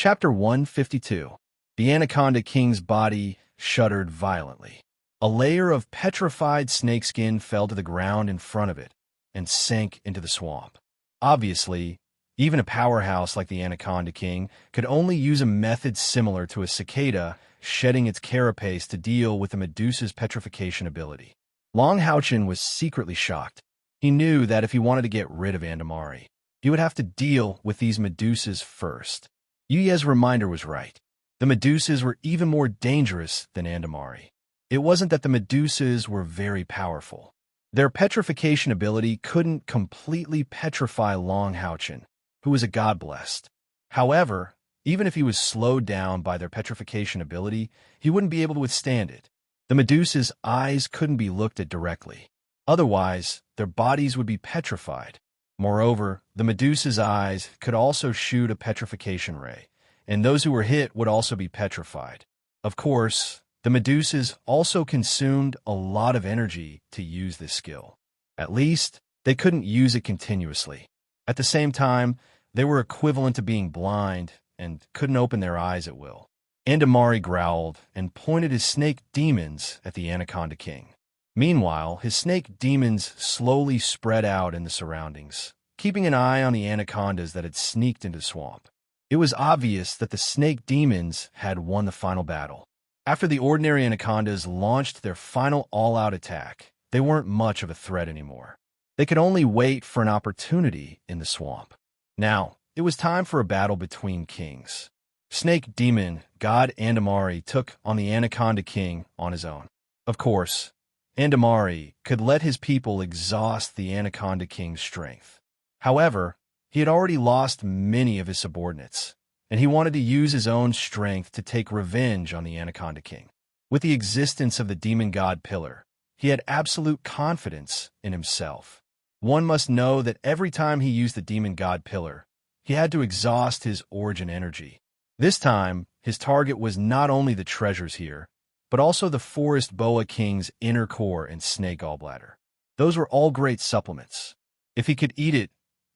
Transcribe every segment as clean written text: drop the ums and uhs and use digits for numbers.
Chapter 152. The Anaconda King's body shuddered violently. A layer of petrified snakeskin fell to the ground in front of it and sank into the swamp. Obviously, even a powerhouse like the Anaconda King could only use a method similar to a cicada shedding its carapace to deal with the Medusa's petrification ability. Long Houchin was secretly shocked. He knew that if he wanted to get rid of Andamari, he would have to deal with these Medusas first. Yuya's reminder was right. The Medusas were even more dangerous than Andamari. It wasn't that the Medusas were very powerful. Their petrification ability couldn't completely petrify Long Houchin, who was a god-blessed. However, even if he was slowed down by their petrification ability, he wouldn't be able to withstand it. The Medusa's eyes couldn't be looked at directly. Otherwise, their bodies would be petrified. Moreover, the Medusa's eyes could also shoot a petrification ray, and those who were hit would also be petrified. Of course, the Medusas also consumed a lot of energy to use this skill. At least, they couldn't use it continuously. At the same time, they were equivalent to being blind and couldn't open their eyes at will. Andamari growled and pointed his snake demons at the Anaconda King. Meanwhile, his snake demons slowly spread out in the surroundings, keeping an eye on the anacondas that had sneaked into the swamp. It was obvious that the snake demons had won the final battle. After the ordinary anacondas launched their final all-out attack, they weren't much of a threat anymore. They could only wait for an opportunity in the swamp. Now, it was time for a battle between kings. Snake Demon God Andamari took on the Anaconda King on his own. Of course, Andamari could let his people exhaust the Anaconda King's strength. However, he had already lost many of his subordinates, and he wanted to use his own strength to take revenge on the Anaconda King. With the existence of the Demon God Pillar, he had absolute confidence in himself. One must know that every time he used the Demon God Pillar, he had to exhaust his origin energy. This time, his target was not only the treasures here, but also the Forest Boa King's inner core and snake gallbladder. Those were all great supplements. If he could eat it,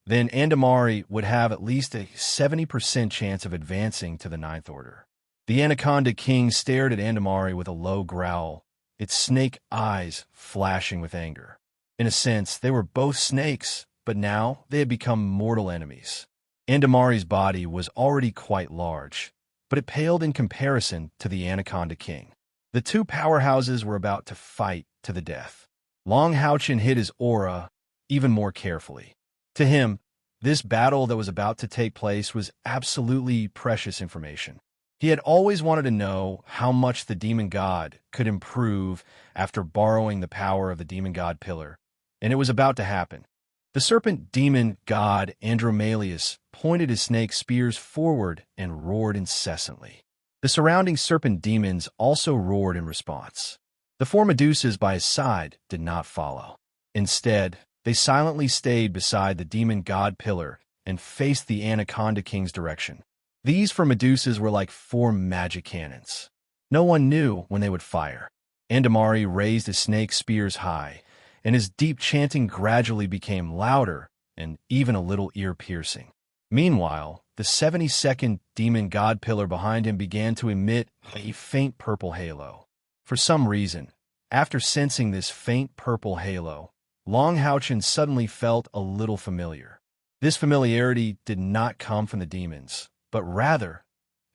then Andamari would have at least a 70% chance of advancing to the Ninth Order. The Anaconda King stared at Andamari with a low growl, its snake eyes flashing with anger. In a sense, they were both snakes, but now they had become mortal enemies. Andamari's body was already quite large, but it paled in comparison to the Anaconda King. The two powerhouses were about to fight to the death. Long Houchin hid his aura even more carefully. To him, this battle that was about to take place was absolutely precious information. He had always wanted to know how much the Demon God could improve after borrowing the power of the Demon God Pillar, and it was about to happen. The serpent demon god Andromalius pointed his snake spears forward and roared incessantly. The surrounding serpent demons also roared in response. The four Medusas by his side did not follow. Instead, they silently stayed beside the demon god pillar and faced the Anaconda King's direction. These four Medusas were like four magic cannons. No one knew when they would fire. Andamari raised his snake spears high, and his deep chanting gradually became louder and even a little ear-piercing. Meanwhile, the 72nd demon god pillar behind him began to emit a faint purple halo. For some reason, after sensing this faint purple halo, Long Houchin suddenly felt a little familiar. This familiarity did not come from the demons, but rather,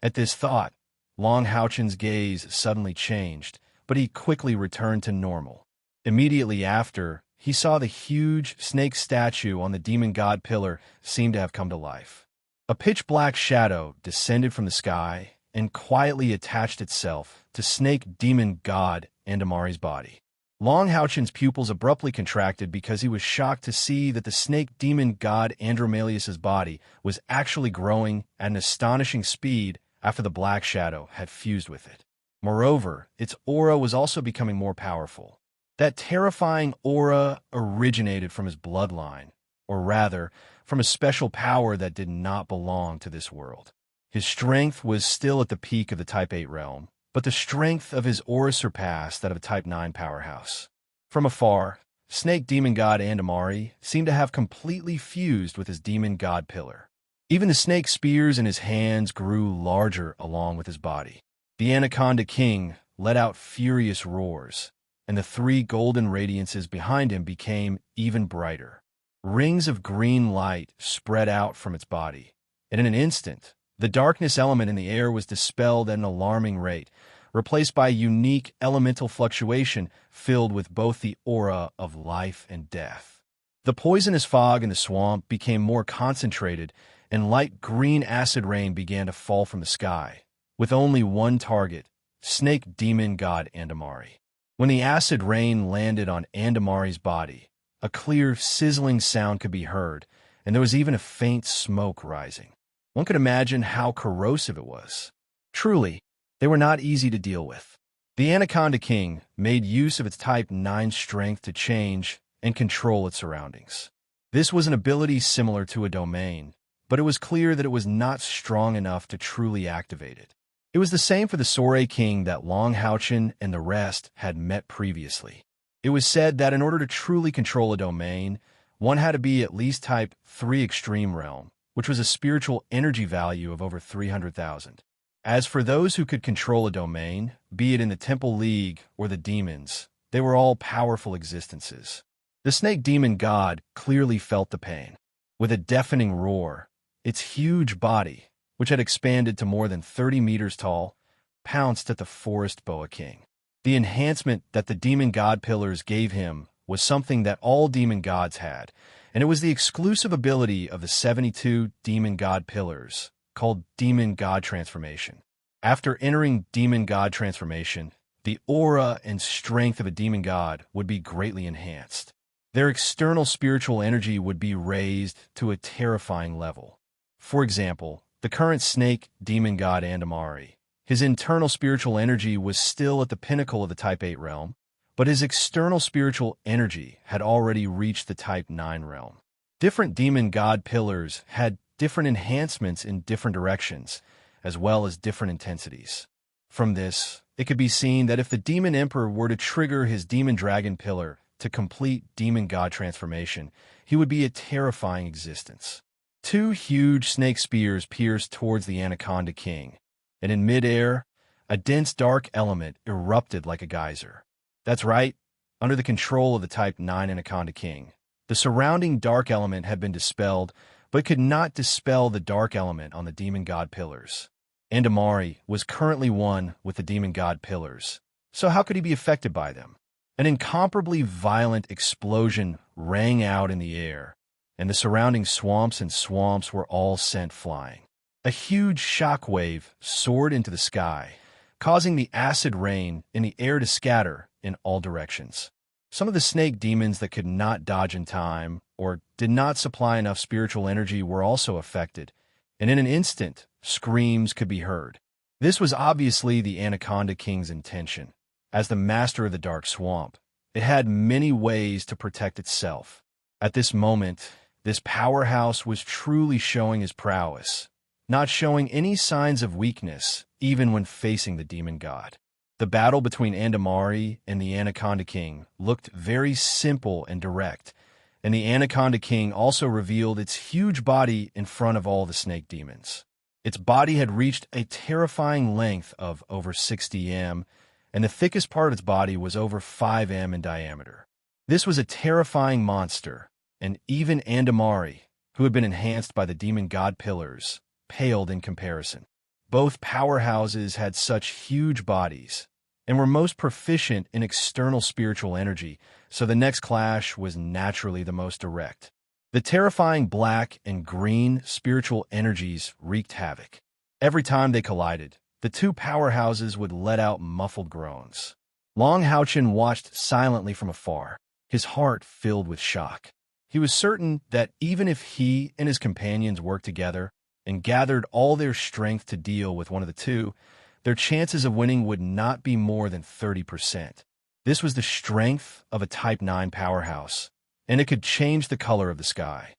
at this thought, Long Houchin's gaze suddenly changed, but he quickly returned to normal. Immediately after, he saw the huge snake statue on the demon god pillar seem to have come to life. A pitch-black shadow descended from the sky and quietly attached itself to snake demon god Andamari's body. Long Houchin's pupils abruptly contracted because he was shocked to see that the snake demon god Andromalius's body was actually growing at an astonishing speed after the black shadow had fused with it. Moreover, its aura was also becoming more powerful. That terrifying aura originated from his bloodline, or rather, from a special power that did not belong to this world. His strength was still at the peak of the Type 8 realm, but the strength of his aura surpassed that of a Type 9 powerhouse. From afar, Snake Demon God Andamari seemed to have completely fused with his Demon God Pillar. Even the snake spears in his hands grew larger along with his body. The Anaconda King let out furious roars, and the three golden radiances behind him became even brighter. Rings of green light spread out from its body, and in an instant, the darkness element in the air was dispelled at an alarming rate, replaced by a unique elemental fluctuation filled with both the aura of life and death. The poisonous fog in the swamp became more concentrated, and light green acid rain began to fall from the sky, with only one target, snake demon god Andamari. When the acid rain landed on Andamari's body, a clear, sizzling sound could be heard, and there was even a faint smoke rising. One could imagine how corrosive it was. Truly, they were not easy to deal with. The Anaconda King made use of its Type 9 strength to change and control its surroundings. This was an ability similar to a domain, but it was clear that it was not strong enough to truly activate it. It was the same for the Soray King that Long Houchin and the rest had met previously. It was said that in order to truly control a domain, one had to be at least Type 3 Extreme Realm, which was a spiritual energy value of over 300,000. As for those who could control a domain, be it in the Temple League or the demons, they were all powerful existences. The snake demon god clearly felt the pain. With a deafening roar, its huge body, which had expanded to more than 30 meters tall, pounced at the Forest Boa King. The enhancement that the demon god pillars gave him was something that all demon gods had, and it was the exclusive ability of the 72 demon god pillars, called Demon God Transformation. After entering Demon God Transformation, the aura and strength of a demon god would be greatly enhanced. Their external spiritual energy would be raised to a terrifying level. For example, the current snake demon god Andamari, his internal spiritual energy was still at the pinnacle of the Type 8 realm, but his external spiritual energy had already reached the Type 9 realm. Different demon god pillars had different enhancements in different directions, as well as different intensities. From this, it could be seen that if the Demon Emperor were to trigger his Demon Dragon pillar to complete Demon God Transformation, he would be a terrifying existence. Two huge snake spears pierced towards the Anaconda King, and in midair, a dense dark element erupted like a geyser. That's right, under the control of the Type 9 Anaconda King. The surrounding dark element had been dispelled, but could not dispel the dark element on the demon god pillars. Andamari was currently one with the demon god pillars, so how could he be affected by them? An incomparably violent explosion rang out in the air, and the surrounding swamps were all sent flying. A huge shock wave soared into the sky, causing the acid rain in the air to scatter in all directions. Some of the snake demons that could not dodge in time or did not supply enough spiritual energy were also affected, and in an instant, screams could be heard. This was obviously the Anaconda King's intention. As the master of the Dark Swamp, it had many ways to protect itself. At this moment, this powerhouse was truly showing his prowess, not showing any signs of weakness, even when facing the demon god. The battle between Andamari and the Anaconda King looked very simple and direct, and the Anaconda King also revealed its huge body in front of all the snake demons. Its body had reached a terrifying length of over 60 m, and the thickest part of its body was over 5 m in diameter. This was a terrifying monster, and even Andamari, who had been enhanced by the demon god pillars, paled in comparison. Both powerhouses had such huge bodies and were most proficient in external spiritual energy, so the next clash was naturally the most direct. The terrifying black and green spiritual energies wreaked havoc. Every time they collided, the two powerhouses would let out muffled groans. Long Houchin watched silently from afar, his heart filled with shock. He was certain that even if he and his companions worked together and gathered all their strength to deal with one of the two, their chances of winning would not be more than 30%. This was the strength of a Type 9 powerhouse, and it could change the color of the sky.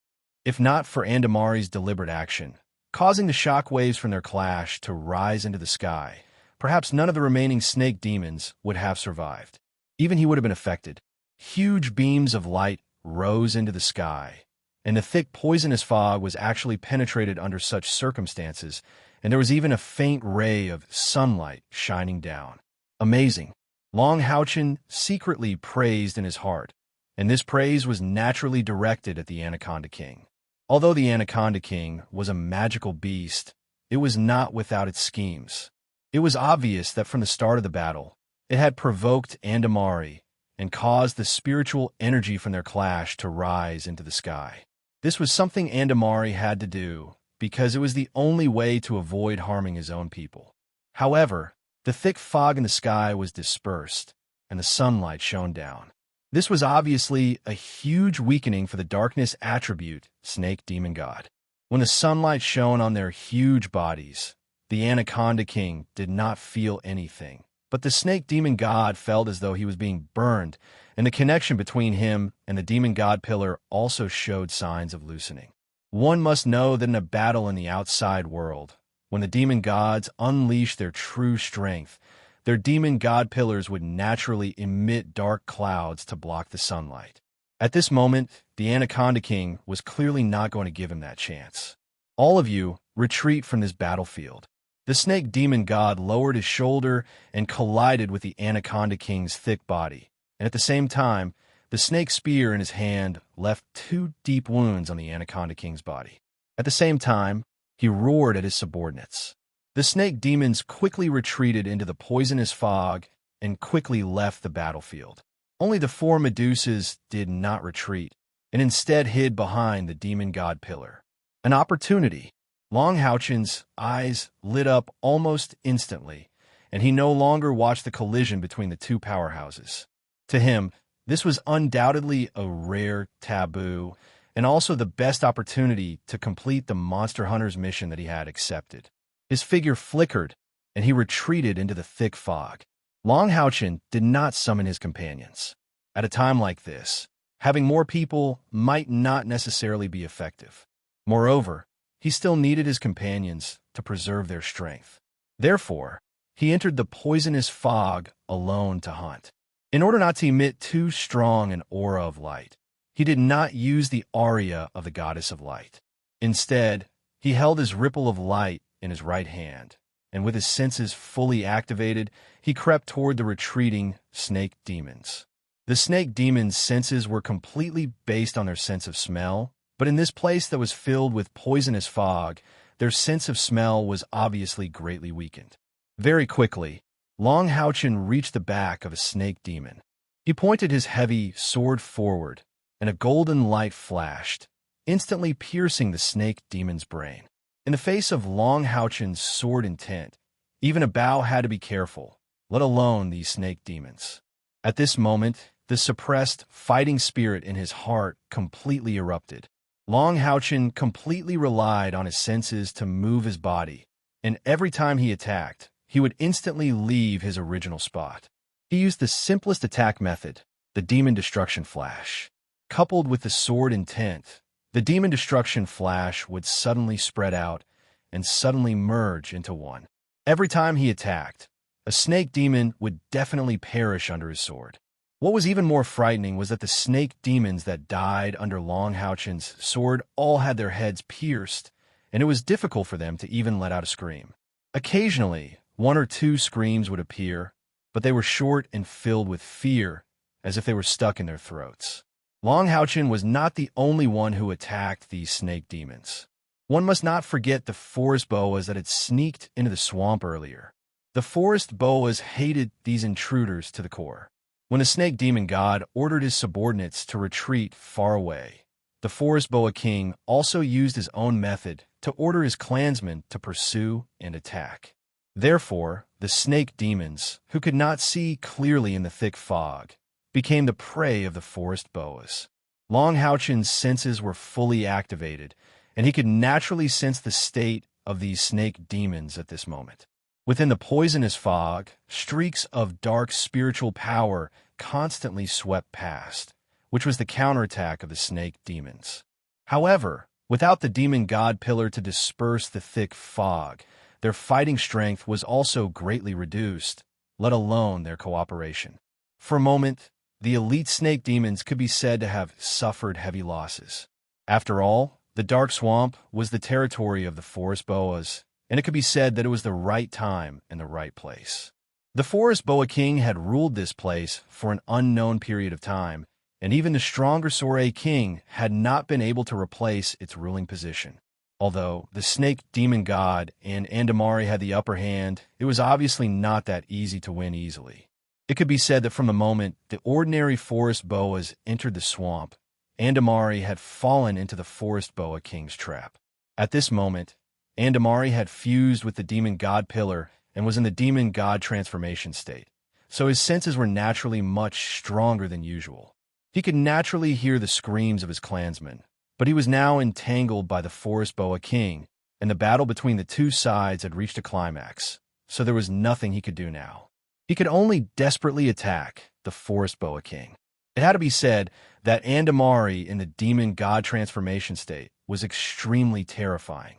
If not for Andamari's deliberate action, causing the shock waves from their clash to rise into the sky, perhaps none of the remaining snake demons would have survived. Even he would have been affected. Huge beams of light rose into the sky, and the thick poisonous fog was actually penetrated under such circumstances, and there was even a faint ray of sunlight shining down. Amazing. Long Houchin secretly praised in his heart, and this praise was naturally directed at the Anaconda King. Although the Anaconda King was a magical beast, it was not without its schemes. It was obvious that from the start of the battle, it had provoked Andamari and caused the spiritual energy from their clash to rise into the sky. This was something Andamari had to do because it was the only way to avoid harming his own people. However, the thick fog in the sky was dispersed, and the sunlight shone down. This was obviously a huge weakening for the darkness attribute, Snake Demon God. When the sunlight shone on their huge bodies, the Anaconda King did not feel anything, but the Snake Demon God felt as though he was being burned, and the connection between him and the Demon God Pillar also showed signs of loosening. One must know that in a battle in the outside world, when the Demon Gods unleash their true strength, their Demon God Pillars would naturally emit dark clouds to block the sunlight. At this moment, the Anaconda King was clearly not going to give him that chance. All of you, retreat from this battlefield. The Snake Demon God lowered his shoulder and collided with the Anaconda King's thick body, and at the same time, the snake spear in his hand left 2 deep wounds on the Anaconda King's body. At the same time, he roared at his subordinates. The snake demons quickly retreated into the poisonous fog and quickly left the battlefield. Only the 4 Medusas did not retreat, and instead hid behind the Demon God Pillar. An opportunity. Long Houchin's eyes lit up almost instantly, and he no longer watched the collision between the 2 powerhouses. To him, this was undoubtedly a rare taboo, and also the best opportunity to complete the Monster Hunter's mission that he had accepted. His figure flickered, and he retreated into the thick fog. Long Houchin did not summon his companions. At a time like this, having more people might not necessarily be effective. Moreover, he still needed his companions to preserve their strength. Therefore, he entered the poisonous fog alone to hunt. In order not to emit too strong an aura of light, he did not use the aria of the Goddess of Light. Instead, he held his ripple of light in his right hand, and with his senses fully activated, he crept toward the retreating snake demons. The snake demons' senses were completely based on their sense of smell, but in this place that was filled with poisonous fog, their sense of smell was obviously greatly weakened. Very quickly, Long Houchin reached the back of a snake demon. He pointed his heavy sword forward, and a golden light flashed, instantly piercing the snake demon's brain. In the face of Long Houchin's sword intent, even a bow had to be careful, let alone these snake demons. At this moment, the suppressed fighting spirit in his heart completely erupted. Long Houchin completely relied on his senses to move his body, and every time he attacked, he would instantly leave his original spot. He used the simplest attack method, the Demon Destruction Flash. Coupled with the sword intent, the Demon Destruction Flash would suddenly spread out and suddenly merge into one. Every time he attacked, a snake demon would definitely perish under his sword. What was even more frightening was that the snake demons that died under Long Houchin's sword all had their heads pierced, and it was difficult for them to even let out a scream. Occasionally, 1 or 2 screams would appear, but they were short and filled with fear, as if they were stuck in their throats. Long Houchin was not the only one who attacked these snake demons. One must not forget the forest boas that had sneaked into the swamp earlier. The forest boas hated these intruders to the core. When the snake demon god ordered his subordinates to retreat far away, the forest boa king also used his own method to order his clansmen to pursue and attack. Therefore, the snake demons, who could not see clearly in the thick fog, became the prey of the forest boas. Long Houchin's senses were fully activated, and he could naturally sense the state of these snake demons at this moment. Within the poisonous fog, streaks of dark spiritual power constantly swept past, which was the counterattack of the snake demons. However, without the demon god pillar to disperse the thick fog, their fighting strength was also greatly reduced, let alone their cooperation. For a moment, the elite snake demons could be said to have suffered heavy losses. After all, the dark swamp was the territory of the forest boas, and it could be said that it was the right time and the right place. The forest boa king had ruled this place for an unknown period of time, and even the stronger Soray king had not been able to replace its ruling position. Although the snake demon god and Andamari had the upper hand, it was obviously not that easy to win easily. It could be said that from the moment the ordinary forest boas entered the swamp, Andamari had fallen into the forest boa king's trap. At this moment, Andamari had fused with the demon god pillar and was in the demon god transformation state, so his senses were naturally much stronger than usual. He could naturally hear the screams of his clansmen, but he was now entangled by the forest boa king, and the battle between the two sides had reached a climax, so there was nothing he could do now. He could only desperately attack the forest boa king. It had to be said that Andamari in the demon god transformation state was extremely terrifying.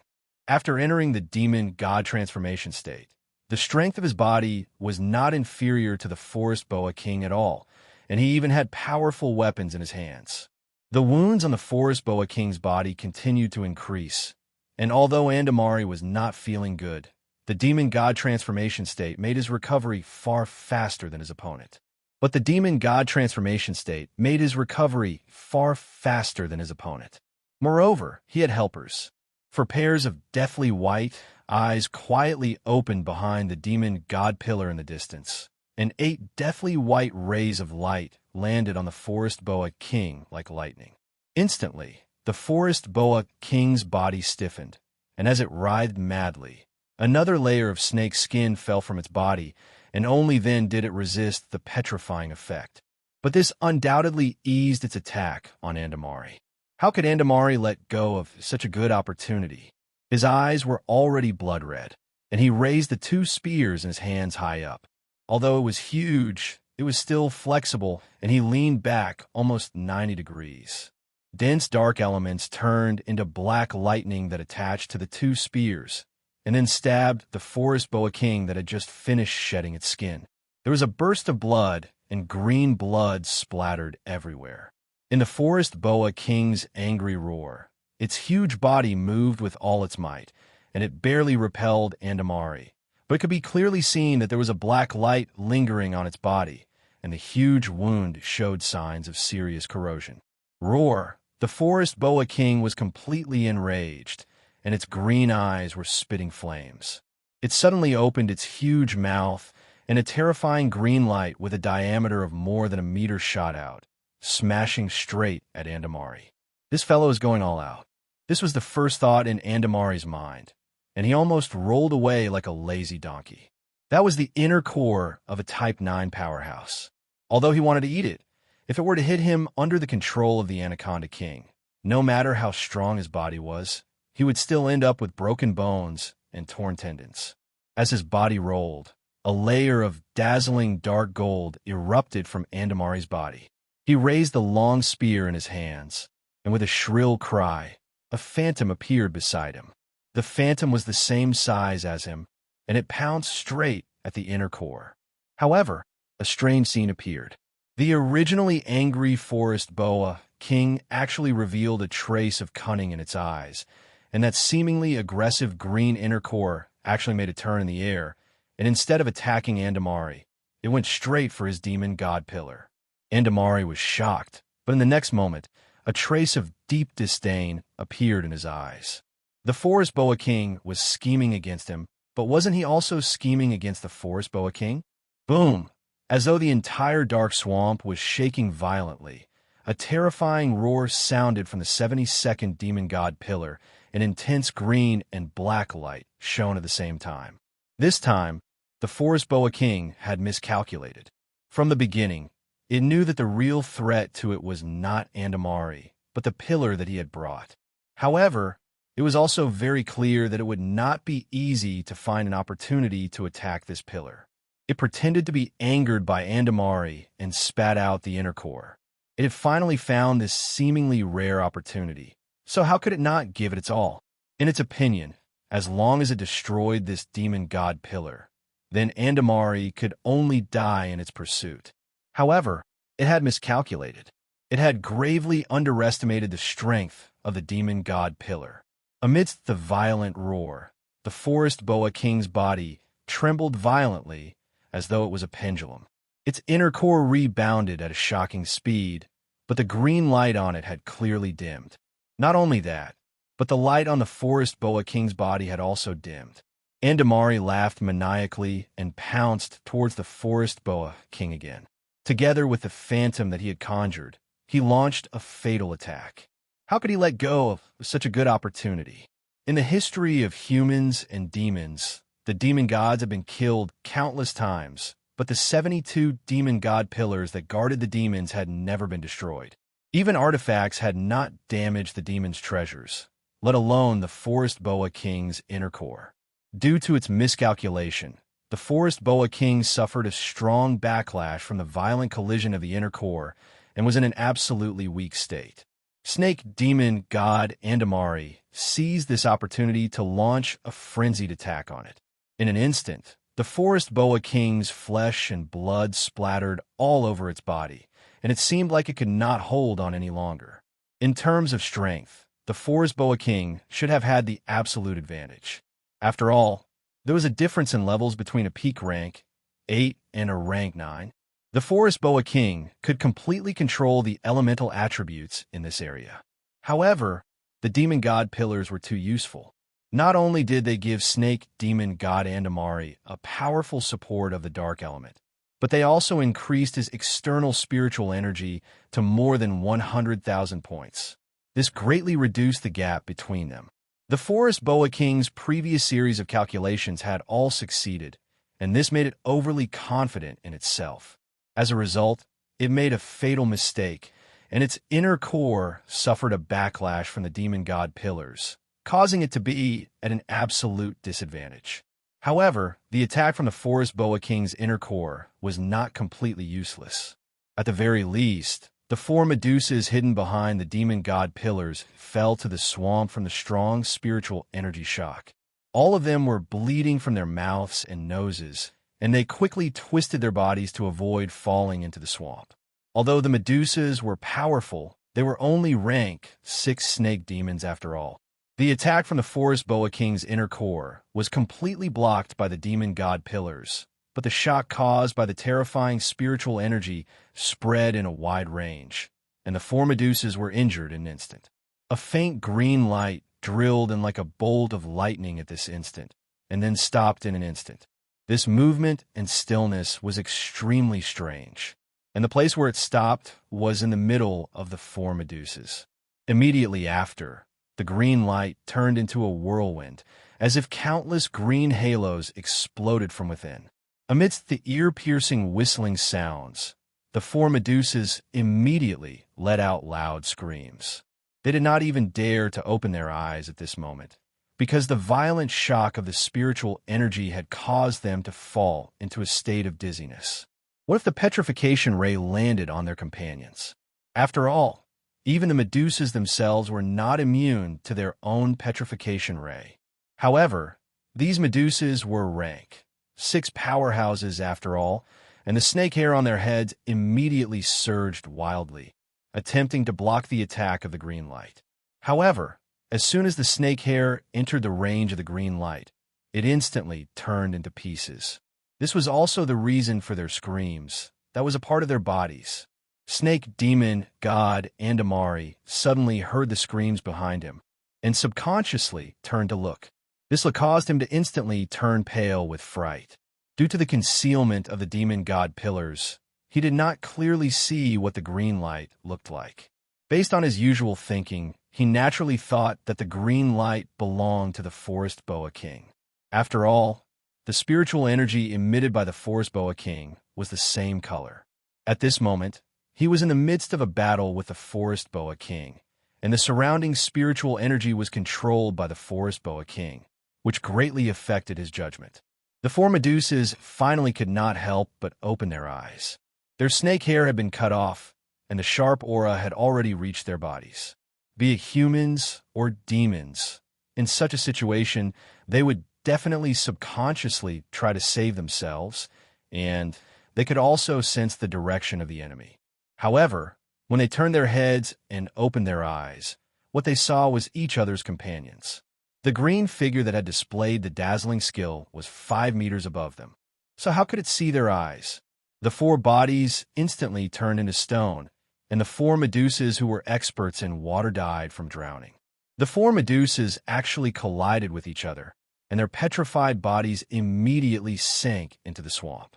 After entering the demon god transformation state, the strength of his body was not inferior to the forest boa king at all, and he even had powerful weapons in his hands. The wounds on the forest boa king's body continued to increase, and although Andamari was not feeling good, the demon god transformation state made his recovery far faster than his opponent. But the demon god transformation state made his recovery far faster than his opponent. Moreover, he had helpers. For pairs of deathly white eyes quietly opened behind the demon god pillar in the distance, and 8 deathly white rays of light landed on the forest boa king like lightning. Instantly, the forest boa king's body stiffened, and as it writhed madly, another layer of snake skin fell from its body, and only then did it resist the petrifying effect. But this undoubtedly eased its attack on Andamari. How could Andamari let go of such a good opportunity? His eyes were already blood red, and he raised the 2 spears in his hands high up. Although it was huge, it was still flexible, and he leaned back almost 90 degrees. Dense dark elements turned into black lightning that attached to the 2 spears, and then stabbed the forest boa king that had just finished shedding its skin. There was a burst of blood, and green blood splattered everywhere. In the forest boa king's angry roar, its huge body moved with all its might, and it barely repelled Andamari. But it could be clearly seen that there was a black light lingering on its body, and the huge wound showed signs of serious corrosion. Roar! The forest boa king was completely enraged, and its green eyes were spitting flames. It suddenly opened its huge mouth, and a terrifying green light with a diameter of more than a meter shot out, smashing straight at Andamari. This fellow is going all out. This was the first thought in Andamari's mind, and he almost rolled away like a lazy donkey. That was the inner core of a Type 9 powerhouse. Although he wanted to eat it, if it were to hit him under the control of the Anaconda King, no matter how strong his body was, he would still end up with broken bones and torn tendons. As his body rolled, a layer of dazzling dark gold erupted from Andamari's body. He raised the long spear in his hands, and with a shrill cry, a phantom appeared beside him. The phantom was the same size as him, and it pounced straight at the inner core. However, a strange scene appeared. The originally angry forest boa king actually revealed a trace of cunning in its eyes, and that seemingly aggressive green inner core actually made a turn in the air, and instead of attacking Andamari, it went straight for his demon god pillar. Andamari was shocked, but in the next moment, a trace of deep disdain appeared in his eyes. The forest boa king was scheming against him, but wasn't he also scheming against the forest boa king? Boom! As though the entire dark swamp was shaking violently, a terrifying roar sounded from the 72nd demon god pillar, an intense green and black light shone at the same time. This time, the forest boa king had miscalculated. From the beginning, it knew that the real threat to it was not Andamari, but the pillar that he had brought. However, it was also very clear that it would not be easy to find an opportunity to attack this pillar. It pretended to be angered by Andamari and spat out the inner core. It had finally found this seemingly rare opportunity, so how could it not give it its all? In its opinion, as long as it destroyed this demon god pillar, then Andamari could only die in its pursuit. However, it had miscalculated. It had gravely underestimated the strength of the demon god pillar. Amidst the violent roar, the forest boa king's body trembled violently as though it was a pendulum. Its inner core rebounded at a shocking speed, but the green light on it had clearly dimmed. Not only that, but the light on the forest boa king's body had also dimmed. Andamari laughed maniacally and pounced towards the forest boa king again. Together with the phantom that he had conjured, he launched a fatal attack. How could he let go of such a good opportunity? In the history of humans and demons, the demon gods have been killed countless times, but the 72 demon god pillars that guarded the demons had never been destroyed. Even artifacts had not damaged the demons' treasures, let alone the forest boa king's inner core. Due to its miscalculation, the forest boa king suffered a strong backlash from the violent collision of the inner core and was in an absolutely weak state. Snake demon god Andamari seized this opportunity to launch a frenzied attack on it. In an instant, the forest boa king's flesh and blood splattered all over its body, and it seemed like it could not hold on any longer. In terms of strength, the forest boa king should have had the absolute advantage. After all, there was a difference in levels between a peak rank 8 and a rank 9. The forest boa king could completely control the elemental attributes in this area. However, the demon god pillars were too useful. Not only did they give snake demon god Andamari a powerful support of the dark element, but they also increased his external spiritual energy to more than 100,000 points. This greatly reduced the gap between them. The forest boa king's previous series of calculations had all succeeded, and this made it overly confident in itself. As a result, it made a fatal mistake, and its inner core suffered a backlash from the demon god pillars, causing it to be at an absolute disadvantage. However, the attack from the forest boa king's inner core was not completely useless. At the very least, the 4 Medusas hidden behind the demon god pillars fell to the swamp from the strong spiritual energy shock. All of them were bleeding from their mouths and noses, and they quickly twisted their bodies to avoid falling into the swamp. Although the Medusas were powerful, they were only rank 6 snake demons after all. The attack from the forest boa king's inner core was completely blocked by the demon god pillars, but the shock caused by the terrifying spiritual energy spread in a wide range, and the 4 Medusas were injured in an instant. A faint green light drilled in like a bolt of lightning at this instant, and then stopped in an instant. This movement and stillness was extremely strange, and the place where it stopped was in the middle of the 4 Medusas. Immediately after, the green light turned into a whirlwind, as if countless green halos exploded from within. Amidst the ear-piercing whistling sounds, the 4 Medusas immediately let out loud screams. They did not even dare to open their eyes at this moment, because the violent shock of the spiritual energy had caused them to fall into a state of dizziness. What if the petrification ray landed on their companions? After all, even the Medusas themselves were not immune to their own petrification ray. However, these Medusas were rank 6 powerhouses after all, and the snake hair on their heads immediately surged wildly, attempting to block the attack of the green light. However, as soon as the snake hair entered the range of the green light, it instantly turned into pieces. This was also the reason for their screams. That was a part of their bodies. Snake demon god Andamari suddenly heard the screams behind him, and subconsciously turned to look. This caused him to instantly turn pale with fright. Due to the concealment of the demon god pillars, he did not clearly see what the green light looked like. Based on his usual thinking, he naturally thought that the green light belonged to the forest boa king. After all, the spiritual energy emitted by the forest boa king was the same color. At this moment, he was in the midst of a battle with the forest boa king, and the surrounding spiritual energy was controlled by the forest boa king, which greatly affected his judgment. The 4 Medusas finally could not help but open their eyes. Their snake hair had been cut off, and the sharp aura had already reached their bodies. Be it humans or demons, in such a situation, they would definitely subconsciously try to save themselves, and they could also sense the direction of the enemy. However, when they turned their heads and opened their eyes, what they saw was each other's companions. The green figure that had displayed the dazzling skill was 5 meters above them. So how could it see their eyes? The 4 bodies instantly turned into stone, and the 4 Medusas who were experts in water died from drowning. The 4 Medusas actually collided with each other, and their petrified bodies immediately sank into the swamp.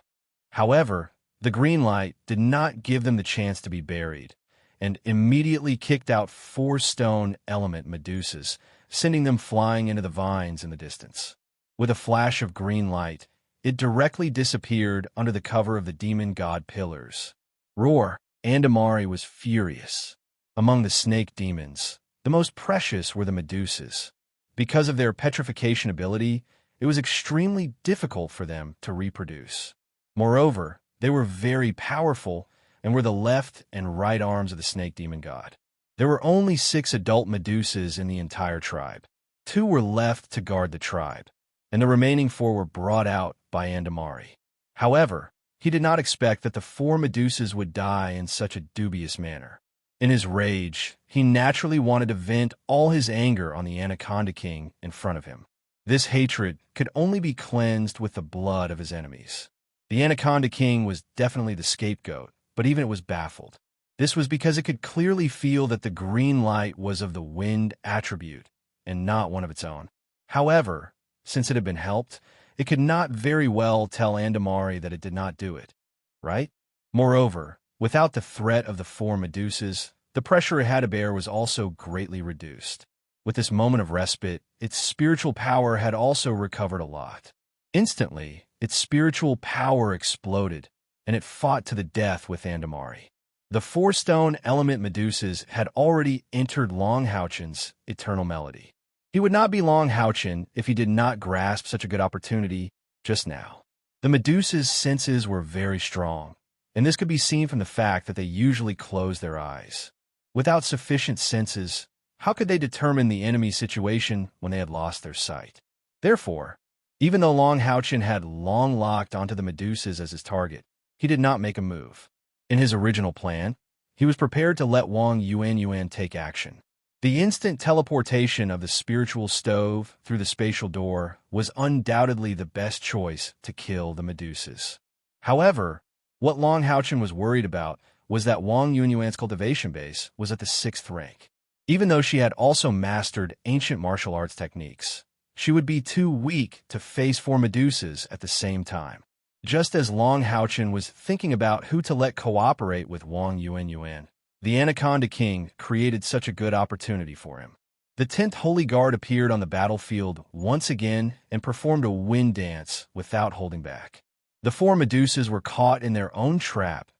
However, the green light did not give them the chance to be buried, and immediately kicked out 4 stone element Medusas, sending them flying into the vines in the distance. With a flash of green light, it directly disappeared under the cover of the demon god pillars. Roar! Andamari was furious. Among the snake demons, the most precious were the Medusas. Because of their petrification ability, it was extremely difficult for them to reproduce. Moreover, they were very powerful and were the left and right arms of the snake demon god. There were only 6 adult Medusas in the entire tribe. 2 were left to guard the tribe, and the remaining 4 were brought out by Andamari. However, he did not expect that the 4 Medusas would die in such a dubious manner. In his rage, he naturally wanted to vent all his anger on the Anaconda King in front of him. This hatred could only be cleansed with the blood of his enemies. The Anaconda King was definitely the scapegoat, but even it was baffled. This was because it could clearly feel that the green light was of the wind attribute and not one of its own. However, since it had been helped, it could not very well tell Andamari that it did not do it, right? Moreover, without the threat of the 4 Medusas, the pressure it had to bear was also greatly reduced. With this moment of respite, its spiritual power had also recovered a lot. Instantly, its spiritual power exploded, and it fought to the death with Andamari. The 4 stone element Medusas had already entered Longhouchen's eternal melody. He would not be Longhouchen if he did not grasp such a good opportunity just now. The Medusa's senses were very strong, and this could be seen from the fact that they usually closed their eyes. Without sufficient senses, how could they determine the enemy's situation when they had lost their sight? Therefore, even though Longhouchen had long locked onto the Medusas as his target, he did not make a move. In his original plan, he was prepared to let Wang Yuan take action. The instant teleportation of the spiritual stove through the spatial door was undoubtedly the best choice to kill the Medusas. However, what Longhouchen was worried about was that Wang Yuan's cultivation base was at the 6th rank. Even though she had also mastered ancient martial arts techniques, she would be too weak to face 4 Medusas at the same time. Just as Longhouchen was thinking about who to let cooperate with Wang Yuan, the Anaconda King created such a good opportunity for him. The 10th Holy Guard appeared on the battlefield once again and performed a wind dance without holding back. The 4 Medusas were caught in their own trap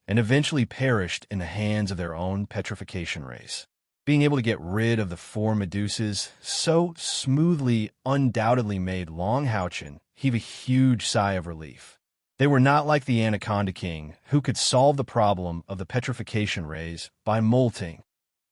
and eventually perished in the hands of their own petrification rays. Being able to get rid of the 4 Medusas so smoothly undoubtedly made Longhouchen heave a huge sigh of relief. They were not like the Anaconda King, who could solve the problem of the petrification rays by molting.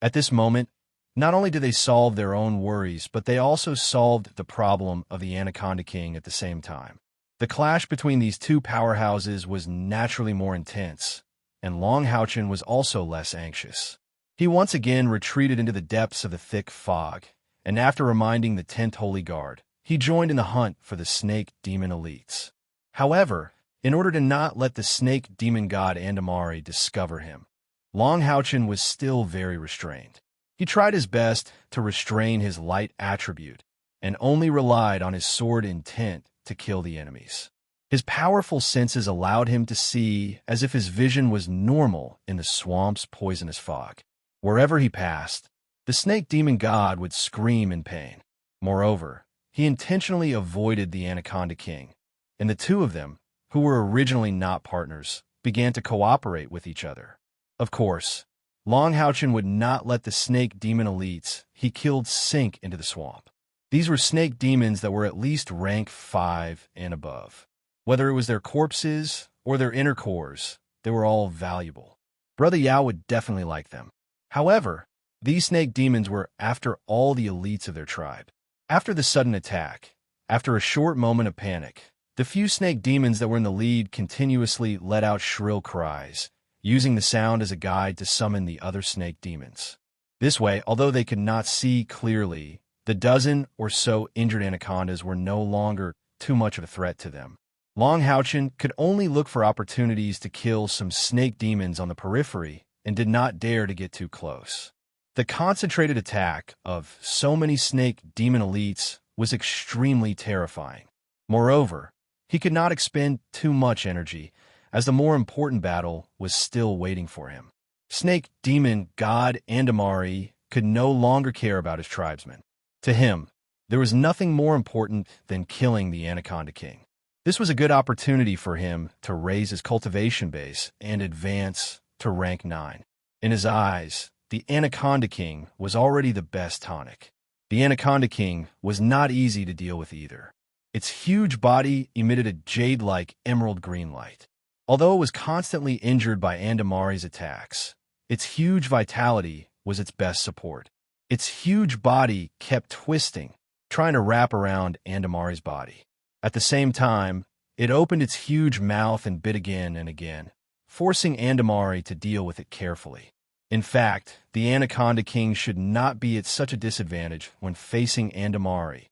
At this moment, not only did they solve their own worries, but they also solved the problem of the Anaconda King at the same time. The clash between these 2 powerhouses was naturally more intense, and Longhouchen was also less anxious. He once again retreated into the depths of the thick fog, and after reminding the 10th Holy Guard, he joined in the hunt for the snake demon elites. However, in order to not let the snake demon god Andamari discover him, Longhouchen was still very restrained. He tried his best to restrain his light attribute and only relied on his sword intent to kill the enemies. His powerful senses allowed him to see as if his vision was normal in the swamp's poisonous fog. Wherever he passed, the snake demon god would scream in pain. Moreover, he intentionally avoided the Anaconda King, and the 2 of them, who were originally not partners, began to cooperate with each other. Of course, Longhouchen would not let the snake demon elites he killed sink into the swamp. These were snake demons that were at least rank 5 and above. Whether it was their corpses or their inner cores, they were all valuable. Brother Yao would definitely like them. However, these snake demons were after all the elites of their tribe. After the sudden attack, after a short moment of panic, the few snake demons that were in the lead continuously let out shrill cries, using the sound as a guide to summon the other snake demons. This way, although they could not see clearly, the dozen or so injured anacondas were no longer too much of a threat to them. Long Houchin could only look for opportunities to kill some snake demons on the periphery and did not dare to get too close. The concentrated attack of so many snake demon elites was extremely terrifying. Moreover, he could not expend too much energy, as the more important battle was still waiting for him. Snake demon god Andamari could no longer care about his tribesmen. To him, there was nothing more important than killing the Anaconda King. This was a good opportunity for him to raise his cultivation base and advance to rank 9. In his eyes, the Anaconda King was already the best tonic. The Anaconda King was not easy to deal with either. Its huge body emitted a jade-like emerald green light. Although it was constantly injured by Andamari's attacks, its huge vitality was its best support. Its huge body kept twisting, trying to wrap around Andamari's body. At the same time, it opened its huge mouth and bit again and again, forcing Andamari to deal with it carefully. In fact, the Anaconda King should not be at such a disadvantage when facing Andamari,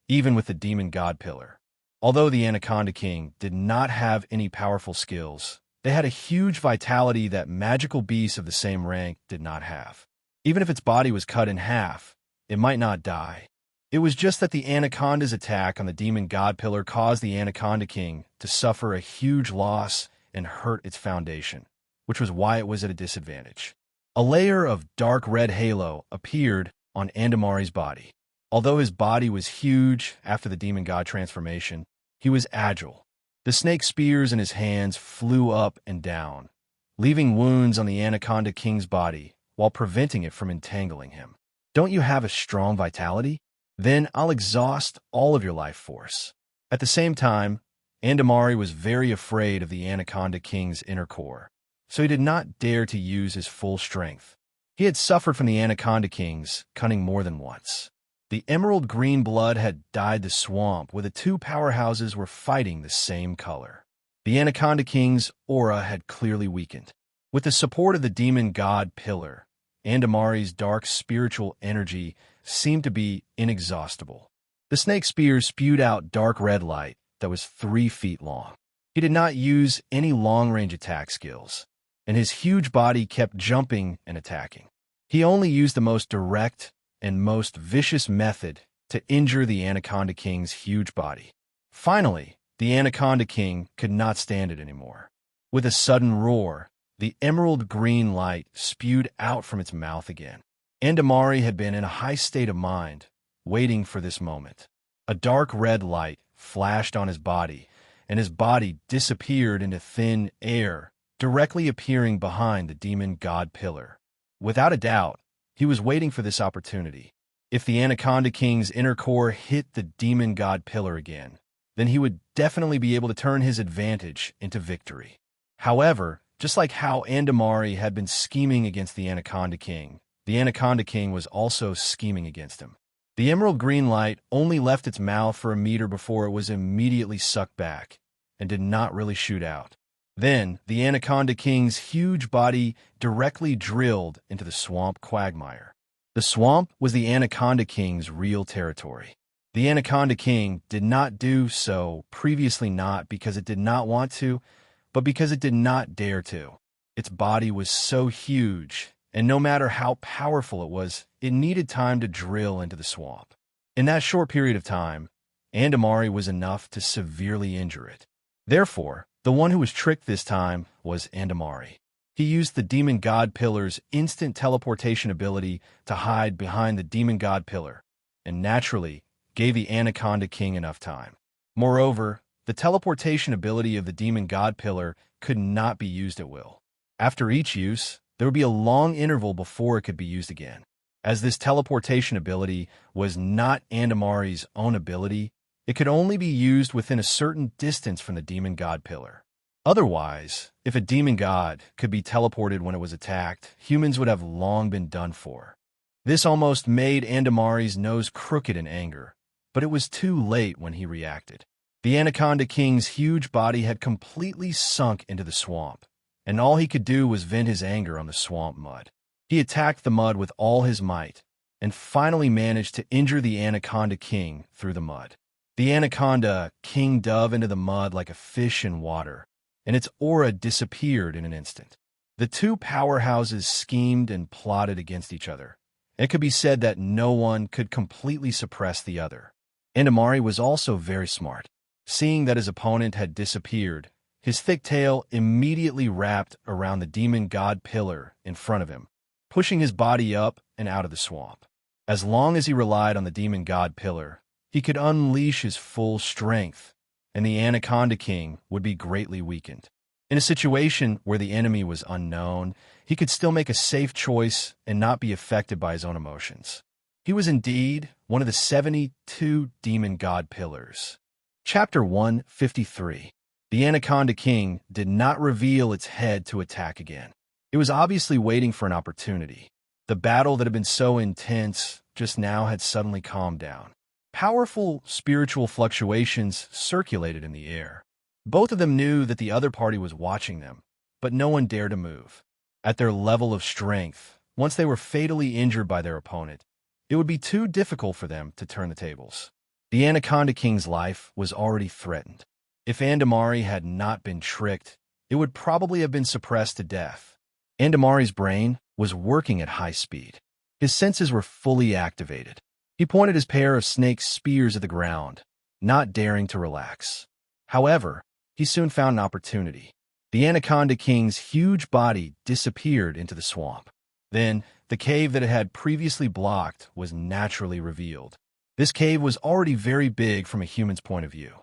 even with the Demon God Pillar. Although the Anaconda King did not have any powerful skills, they had a huge vitality that magical beasts of the same rank did not have. Even if its body was cut in half, it might not die. It was just that the Anaconda's attack on the Demon God Pillar caused the Anaconda King to suffer a huge loss and hurt its foundation, which was why it was at a disadvantage. A layer of dark red halo appeared on Andamari's body. Although his body was huge after the Demon God transformation, he was agile. The snake spears in his hands flew up and down, leaving wounds on the Anaconda King's body while preventing it from entangling him. Don't you have a strong vitality? Then I'll exhaust all of your life force. At the same time, Andamari was very afraid of the Anaconda King's inner core, so he did not dare to use his full strength. He had suffered from the Anaconda King's cunning more than once. The emerald green blood had dyed the swamp where the two powerhouses were fighting the same color. The Anaconda King's aura had clearly weakened. With the support of the Demon God Pillar, Andamari's dark spiritual energy seemed to be inexhaustible. The snake spears spewed out dark red light that was 3 feet long. He did not use any long-range attack skills, and his huge body kept jumping and attacking. He only used the most direct and most vicious method to injure the Anaconda King's huge body. Finally, the Anaconda King could not stand it anymore. With a sudden roar, the emerald green light spewed out from its mouth again. Andamari had been in a high state of mind, waiting for this moment. A dark red light flashed on his body, and his body disappeared into thin air, directly appearing behind the Demon God Pillar. Without a doubt, he was waiting for this opportunity. If the Anaconda King's inner core hit the Demon God Pillar again, then he would definitely be able to turn his advantage into victory. However, just like how Andamari had been scheming against the Anaconda King was also scheming against him. The emerald green light only left its mouth for a meter before it was immediately sucked back, and did not really shoot out. Then, the Anaconda King's huge body directly drilled into the swamp quagmire. The swamp was the Anaconda King's real territory. The Anaconda King did not do so previously, not because it did not want to, but because it did not dare to. Its body was so huge, and no matter how powerful it was, it needed time to drill into the swamp. In that short period of time, Andamari was enough to severely injure it. Therefore, the one who was tricked this time was Andamari. He used the Demon God Pillar's instant teleportation ability to hide behind the Demon God Pillar, and naturally gave the Anaconda King enough time. Moreover, the teleportation ability of the Demon God Pillar could not be used at will. After each use, there would be a long interval before it could be used again. As this teleportation ability was not Andamari's own ability, it could only be used within a certain distance from the Demon God Pillar. Otherwise, if a demon god could be teleported when it was attacked, humans would have long been done for. This almost made Andamari's nose crooked in anger, but it was too late when he reacted. The Anaconda King's huge body had completely sunk into the swamp, and all he could do was vent his anger on the swamp mud. He attacked the mud with all his might, and finally managed to injure the Anaconda King through the mud. The Anaconda King dove into the mud like a fish in water, and its aura disappeared in an instant. The two powerhouses schemed and plotted against each other. It could be said that no one could completely suppress the other. Andamari was also very smart. Seeing that his opponent had disappeared, his thick tail immediately wrapped around the demon god pillar in front of him, pushing his body up and out of the swamp. As long as he relied on the demon god pillar, he could unleash his full strength, and the Anaconda King would be greatly weakened. In a situation where the enemy was unknown, he could still make a safe choice and not be affected by his own emotions. He was indeed one of the 72 demon god pillars. Chapter 153. The Anaconda King did not reveal its head to attack again. It was obviously waiting for an opportunity. The battle that had been so intense just now had suddenly calmed down. Powerful spiritual fluctuations circulated in the air. Both of them knew that the other party was watching them, but no one dared to move. At their level of strength, once they were fatally injured by their opponent, it would be too difficult for them to turn the tables. The Anaconda King's life was already threatened. If Andamari had not been tricked, it would probably have been suppressed to death. Andamari's brain was working at high speed. His senses were fully activated. He pointed his pair of snake spears at the ground, not daring to relax. However, he soon found an opportunity. The Anaconda King's huge body disappeared into the swamp. Then, the cave that it had previously blocked was naturally revealed. This cave was already very big from a human's point of view.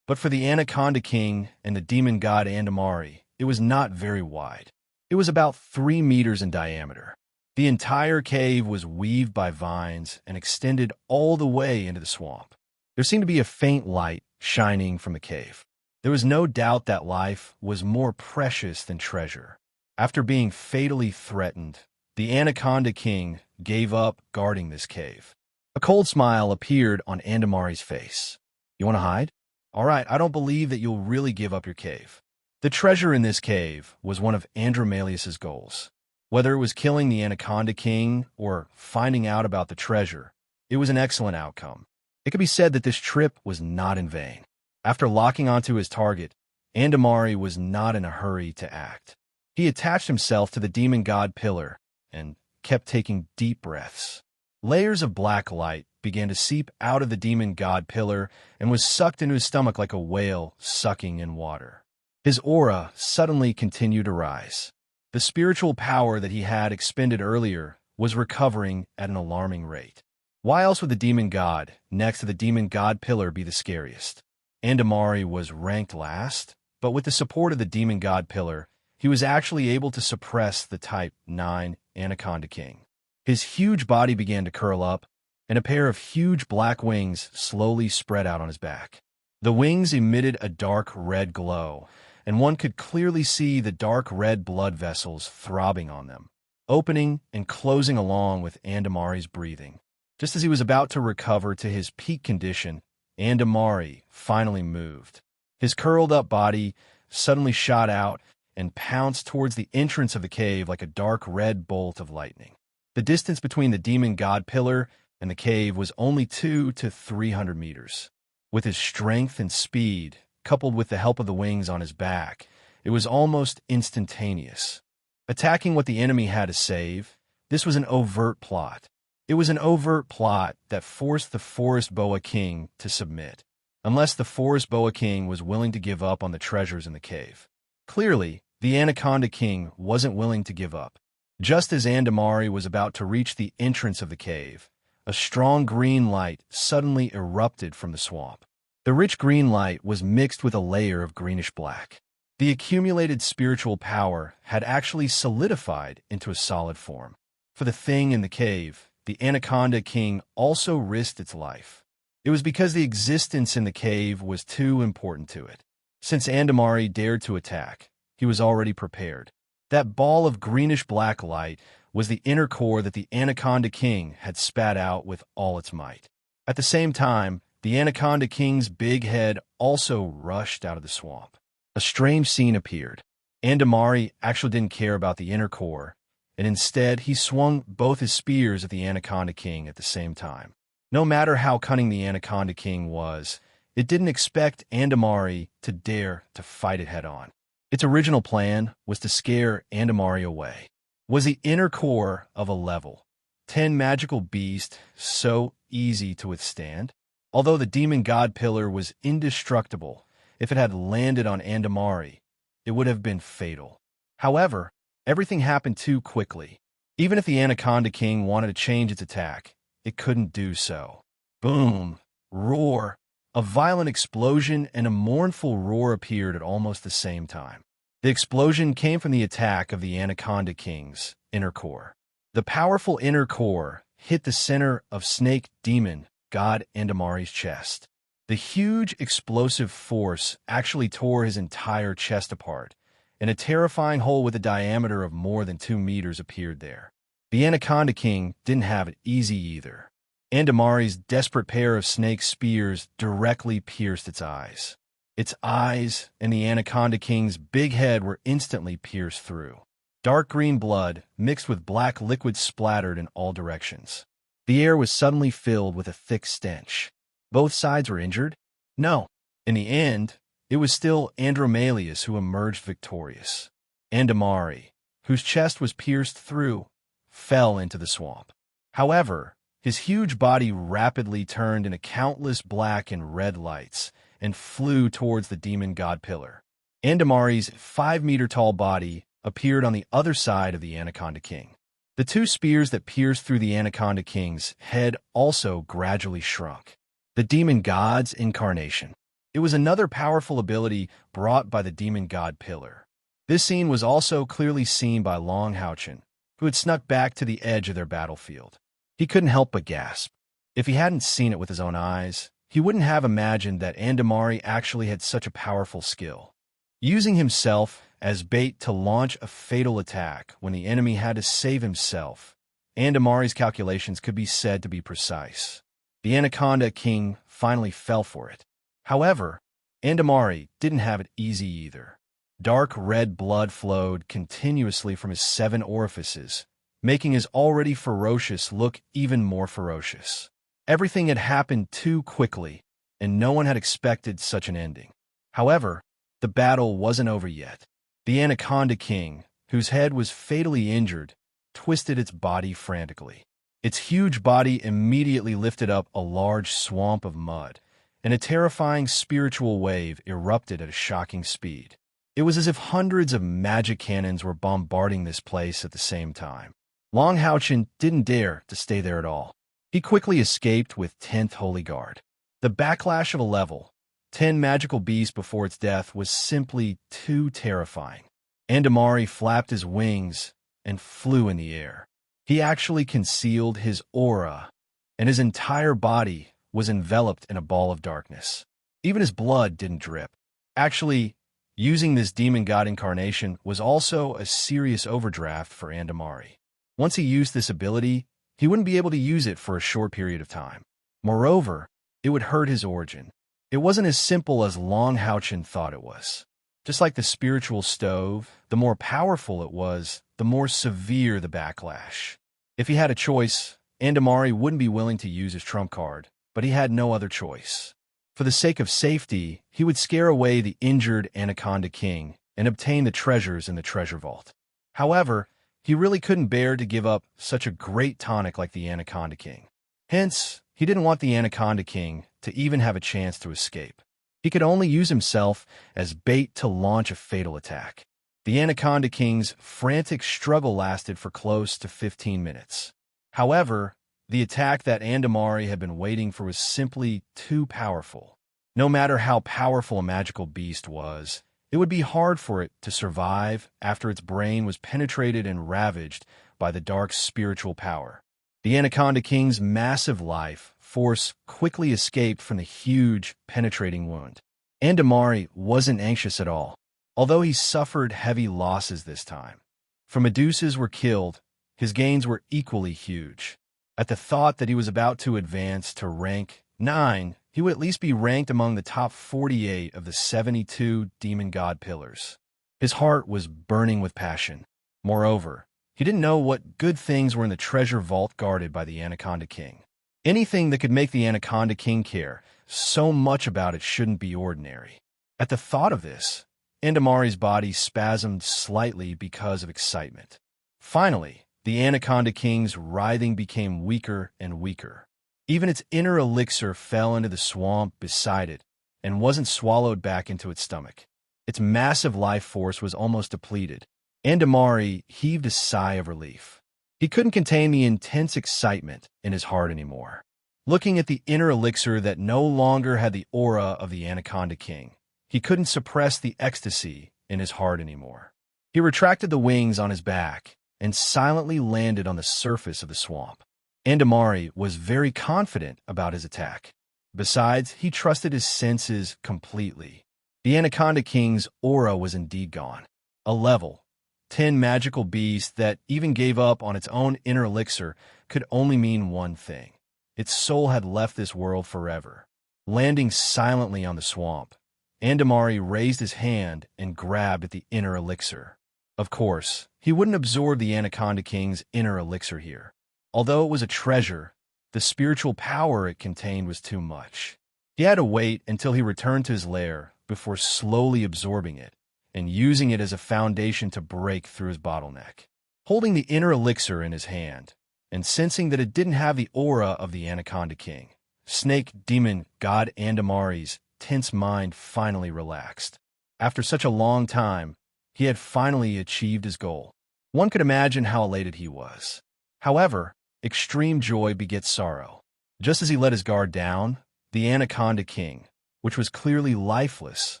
But for the Anaconda King and the demon god Andamari, it was not very wide. It was about 3 meters in diameter. The entire cave was weaved by vines and extended all the way into the swamp. There seemed to be a faint light shining from the cave. There was no doubt that life was more precious than treasure. After being fatally threatened, the Anaconda King gave up guarding this cave. A cold smile appeared on Andamari's face. You want to hide? All right, I don't believe that you'll really give up your cave. The treasure in this cave was one of Andromalius's goals. Whether it was killing the Anaconda King or finding out about the treasure, it was an excellent outcome. It could be said that this trip was not in vain. After locking onto his target, Andamari was not in a hurry to act. He attached himself to the demon god pillar and kept taking deep breaths. Layers of black light began to seep out of the demon god pillar and was sucked into his stomach like a whale sucking in water. His aura suddenly continued to rise. The spiritual power that he had expended earlier was recovering at an alarming rate. Why else would the demon god next to the demon god pillar be the scariest? Andamari was ranked last, but with the support of the demon god pillar, he was actually able to suppress the Type 9 Anaconda King. His huge body began to curl up, and a pair of huge black wings slowly spread out on his back. The wings emitted a dark red glow, and one could clearly see the dark red blood vessels throbbing on them, opening and closing along with Andamari's breathing. Just as he was about to recover to his peak condition, Andamari finally moved. His curled-up body suddenly shot out and pounced towards the entrance of the cave like a dark red bolt of lightning. The distance between the demon god pillar and the cave was only 200 to 300 meters. With his strength and speed, coupled with the help of the wings on his back, it was almost instantaneous. Attacking what the enemy had to save, this was an overt plot. It was an overt plot that forced the Forest Boa King to submit, unless the Forest Boa King was willing to give up on the treasures in the cave. Clearly, the Anaconda King wasn't willing to give up. Just as Andamari was about to reach the entrance of the cave, a strong green light suddenly erupted from the swamp. The rich green light was mixed with a layer of greenish-black. The accumulated spiritual power had actually solidified into a solid form. For the thing in the cave, the Anaconda King also risked its life. It was because the existence in the cave was too important to it. Since Andamari dared to attack, he was already prepared. That ball of greenish-black light was the inner core that the Anaconda King had spat out with all its might. At the same time, the Anaconda King's big head also rushed out of the swamp. A strange scene appeared. Andamari actually didn't care about the inner core, and instead he swung both his spears at the Anaconda King at the same time. No matter how cunning the Anaconda King was, it didn't expect Andamari to dare to fight it head-on. Its original plan was to scare Andamari away. Was the inner core of a level 10 magical beast so easy to withstand? Although the demon god pillar was indestructible, if it had landed on Andamari, it would have been fatal. However, everything happened too quickly. Even if the Anaconda King wanted to change its attack, it couldn't do so. Boom! Roar! A violent explosion and a mournful roar appeared at almost the same time. The explosion came from the attack of the Anaconda King's inner core. The powerful inner core hit the center of Snake Demon God Andamari's chest. The huge explosive force actually tore his entire chest apart, and a terrifying hole with a diameter of more than 2 meters appeared there. The Anaconda King didn't have it easy either. Andamari's desperate pair of snake spears directly pierced its eyes. Its eyes and the Anaconda King's big head were instantly pierced through. Dark green blood mixed with black liquid splattered in all directions. The air was suddenly filled with a thick stench. Both sides were injured? No. In the end, it was still Andromalius who emerged victorious. Andamari, whose chest was pierced through, fell into the swamp. However, his huge body rapidly turned into countless black and red lights and flew towards the demon god pillar. Andamari's 5-meter-tall body appeared on the other side of the Anaconda King. The 2 spears that pierced through the Anaconda King's head also gradually shrunk. The demon god's incarnation. It was another powerful ability brought by the demon god pillar. This scene was also clearly seen by Long Houchin, who had snuck back to the edge of their battlefield. He couldn't help but gasp. If he hadn't seen it with his own eyes, he wouldn't have imagined that Andamari actually had such a powerful skill. Using himself as bait to launch a fatal attack when the enemy had to save himself, Andamari's calculations could be said to be precise. The Anaconda King finally fell for it. However, Andamari didn't have it easy either. Dark red blood flowed continuously from his 7 orifices, making his already ferocious look even more ferocious. Everything had happened too quickly, and no one had expected such an ending. However, the battle wasn't over yet. The Anaconda King, whose head was fatally injured, twisted its body frantically. Its huge body immediately lifted up a large swamp of mud, and a terrifying spiritual wave erupted at a shocking speed. It was as if hundreds of magic cannons were bombarding this place at the same time. Long Houchin didn't dare to stay there at all. He quickly escaped with 10th Holy Guard. The backlash of a level 10 magical beast before its death was simply too terrifying. Andamari flapped his wings and flew in the air. He actually concealed his aura, and his entire body was enveloped in a ball of darkness. Even his blood didn't drip. Actually, using this demon god incarnation was also a serious overdraft for Andamari. Once he used this ability, he wouldn't be able to use it for a short period of time. Moreover, it would hurt his origin. It wasn't as simple as Long Houchin thought it was. Just like the spiritual stove, the more powerful it was, the more severe the backlash. If he had a choice, Andamari wouldn't be willing to use his trump card, but he had no other choice. For the sake of safety, he would scare away the injured Anaconda King and obtain the treasures in the treasure vault. However, he really couldn't bear to give up such a great tonic like the Anaconda King. Hence, he didn't want the Anaconda King to even have a chance to escape. He could only use himself as bait to launch a fatal attack. The Anaconda King's frantic struggle lasted for close to 15 minutes. However, the attack that Andamari had been waiting for was simply too powerful. No matter how powerful a magical beast was, it would be hard for it to survive after its brain was penetrated and ravaged by the dark spiritual power. The Anaconda King's massive life force quickly escaped from the huge, penetrating wound. Andamari wasn't anxious at all, although he suffered heavy losses this time. For Medusas were killed, his gains were equally huge. At the thought that he was about to advance to rank 9, he would at least be ranked among the top 48 of the 72 demon god pillars. His heart was burning with passion. Moreover, He didn't know what good things were in the treasure vault guarded by the Anaconda King. Anything that could make the Anaconda King care so much about it shouldn't be ordinary. At the thought of this, Andamari's body spasmed slightly because of excitement. Finally, the Anaconda King's writhing became weaker and weaker. Even its inner elixir fell into the swamp beside it and wasn't swallowed back into its stomach. Its massive life force was almost depleted. Andamari heaved a sigh of relief. He couldn't contain the intense excitement in his heart anymore. Looking at the inner elixir that no longer had the aura of the Anaconda King, he couldn't suppress the ecstasy in his heart anymore. He retracted the wings on his back and silently landed on the surface of the swamp. Andamari was very confident about his attack. Besides, he trusted his senses completely. The Anaconda King's aura was indeed gone. A level 10 magical beast that even gave up on its own inner elixir could only mean one thing. Its soul had left this world forever. Landing silently on the swamp, Andamari raised his hand and grabbed at the inner elixir. Of course, he wouldn't absorb the Anaconda King's inner elixir here. Although it was a treasure, the spiritual power it contained was too much. He had to wait until he returned to his lair before slowly absorbing it and using it as a foundation to break through his bottleneck. Holding the inner elixir in his hand, and sensing that it didn't have the aura of the Anaconda King, Snake Demon God Andamari's tense mind finally relaxed. After such a long time, he had finally achieved his goal. One could imagine how elated he was. However, extreme joy begets sorrow. Just as he let his guard down, the Anaconda King, which was clearly lifeless,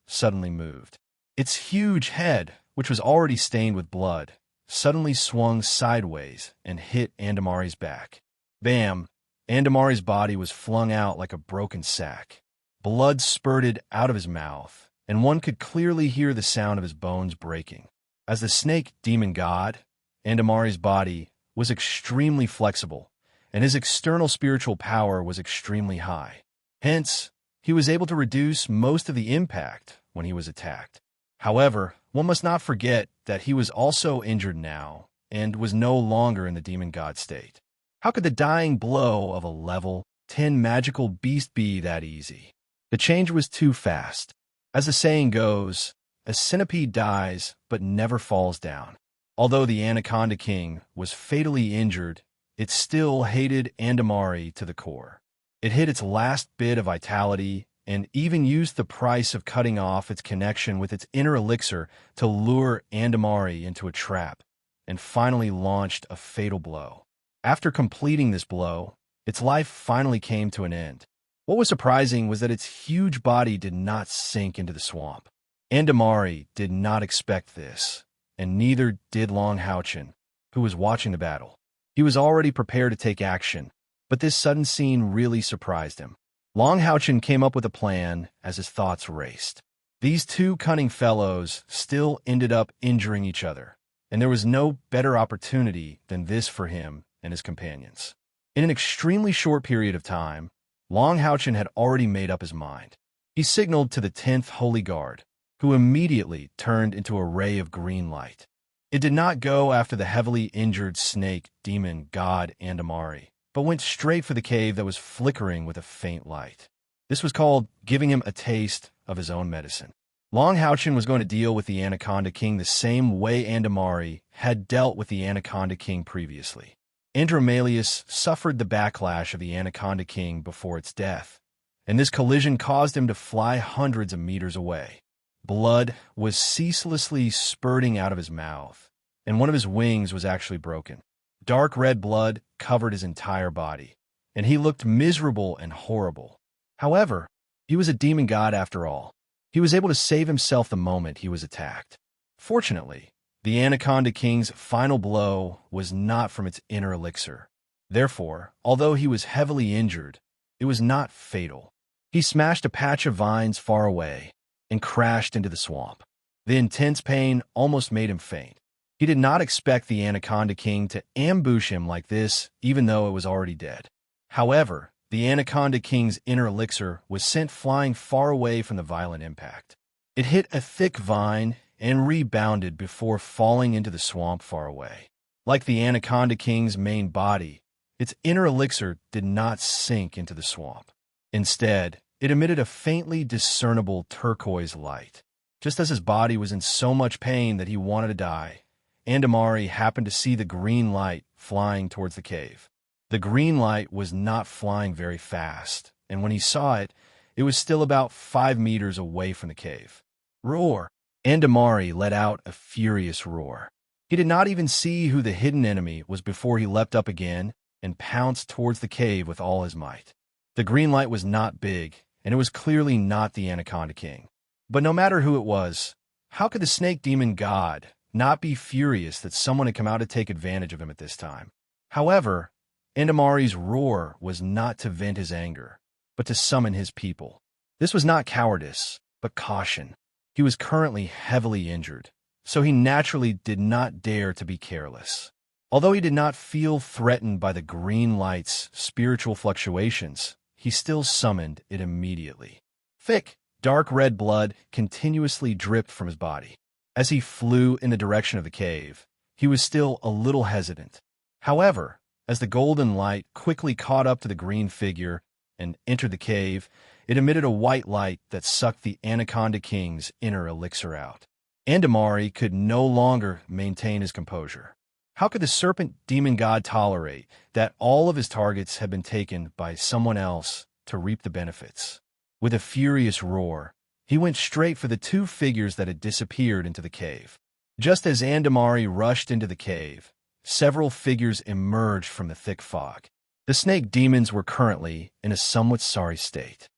suddenly moved. Its huge head, which was already stained with blood, suddenly swung sideways and hit Andamari's back. Bam! Andamari's body was flung out like a broken sack. Blood spurted out of his mouth, and one could clearly hear the sound of his bones breaking. As the snake demon god, Andamari's body was extremely flexible, and his external spiritual power was extremely high. Hence, he was able to reduce most of the impact when he was attacked. However, one must not forget that he was also injured now and was no longer in the demon god state. How could the dying blow of a level 10 magical beast be that easy? The change was too fast. As the saying goes, a centipede dies but never falls down. Although the Anaconda King was fatally injured, it still hated Andamari to the core. It hit its last bit of vitality and even used the price of cutting off its connection with its inner elixir to lure Andamari into a trap, and finally launched a fatal blow. After completing this blow, its life finally came to an end. What was surprising was that its huge body did not sink into the swamp. Andamari did not expect this, and neither did Long Houchin, who was watching the battle. He was already prepared to take action, but this sudden scene really surprised him. Long Houchin came up with a plan as his thoughts raced. These two cunning fellows still ended up injuring each other, and there was no better opportunity than this for him and his companions. In an extremely short period of time, Long Houchin had already made up his mind. He signaled to the 10th Holy Guard, who immediately turned into a ray of green light. It did not go after the heavily injured snake demon god Andamari, but went straight for the cave that was flickering with a faint light. This was called giving him a taste of his own medicine. Long Houchin was going to deal with the Anaconda King the same way Andamari had dealt with the Anaconda King previously. Andromalius suffered the backlash of the Anaconda King before its death, and this collision caused him to fly hundreds of meters away. Blood was ceaselessly spurting out of his mouth, and one of his wings was actually broken. Dark red blood covered his entire body, and he looked miserable and horrible. However, he was a demon god after all. He was able to save himself the moment he was attacked. Fortunately, the Anaconda King's final blow was not from its inner elixir. Therefore, although he was heavily injured, it was not fatal. He smashed a patch of vines far away and crashed into the swamp. The intense pain almost made him faint. He did not expect the Anaconda King to ambush him like this, even though it was already dead. However, the Anaconda King's inner elixir was sent flying far away from the violent impact. It hit a thick vine and rebounded before falling into the swamp far away. Like the Anaconda King's main body, its inner elixir did not sink into the swamp. Instead, it emitted a faintly discernible turquoise light. Just as his body was in so much pain that he wanted to die, Andamari happened to see the green light flying towards the cave. The green light was not flying very fast, and when he saw it, it was still about 5 meters away from the cave. Roar! Andamari let out a furious roar. He did not even see who the hidden enemy was before he leapt up again and pounced towards the cave with all his might. The green light was not big, and it was clearly not the Anaconda King. But no matter who it was, how could the snake demon god not be furious that someone had come out to take advantage of him at this time? However, Andamari's roar was not to vent his anger, but to summon his people. This was not cowardice, but caution. He was currently heavily injured, so he naturally did not dare to be careless. Although he did not feel threatened by the green light's spiritual fluctuations, he still summoned it immediately. Thick, dark red blood continuously dripped from his body. As he flew in the direction of the cave, he was still a little hesitant. However, as the golden light quickly caught up to the green figure and entered the cave, it emitted a white light that sucked the Anaconda King's inner elixir out. Andamari could no longer maintain his composure. How could the serpent demon god tolerate that all of his targets had been taken by someone else to reap the benefits? With a furious roar, he went straight for the 2 figures that had disappeared into the cave. Just as Andamari rushed into the cave, several figures emerged from the thick fog. The snake demons were currently in a somewhat sorry state.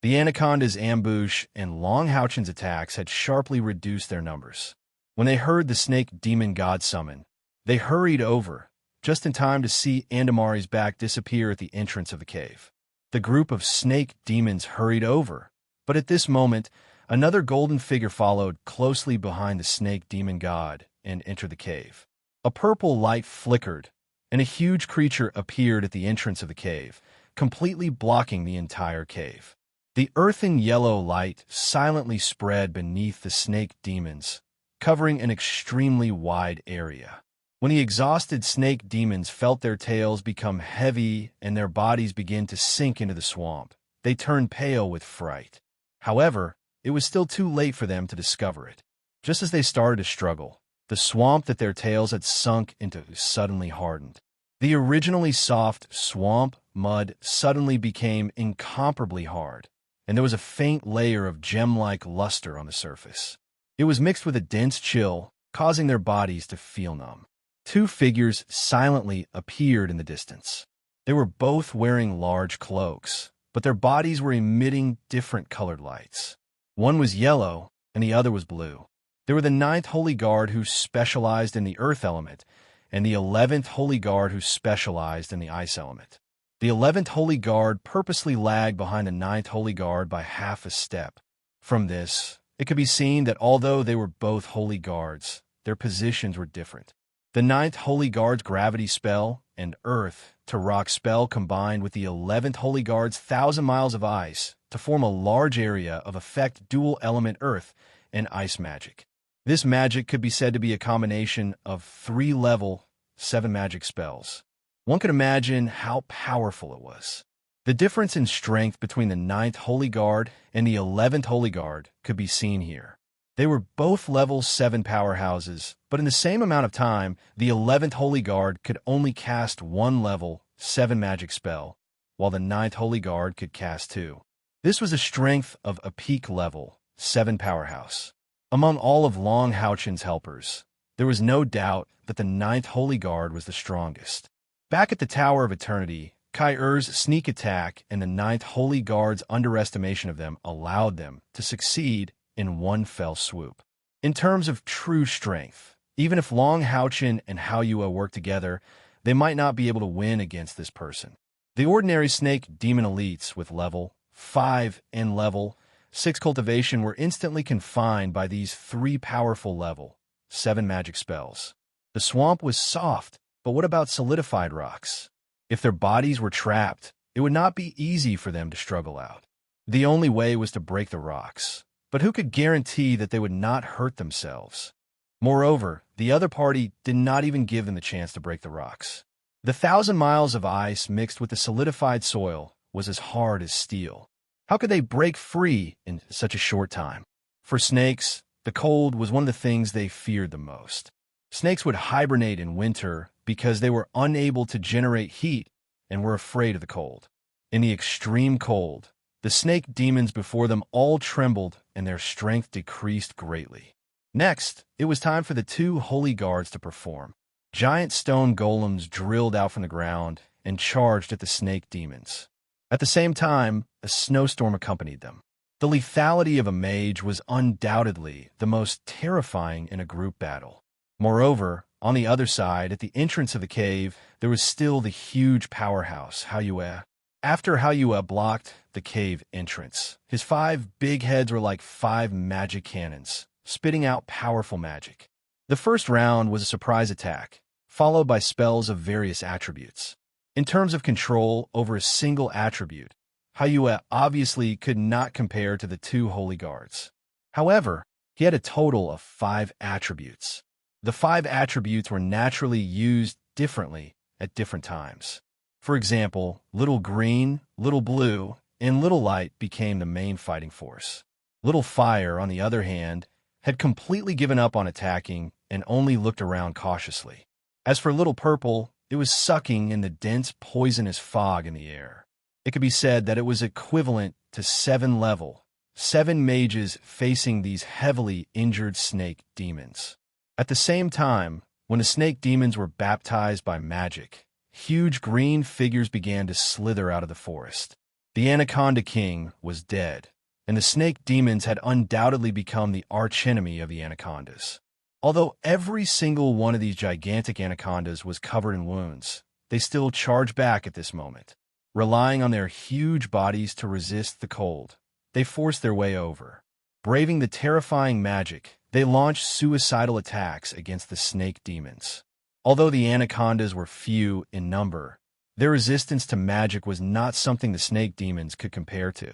The Anaconda's ambush and Long Houchen's attacks had sharply reduced their numbers. When they heard the snake demon god summon, they hurried over, just in time to see Andamari's back disappear at the entrance of the cave. The group of snake demons hurried over, but at this moment, another golden figure followed closely behind the snake demon god and entered the cave. A purple light flickered, and a huge creature appeared at the entrance of the cave, completely blocking the entire cave. The earthen yellow light silently spread beneath the snake demons, covering an extremely wide area. When the exhausted snake demons felt their tails become heavy and their bodies begin to sink into the swamp, they turned pale with fright. However, it was still too late for them to discover it. Just as they started to struggle, the swamp that their tails had sunk into suddenly hardened. The originally soft swamp mud suddenly became incomparably hard, and there was a faint layer of gem-like luster on the surface. It was mixed with a dense chill, causing their bodies to feel numb. 2 figures silently appeared in the distance. They were both wearing large cloaks, but their bodies were emitting different colored lights. One was yellow, and the other was blue. They were the 9th Holy Guard who specialized in the earth element, and the 11th Holy Guard who specialized in the ice element. The 11th Holy Guard purposely lagged behind the 9th Holy Guard by half a step. From this, it could be seen that although they were both Holy Guards, their positions were different. The 9th Holy Guard's gravity spell and earth to rock spell combined with the 11th Holy Guard's 1,000 miles of ice to form a large area of effect dual element earth and ice magic. This magic could be said to be a combination of 3 level 7 magic spells. One could imagine how powerful it was. The difference in strength between the 9th Holy Guard and the 11th Holy Guard could be seen here. They were both level 7 powerhouses, but in the same amount of time, the 11th Holy Guard could only cast 1 level 7 magic spell, while the 9th Holy Guard could cast 2. This was the strength of a peak level 7 powerhouse. Among all of Long Houchen's helpers, there was no doubt that the 9th Holy Guard was the strongest. Back at the Tower of Eternity, Kai-Er's sneak attack and the 9th Holy Guard's underestimation of them allowed them to succeed in one fell swoop. In terms of true strength, even if Long Houchen and Haoyue work together, they might not be able to win against this person. The ordinary snake demon elites with level 5 and level 6 cultivation were instantly confined by these 3 powerful level 7 magic spells. The swamp was soft, but what about solidified rocks? If their bodies were trapped, it would not be easy for them to struggle out. The only way was to break the rocks. But who could guarantee that they would not hurt themselves? Moreover, the other party did not even give them the chance to break the rocks. The 1,000 miles of ice mixed with the solidified soil was as hard as steel. How could they break free in such a short time? For snakes, the cold was one of the things they feared the most. Snakes would hibernate in winter because they were unable to generate heat and were afraid of the cold. In the extreme cold, the snake demons before them all trembled and their strength decreased greatly. Next, it was time for the two holy guards to perform. Giant stone golems drilled out from the ground and charged at the snake demons. At the same time, a snowstorm accompanied them. The lethality of a mage was undoubtedly the most terrifying in a group battle. Moreover, on the other side, at the entrance of the cave, there was still the huge powerhouse, Hayue. After Hayue blocked the cave entrance, his 5 big heads were like 5 magic cannons, spitting out powerful magic. The first round was a surprise attack, followed by spells of various attributes. In terms of control over a single attribute, Hayue obviously could not compare to the 2 holy guards. However, he had a total of 5 attributes. The 5 attributes were naturally used differently at different times. For example, little green, little blue, and little light became the main fighting force. Little fire, on the other hand, had completely given up on attacking and only looked around cautiously. As for little purple, it was sucking in the dense poisonous fog in the air. It could be said that it was equivalent to 7 mages facing these heavily injured snake demons. At the same time, when the snake demons were baptized by magic, huge green figures began to slither out of the forest. The Anaconda King was dead, and the snake demons had undoubtedly become the archenemy of the anacondas. Although every single one of these gigantic anacondas was covered in wounds, they still charged back at this moment. Relying on their huge bodies to resist the cold, they forced their way over. Braving the terrifying magic, they launched suicidal attacks against the snake demons. Although the anacondas were few in number, their resistance to magic was not something the snake demons could compare to.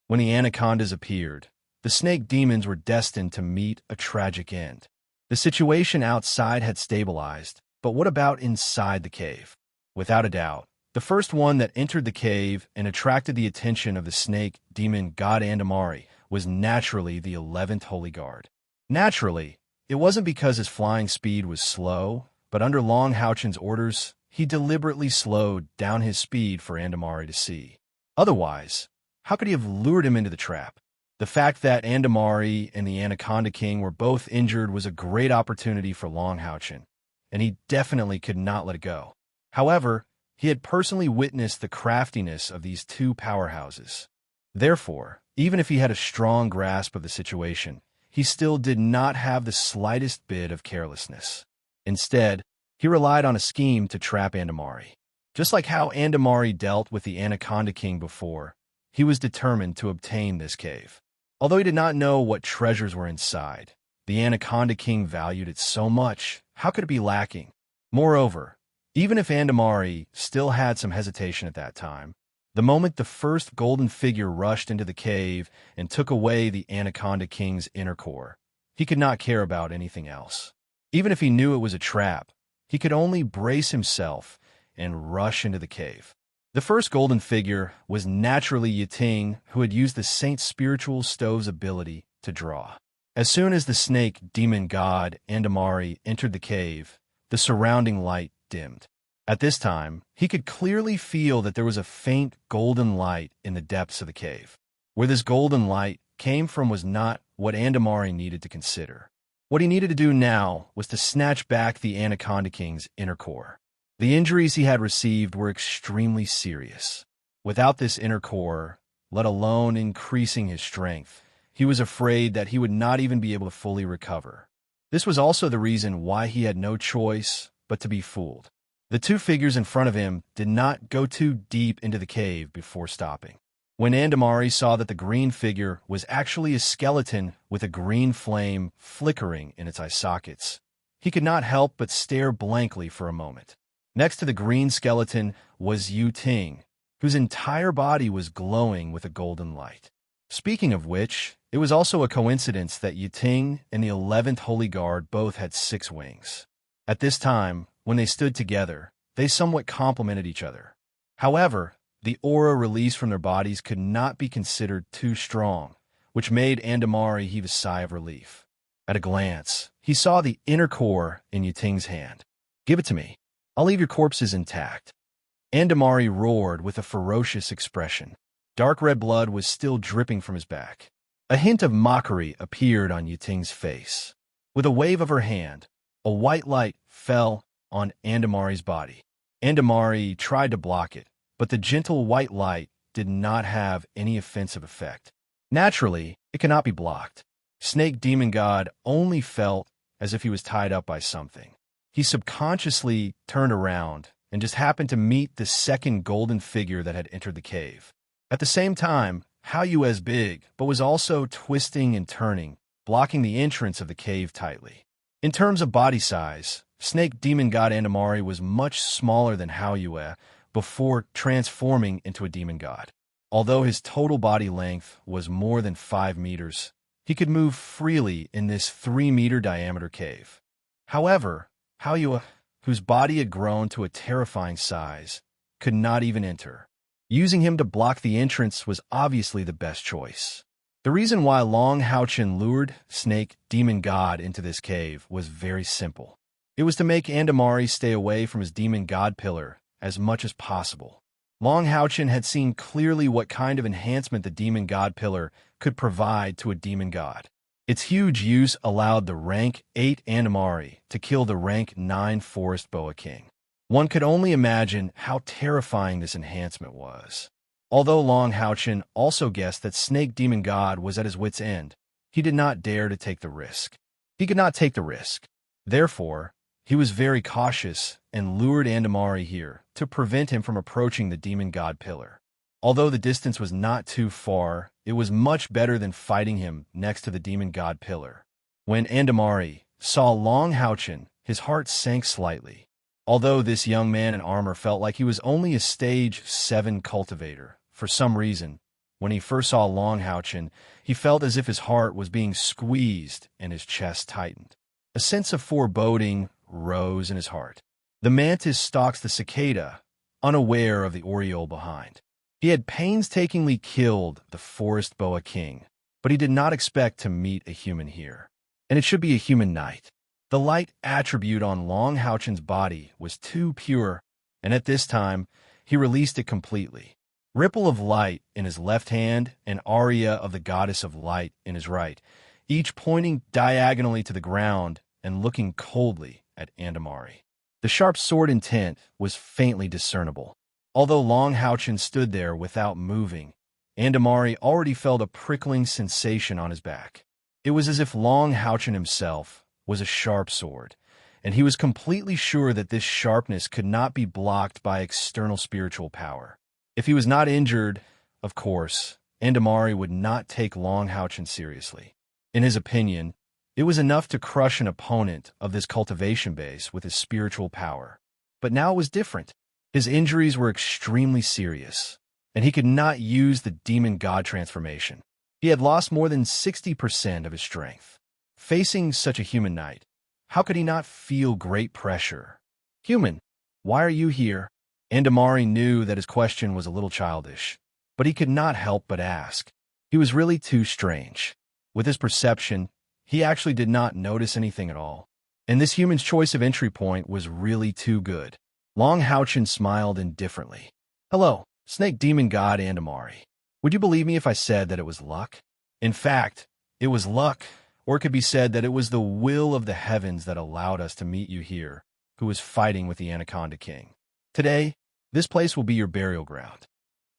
When the anacondas appeared, the snake demons were destined to meet a tragic end. The situation outside had stabilized, but what about inside the cave? Without a doubt, the first one that entered the cave and attracted the attention of the snake demon god Andamari was naturally the 11th Holy Guard. Naturally, it wasn't because his flying speed was slow, but under Long Houchen's orders, he deliberately slowed down his speed for Andamari to see. Otherwise, how could he have lured him into the trap? The fact that Andamari and the Anaconda King were both injured was a great opportunity for Long Houchen, and he definitely could not let it go. However, he had personally witnessed the craftiness of these 2 powerhouses. Therefore, even if he had a strong grasp of the situation, he still did not have the slightest bit of carelessness. Instead, he relied on a scheme to trap Andamari. Just like how Andamari dealt with the Anaconda King before, he was determined to obtain this cave. Although he did not know what treasures were inside, the Anaconda King valued it so much, how could it be lacking? Moreover, even if Andamari still had some hesitation at that time, the moment the first golden figure rushed into the cave and took away the Anaconda King's inner core, he could not care about anything else. Even if he knew it was a trap, he could only brace himself and rush into the cave. The first golden figure was naturally Yiting, who had used the Saint Spiritual Stove's ability to draw. As soon as the snake demon god Andamari entered the cave, the surrounding light dimmed. At this time, he could clearly feel that there was a faint golden light in the depths of the cave. Where this golden light came from was not what Andamari needed to consider. What he needed to do now was to snatch back the Anaconda King's inner core. The injuries he had received were extremely serious. Without this inner core, let alone increasing his strength, he was afraid that he would not even be able to fully recover. This was also the reason why he had no choice but to be fooled. The 2 figures in front of him did not go too deep into the cave before stopping. When Andamari saw that the green figure was actually a skeleton with a green flame flickering in its eye sockets, he could not help but stare blankly for a moment. Next to the green skeleton was Yu Ting, whose entire body was glowing with a golden light. Speaking of which, it was also a coincidence that Yiting and the 11th Holy Guard both had 6 wings. At this time, when they stood together, they somewhat complemented each other. However, the aura released from their bodies could not be considered too strong, which made Andamari heave a sigh of relief. At a glance, he saw the inner core in Yiting's hand. "Give it to me. I'll leave your corpses intact." Andamari roared with a ferocious expression. Dark red blood was still dripping from his back. A hint of mockery appeared on Yiting's face. With a wave of her hand, a white light fell on Andamari's body. Andamari tried to block it, but the gentle white light did not have any offensive effect. Naturally, it cannot be blocked. Snake Demon God only felt as if he was tied up by something. He subconsciously turned around and just happened to meet the second golden figure that had entered the cave. At the same time, Hao was big, but was also twisting and turning, blocking the entrance of the cave tightly. In terms of body size, Snake Demon God Andamari was much smaller than Hao before transforming into a demon god. Although his total body length was more than 5 meters, he could move freely in this 3-meter diameter cave. However, Hao, whose body had grown to a terrifying size, could not even enter. Using him to block the entrance was obviously the best choice. The reason why Long Haochen lured Snake Demon God into this cave was very simple. It was to make Andamari stay away from his demon god pillar as much as possible. Long Haochen had seen clearly what kind of enhancement the demon god pillar could provide to a demon god. Its huge use allowed the rank 8 Andamari to kill the rank 9 Forest Boa King. One could only imagine how terrifying this enhancement was. Although Long Haochen also guessed that Snake Demon God was at his wit's end, he did not dare to take the risk. He could not take the risk. Therefore, he was very cautious and lured Andamari here to prevent him from approaching the Demon God pillar. Although the distance was not too far, it was much better than fighting him next to the Demon God pillar. When Andamari saw Long Haochen, his heart sank slightly. Although this young man in armor felt like he was only a stage 7 cultivator, for some reason, when he first saw Long Haochen, he felt as if his heart was being squeezed and his chest tightened. A sense of foreboding rose in his heart. The mantis stalks the cicada, unaware of the oriole behind. He had painstakingly killed the Forest Boa King, but he did not expect to meet a human here. And it should be a human night. The light attribute on Long Haochen's body was too pure, and at this time, he released it completely. Ripple of light in his left hand and aria of the goddess of light in his right, each pointing diagonally to the ground and looking coldly at Andamari. The sharp sword intent was faintly discernible. Although Long Haochen stood there without moving, Andamari already felt a prickling sensation on his back. It was as if Long Haochen himself was a sharp sword, and he was completely sure that this sharpness could not be blocked by external spiritual power. If he was not injured, of course, Andamari would not take Long Haochen seriously. In his opinion, it was enough to crush an opponent of this cultivation base with his spiritual power. But now it was different. His injuries were extremely serious, and he could not use the demon god transformation. He had lost more than 60% of his strength. Facing such a human knight, how could he not feel great pressure? "Human, why are you here?" Andamari knew that his question was a little childish, but he could not help but ask. He was really too strange. With his perception, he actually did not notice anything at all. And this human's choice of entry point was really too good. Long Haochen smiled indifferently. "Hello, Snake Demon God Andamari. Would you believe me if I said that it was luck? In fact, it was luck, or it could be said that it was the will of the heavens that allowed us to meet you here, who was fighting with the Anaconda King. Today, this place will be your burial ground."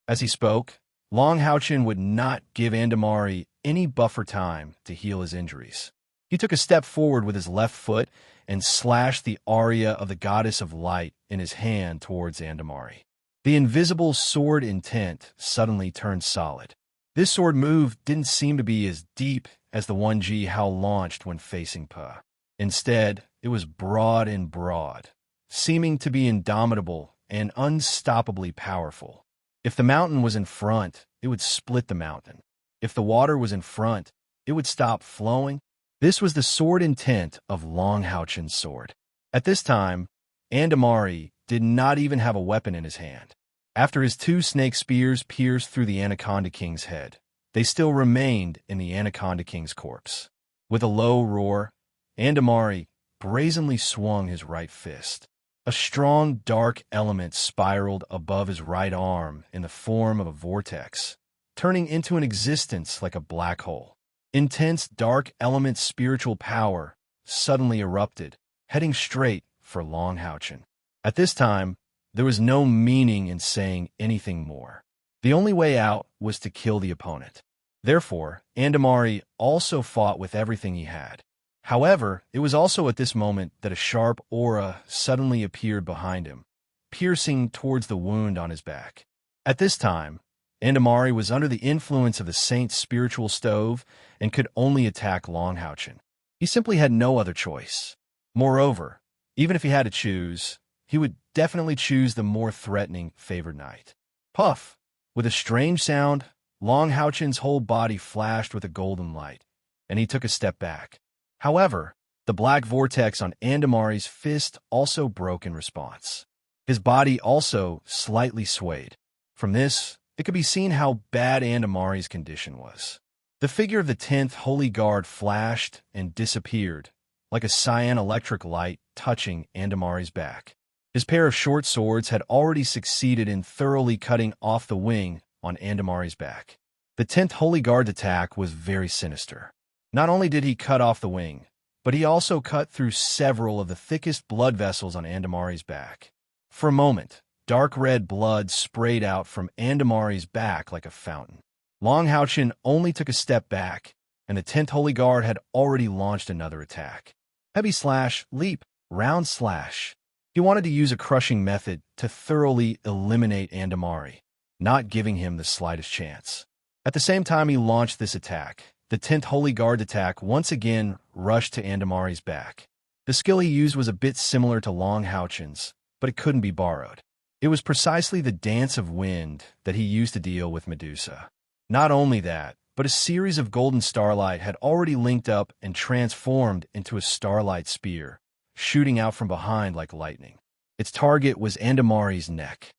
As he spoke, Long Haochen would not give Andamari any buffer time to heal his injuries. He took a step forward with his left foot and slashed the aria of the goddess of light in his hand towards Andamari. The invisible sword intent suddenly turned solid. This sword move didn't seem to be as deep as the 1G Hao launched when facing Pa. Instead, it was broad and broad, seeming to be indomitable and unstoppably powerful. If the mountain was in front, it would split the mountain. If the water was in front, it would stop flowing. This was the sword intent of Long Houchen's sword. At this time, Andamari did not even have a weapon in his hand. After his 2 snake spears pierced through the Anaconda King's head, they still remained in the Anaconda King's corpse. With a low roar, Andamari brazenly swung his right fist. A strong, dark element spiraled above his right arm in the form of a vortex, turning into an existence like a black hole. Intense, dark element spiritual power suddenly erupted, heading straight for Long Houchen. At this time, there was no meaning in saying anything more. The only way out was to kill the opponent. Therefore, Andamari also fought with everything he had. However, it was also at this moment that a sharp aura suddenly appeared behind him, piercing towards the wound on his back. At this time, Andamari was under the influence of the saint's spiritual stove and could only attack Long Houchen. He simply had no other choice. Moreover, even if he had to choose, he would definitely choose the more threatening favored knight. Puff! With a strange sound, Long Houchen's whole body flashed with a golden light, and he took a step back. However, the black vortex on Andamari's fist also broke in response. His body also slightly swayed. From this, it could be seen how bad Andamari's condition was. The figure of the 10th Holy Guard flashed and disappeared, like a cyan electric light touching Andamari's back. His pair of short swords had already succeeded in thoroughly cutting off the wing on Andamari's back. The 10th Holy Guard's attack was very sinister. Not only did he cut off the wing, but he also cut through several of the thickest blood vessels on Andamari's back. For a moment, dark red blood sprayed out from Andamari's back like a fountain. Long Houchen only took a step back, and the 10th Holy Guard had already launched another attack. Heavy slash, leap, round slash. He wanted to use a crushing method to thoroughly eliminate Andamari, not giving him the slightest chance. At the same time he launched this attack, the 10th Holy Guard attack once again rushed to Andamari's back. The skill he used was a bit similar to Long Houchen's, but it couldn't be borrowed. It was precisely the dance of wind that he used to deal with Medusa. Not only that, but a series of golden starlight had already linked up and transformed into a starlight spear, shooting out from behind like lightning. Its target was Andamari's neck.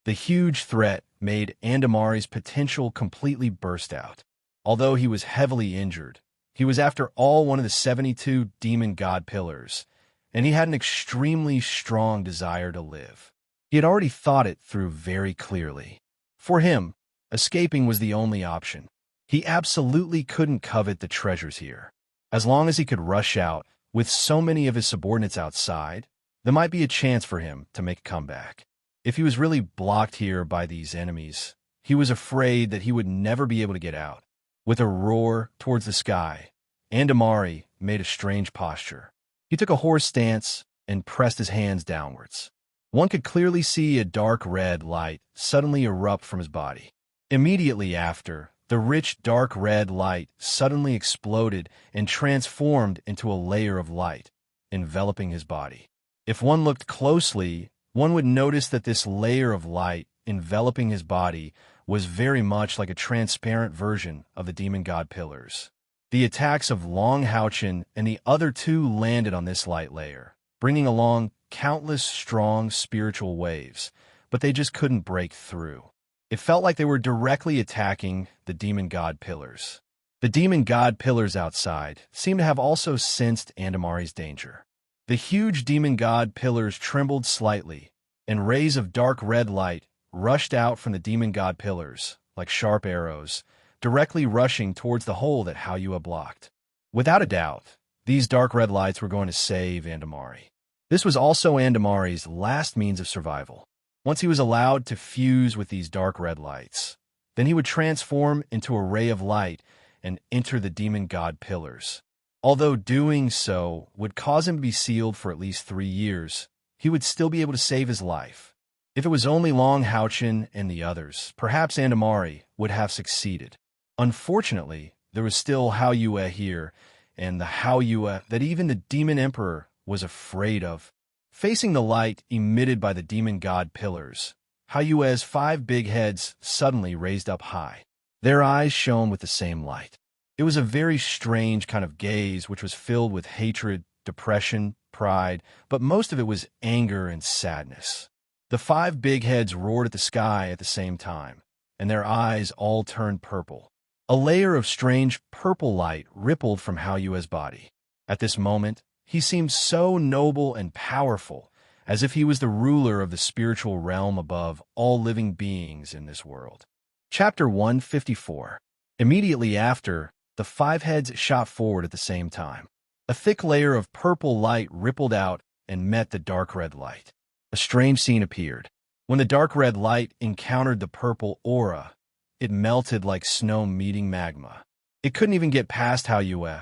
The huge threat made Andamari's potential completely burst out. Although he was heavily injured, he was after all one of the 72 demon god pillars, and he had an extremely strong desire to live. He had already thought it through very clearly. For him, escaping was the only option. He absolutely couldn't covet the treasures here. As long as he could rush out, with so many of his subordinates outside, there might be a chance for him to make a comeback. If he was really blocked here by these enemies, he was afraid that he would never be able to get out. With a roar towards the sky, Andamari made a strange posture. He took a horse stance and pressed his hands downwards. One could clearly see a dark red light suddenly erupt from his body. Immediately after, the rich dark red light suddenly exploded and transformed into a layer of light, enveloping his body. If one looked closely, one would notice that this layer of light enveloping his body was very much like a transparent version of the demon god pillars. The attacks of Long Houchen and the other 2 landed on this light layer, bringing along countless strong spiritual waves, but they just couldn't break through. It felt like they were directly attacking the demon god pillars. The demon god pillars outside seemed to have also sensed Andamari's danger. The huge demon god pillars trembled slightly, and rays of dark red light rushed out from the demon god pillars, like sharp arrows, directly rushing towards the hole that Haoyue blocked. Without a doubt, these dark red lights were going to save Andamari. This was also Andamari's last means of survival. Once he was allowed to fuse with these dark red lights, then he would transform into a ray of light and enter the demon god pillars. Although doing so would cause him to be sealed for at least 3 years, he would still be able to save his life. If it was only Long Houchen and the others, perhaps Andamari would have succeeded. Unfortunately, there was still Haoyue here, and the Haoyue that even the Demon Emperor was afraid of. Facing the light emitted by the demon god pillars, Haoyue's 5 big heads suddenly raised up high. Their eyes shone with the same light. It was a very strange kind of gaze which was filled with hatred, depression, pride, but most of it was anger and sadness. The five big heads roared at the sky at the same time, and their eyes all turned purple. A layer of strange purple light rippled from Hao Yue's body. At this moment, he seemed so noble and powerful, as if he was the ruler of the spiritual realm above all living beings in this world. Chapter 154. Immediately after, the five heads shot forward at the same time. A thick layer of purple light rippled out and met the dark red light. A strange scene appeared. When the dark red light encountered the purple aura, it melted like snow meeting magma. It couldn't even get past Hao Yue,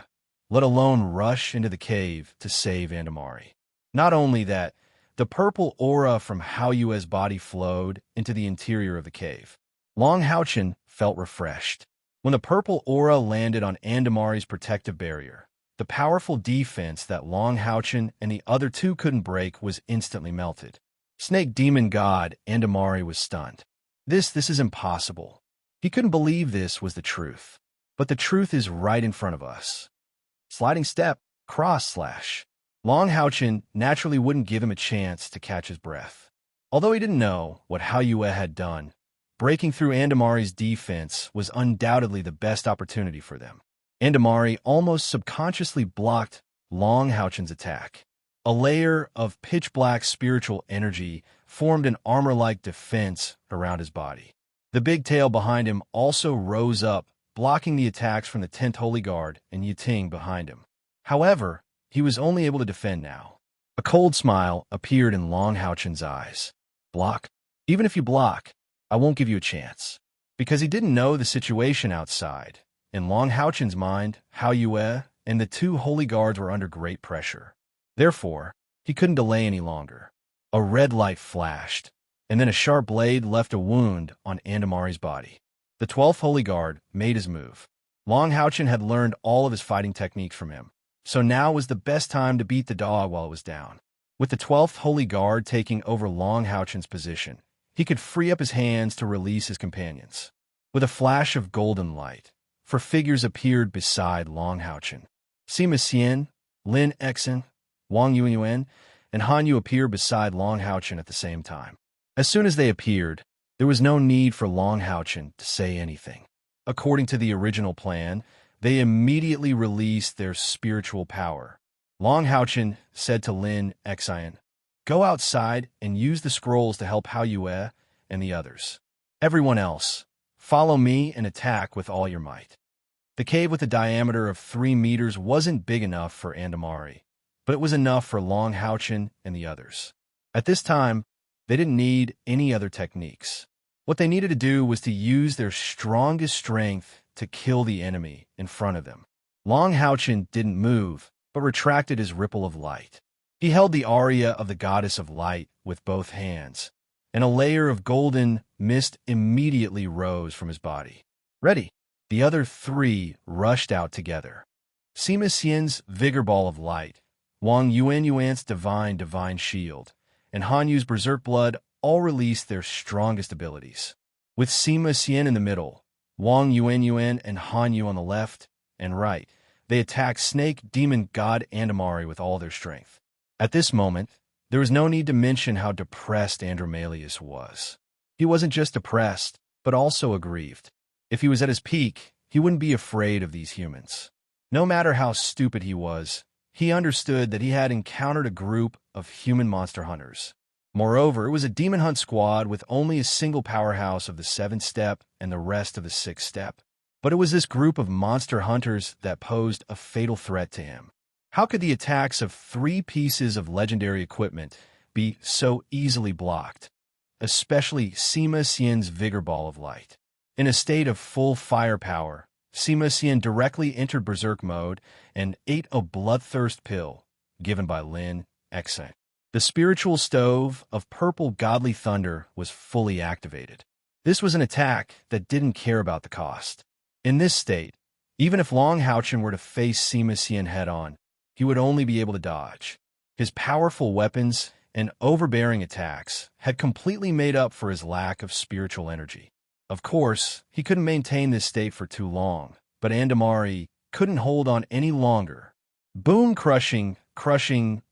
let alone rush into the cave to save Andamari. Not only that, the purple aura from Hao Yue's body flowed into the interior of the cave. Long Haochen felt refreshed. When the purple aura landed on Andamari's protective barrier, the powerful defense that Long Haochen and the other two couldn't break was instantly melted. Snake Demon God Andamari was stunned. This is impossible. He couldn't believe this was the truth. But the truth is right in front of us. Sliding step, cross slash. Long Haochen naturally wouldn't give him a chance to catch his breath. Although he didn't know what Hao Yue had done, breaking through Andamari's defense was undoubtedly the best opportunity for them. Andamari almost subconsciously blocked Long Haochen's attack. A layer of pitch-black spiritual energy formed an armor-like defense around his body. The big tail behind him also rose up, blocking the attacks from the 10th Holy Guard and Yiting behind him. However, he was only able to defend now. A cold smile appeared in Long Haochen's eyes. Block? Even if you block, I won't give you a chance. Because he didn't know the situation outside. In Long Haochen's mind, Hao Yue and the two Holy Guards were under great pressure. Therefore, he couldn't delay any longer. A red light flashed, and then a sharp blade left a wound on Andamari's body. The 12th Holy Guard made his move. Long Haochen had learned all of his fighting techniques from him, so now was the best time to beat the dog while it was down. With the 12th Holy Guard taking over Long Haochen's position, he could free up his hands to release his companions. With a flash of golden light, four figures appeared beside Long Haochen. Sima Xian, Lin Exen, Wang Yunyuan, and Han Yu appeared beside Long Haochen at the same time. As soon as they appeared, there was no need for Long Haochen to say anything. According to the original plan, they immediately released their spiritual power. Long Haochen said to Lin Exen, "Go outside and use the scrolls to help Hao Yue and the others. Everyone else, follow me and attack with all your might." The cave with a diameter of 3 meters wasn't big enough for Andamari, but it was enough for Long Haochen and the others. At this time, they didn't need any other techniques. What they needed to do was to use their strongest strength to kill the enemy in front of them. Long Haochen didn't move, but retracted his ripple of light. He held the aria of the goddess of light with both hands, and a layer of golden mist immediately rose from his body. Ready! The other three rushed out together. Sima Xian's vigor ball of light, Wang Yuan's divine shield, and Han Yu's berserk blood all released their strongest abilities. With Sima Xian in the middle, Wang Yuan and Han Yu on the left and right, they attacked Snake Demon God Andamari with all their strength. At this moment, there was no need to mention how depressed Andromalius was. He wasn't just depressed, but also aggrieved. If he was at his peak, he wouldn't be afraid of these humans. No matter how stupid he was, he understood that he had encountered a group of human monster hunters. Moreover, it was a demon hunt squad with only a single powerhouse of the 7th step and the rest of the 6th step. But it was this group of monster hunters that posed a fatal threat to him. How could the attacks of 3 pieces of legendary equipment be so easily blocked? Especially Sima Xian's vigor ball of light. In a state of full firepower, Sima Xian directly entered berserk mode and ate a bloodthirst pill given by Lin Exen. The spiritual stove of purple godly thunder was fully activated. This was an attack that didn't care about the cost. In this state, even if Long Haochen were to face Sima Xian head-on, he would only be able to dodge. His powerful weapons and overbearing attacks had completely made up for his lack of spiritual energy. Of course, he couldn't maintain this state for too long, but Andamari couldn't hold on any longer. Boom, crushing,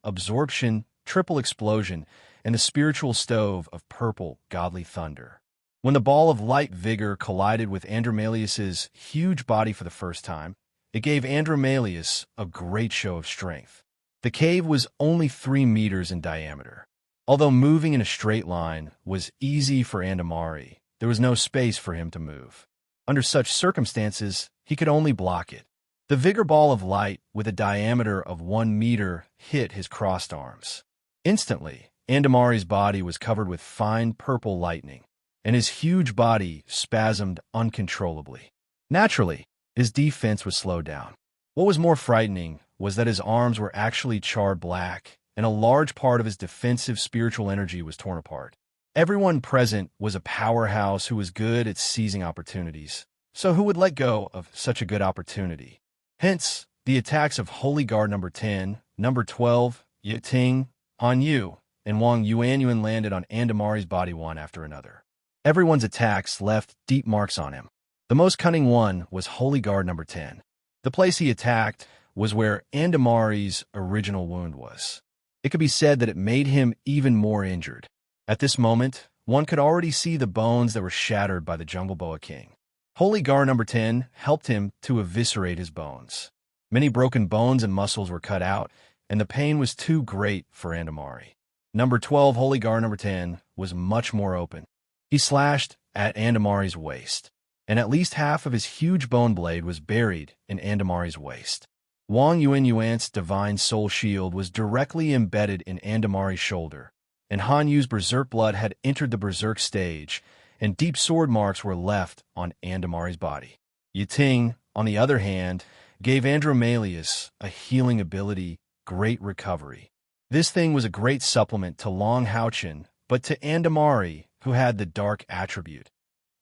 absorption, triple explosion, and the spiritual stove of purple, godly thunder. When the ball of light vigor collided with Andromalius's huge body for the first time, it gave Andromalius a great show of strength. The cave was only 3 meters in diameter. Although moving in a straight line was easy for Andamari, there was no space for him to move. Under such circumstances, he could only block it. The vigor ball of light, with a diameter of 1 meter, hit his crossed arms. Instantly, Andamari's body was covered with fine purple lightning, and his huge body spasmed uncontrollably. Naturally, his defense was slowed down. What was more frightening was that his arms were actually charred black, and a large part of his defensive spiritual energy was torn apart. Everyone present was a powerhouse who was good at seizing opportunities. So who would let go of such a good opportunity? Hence, the attacks of Holy Guard number 10, number 12, Yiting, Han Yu, and Wang Yuanyuan landed on Andamari's body one after another. Everyone's attacks left deep marks on him. The most cunning one was Holy Guard number 10. The place he attacked was where Andamari's original wound was. It could be said that it made him even more injured. At this moment, one could already see the bones that were shattered by the Jungle Boa King. Holy Guard number 10 helped him to eviscerate his bones. Many broken bones and muscles were cut out, and the pain was too great for Andamari. Number 12, Holy Guard number 10, was much more open. He slashed at Andamari's waist, and at least half of his huge bone blade was buried in Andamari's waist. Wang Yuanyuan's divine soul shield was directly embedded in Andamari's shoulder, and Han Yu's berserk blood had entered the berserk stage, and deep sword marks were left on Andamari's body. Yiting, on the other hand, gave Andromalius a healing ability, Great Recovery. This thing was a great supplement to Long Houchin, but to Andamari, who had the dark attribute,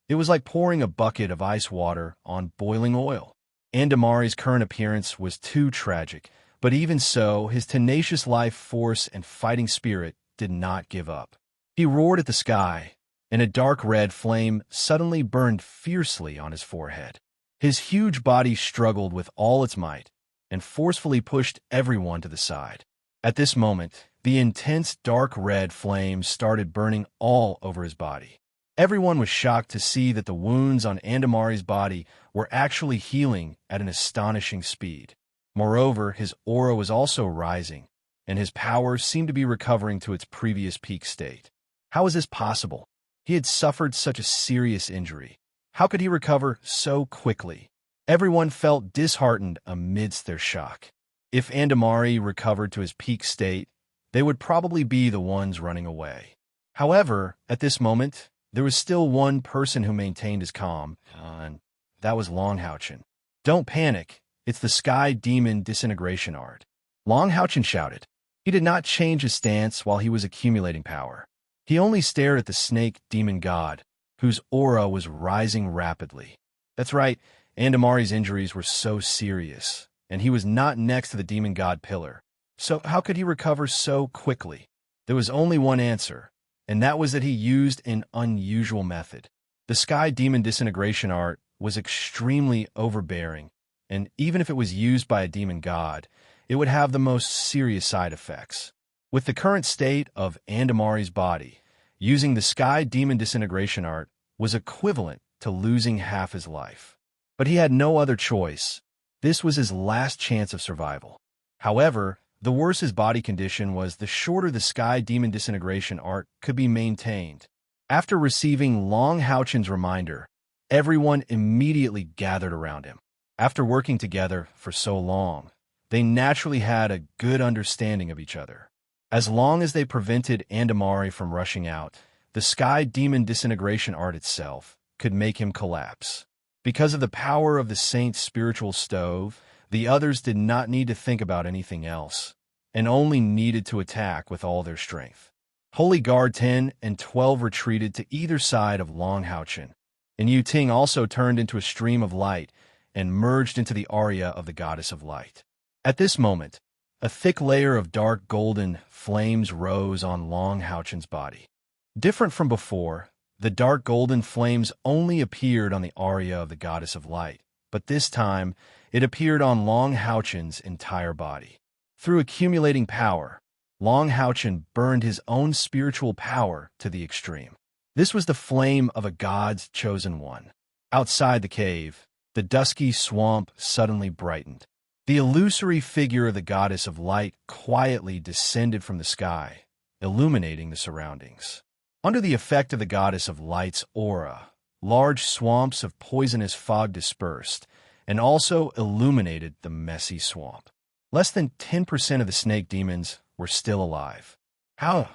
it was like pouring a bucket of ice water on boiling oil. Andamari's current appearance was too tragic, but even so, his tenacious life force and fighting spirit did not give up. He roared at the sky, and a dark red flame suddenly burned fiercely on his forehead. His huge body struggled with all its might and forcefully pushed everyone to the side. At this moment, the intense dark red flame started burning all over his body. Everyone was shocked to see that the wounds on Andamari's body were actually healing at an astonishing speed. Moreover, his aura was also rising, and his power seemed to be recovering to its previous peak state. How was this possible? He had suffered such a serious injury. How could he recover so quickly? Everyone felt disheartened amidst their shock. If Andamari recovered to his peak state, they would probably be the ones running away. However, at this moment, there was still one person who maintained his calm, and that was Long Houchin. "Don't panic. It's the Sky Demon disintegration art," Long Houchin shouted. He did not change his stance while he was accumulating power. He only stared at the snake demon god, whose aura was rising rapidly. That's right, Andamari's injuries were so serious, and he was not next to the demon god pillar. So how could he recover so quickly? There was only one answer, and that was that he used an unusual method. The Sky Demon disintegration art was extremely overbearing, and even if it was used by a demon god, it would have the most serious side effects. With the current state of Andamari's body, using the Sky Demon disintegration art was equivalent to losing half his life. But he had no other choice. This was his last chance of survival. However, the worse his body condition was, the shorter the Sky Demon disintegration art could be maintained. After receiving Long Houchin's reminder, everyone immediately gathered around him. After working together for so long, they naturally had a good understanding of each other. As long as they prevented Andamari from rushing out, the Sky Demon disintegration art itself could make him collapse. Because of the power of the Saint's spiritual stove, the others did not need to think about anything else, and only needed to attack with all their strength. Holy Guard 10 and 12 retreated to either side of Long Houchin, and Yiting also turned into a stream of light and merged into the aria of the Goddess of Light. At this moment, a thick layer of dark golden flames rose on Long Houchin's body. Different from before, The dark golden flames only appeared on the aria of the goddess of light, but this time it appeared on Long Houchen's entire body. Through accumulating power, Long Houchen burned his own spiritual power to the extreme. This was the flame of a god's chosen one. Outside the cave, the dusky swamp suddenly brightened. The illusory figure of the goddess of light quietly descended from the sky, illuminating the surroundings. Under the effect of the goddess of light's aura, large swamps of poisonous fog dispersed and also illuminated the messy swamp. Less than 10% of the snake demons were still alive. How?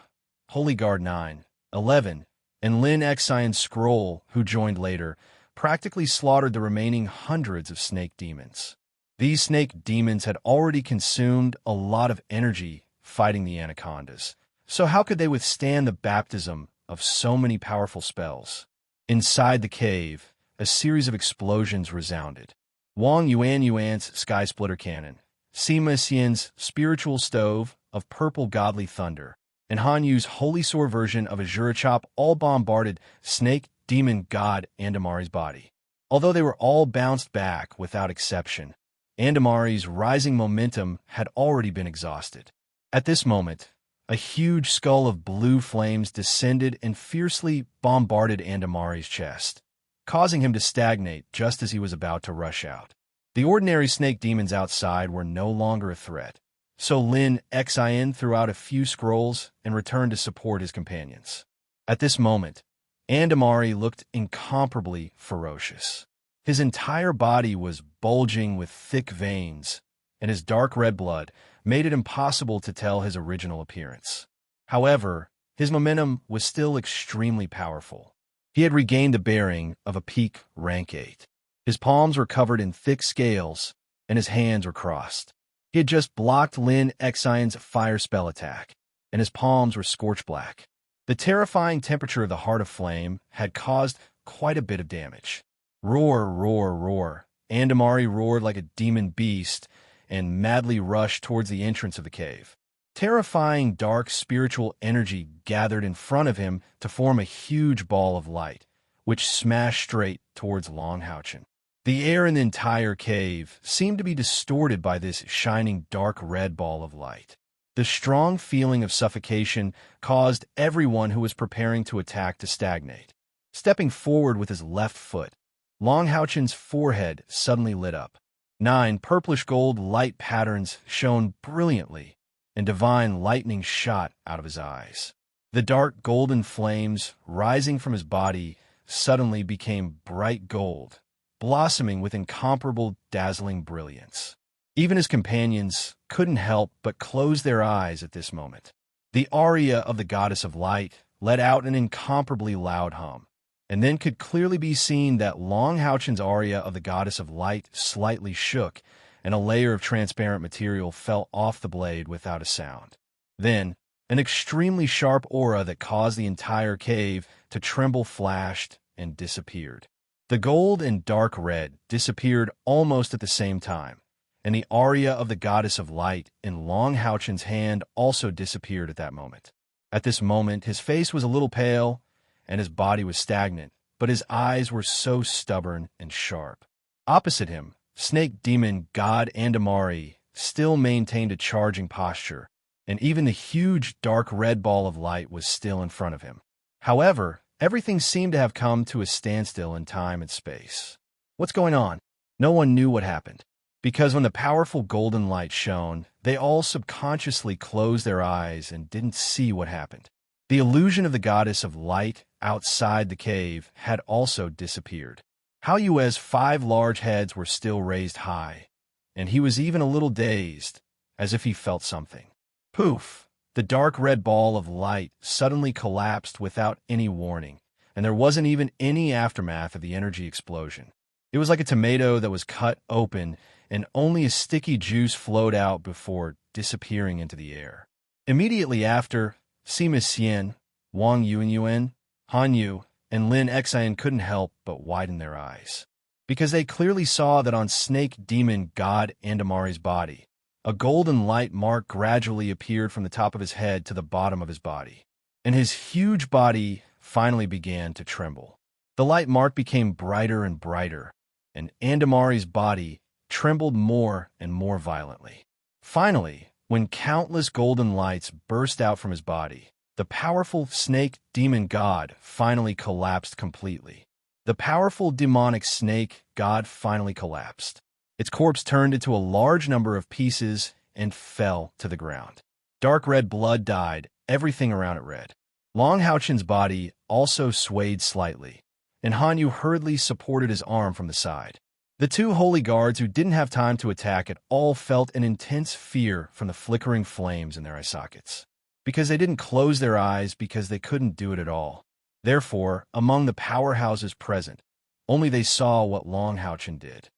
Holy Guard 9, 11, and Lin Xian's scroll, who joined later, practically slaughtered the remaining hundreds of snake demons. These snake demons had already consumed a lot of energy fighting the anacondas, so how could they withstand the baptism of so many powerful spells? Inside the cave, a series of explosions resounded. Wang Yuan's Sky Splitter Cannon, Sima Xian's Spiritual Stove of Purple Godly Thunder, and Han Yu's Holy Sword version of Azura Chop all bombarded Snake Demon God Andamari's body. Although they were all bounced back without exception, Andamari's rising momentum had already been exhausted. At this moment, a huge skull of blue flames descended and fiercely bombarded Andamari's chest, causing him to stagnate just as he was about to rush out. The ordinary snake demons outside were no longer a threat, so Lin Xian threw out a few scrolls and returned to support his companions. At this moment, Andamari looked incomparably ferocious. His entire body was bulging with thick veins, and his dark red blood made it impossible to tell his original appearance. However, his momentum was still extremely powerful. He had regained the bearing of a peak rank 8. His palms were covered in thick scales, and his hands were crossed. He had just blocked Lin Xian's fire spell attack, and his palms were scorched black. The terrifying temperature of the Heart of Flame had caused quite a bit of damage. Roar, roar, roar. Andamari roared like a demon beast and madly rushed towards the entrance of the cave. Terrifying dark spiritual energy gathered in front of him to form a huge ball of light, which smashed straight towards Long Houchen. The air in the entire cave seemed to be distorted by this shining dark red ball of light. The strong feeling of suffocation caused everyone who was preparing to attack to stagnate. Stepping forward with his left foot, Long Houchen's forehead suddenly lit up. 9 purplish gold light patterns shone brilliantly, and divine lightning shot out of his eyes. The dark golden flames rising from his body suddenly became bright gold, blossoming with incomparable dazzling brilliance. Even his companions couldn't help but close their eyes at this moment. The aria of the goddess of light let out an incomparably loud hum, and then could clearly be seen that Long Houchen's aria of the goddess of light slightly shook, and a layer of transparent material fell off the blade without a sound. Then, an extremely sharp aura that caused the entire cave to tremble flashed and disappeared. The gold and dark red disappeared almost at the same time, and the aria of the goddess of light in Long Houchen's hand also disappeared at that moment. At this moment, his face was a little pale, and his body was stagnant, but his eyes were so stubborn and sharp. Opposite him, Snake Demon God Andamari still maintained a charging posture, and even the huge dark red ball of light was still in front of him. However, everything seemed to have come to a standstill in time and space. What's going on? No one knew what happened, because when the powerful golden light shone, they all subconsciously closed their eyes and didn't see what happened. The illusion of the goddess of light outside the cave had also disappeared. Hao Yue's 5 large heads were still raised high, and he was even a little dazed, as if he felt something. Poof! The dark red ball of light suddenly collapsed without any warning, and there wasn't even any aftermath of the energy explosion. It was like a tomato that was cut open, and only a sticky juice flowed out before disappearing into the air. Immediately after, Sima Xian, Wang Yuan, Han Yu, and Lin Xian couldn't help but widen their eyes, because they clearly saw that on Snake Demon God Andamari's body, a golden light mark gradually appeared from the top of his head to the bottom of his body, and his huge body finally began to tremble. The light mark became brighter and brighter, and Andamari's body trembled more and more violently. Finally, when countless golden lights burst out from his body, the powerful snake demon god finally collapsed completely. The powerful demonic snake god finally collapsed. Its corpse turned into a large number of pieces and fell to the ground. Dark red blood dyed everything around it red. Long Houchen's body also swayed slightly, and Hanyu hurriedly supported his arm from the side. The two holy guards who didn't have time to attack at all felt an intense fear from the flickering flames in their eye sockets, because they didn't close their eyes because they couldn't do it at all. Therefore, among the powerhouses present, only they saw what Long Houchen did.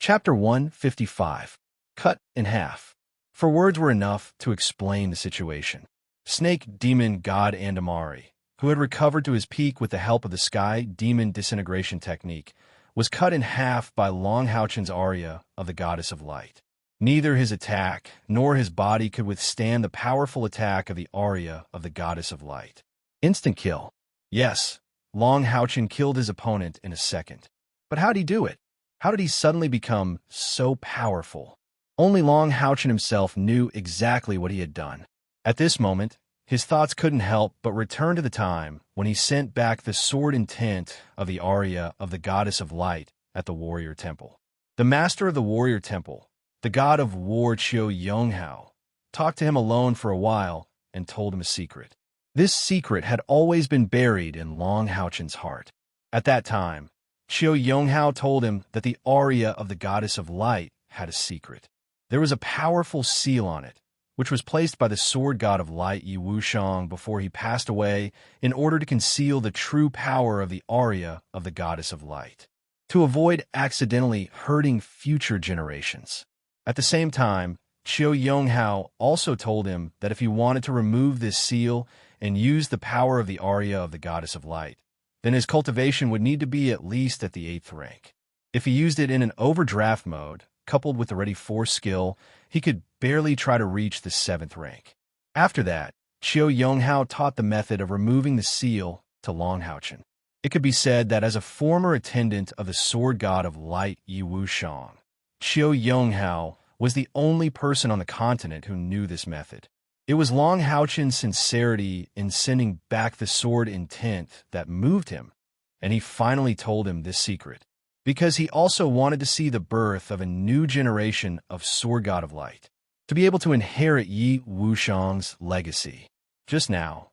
Chapter 155. Cut in half. For words were enough to explain the situation. Snake demon god Andamari, who had recovered to his peak with the help of the sky demon disintegration technique, was cut in half by Long Houchen's aria of the goddess of light. Neither his attack nor his body could withstand the powerful attack of the aria of the goddess of light. Instant kill. Yes, Long Houchen killed his opponent in a second. But how'd he do it? How did he suddenly become so powerful? Only Long Houchen himself knew exactly what he had done. At this moment, his thoughts couldn't help but return to the time when he sent back the sword intent of the aria of the goddess of light at the warrior temple. The master of the warrior temple, the god of war Qiu Yonghao, talked to him alone for a while and told him a secret. This secret had always been buried in Long Houchen's heart. At that time, Qiu Yonghao told him that the aria of the goddess of light had a secret. There was a powerful seal on it, which was placed by the sword god of light Yi Wushang before he passed away in order to conceal the true power of the aria of the goddess of light, to avoid accidentally hurting future generations. At the same time, Qiu Yonghao also told him that if he wanted to remove this seal and use the power of the aria of the goddess of light, then his cultivation would need to be at least at the 8th rank. If he used it in an overdraft mode, coupled with the Ready Force skill, he could barely try to reach the 7th rank. After that, Qiu Yonghao taught the method of removing the seal to Long Houchen. It could be said that as a former attendant of the sword god of light Yi Wushang, Qiu Yonghao was the only person on the continent who knew this method. It was Long Houchen's sincerity in sending back the sword intent that moved him, and he finally told him this secret, because he also wanted to see the birth of a new generation of sword god of light, to be able to inherit Yi Wushang's legacy. Just now,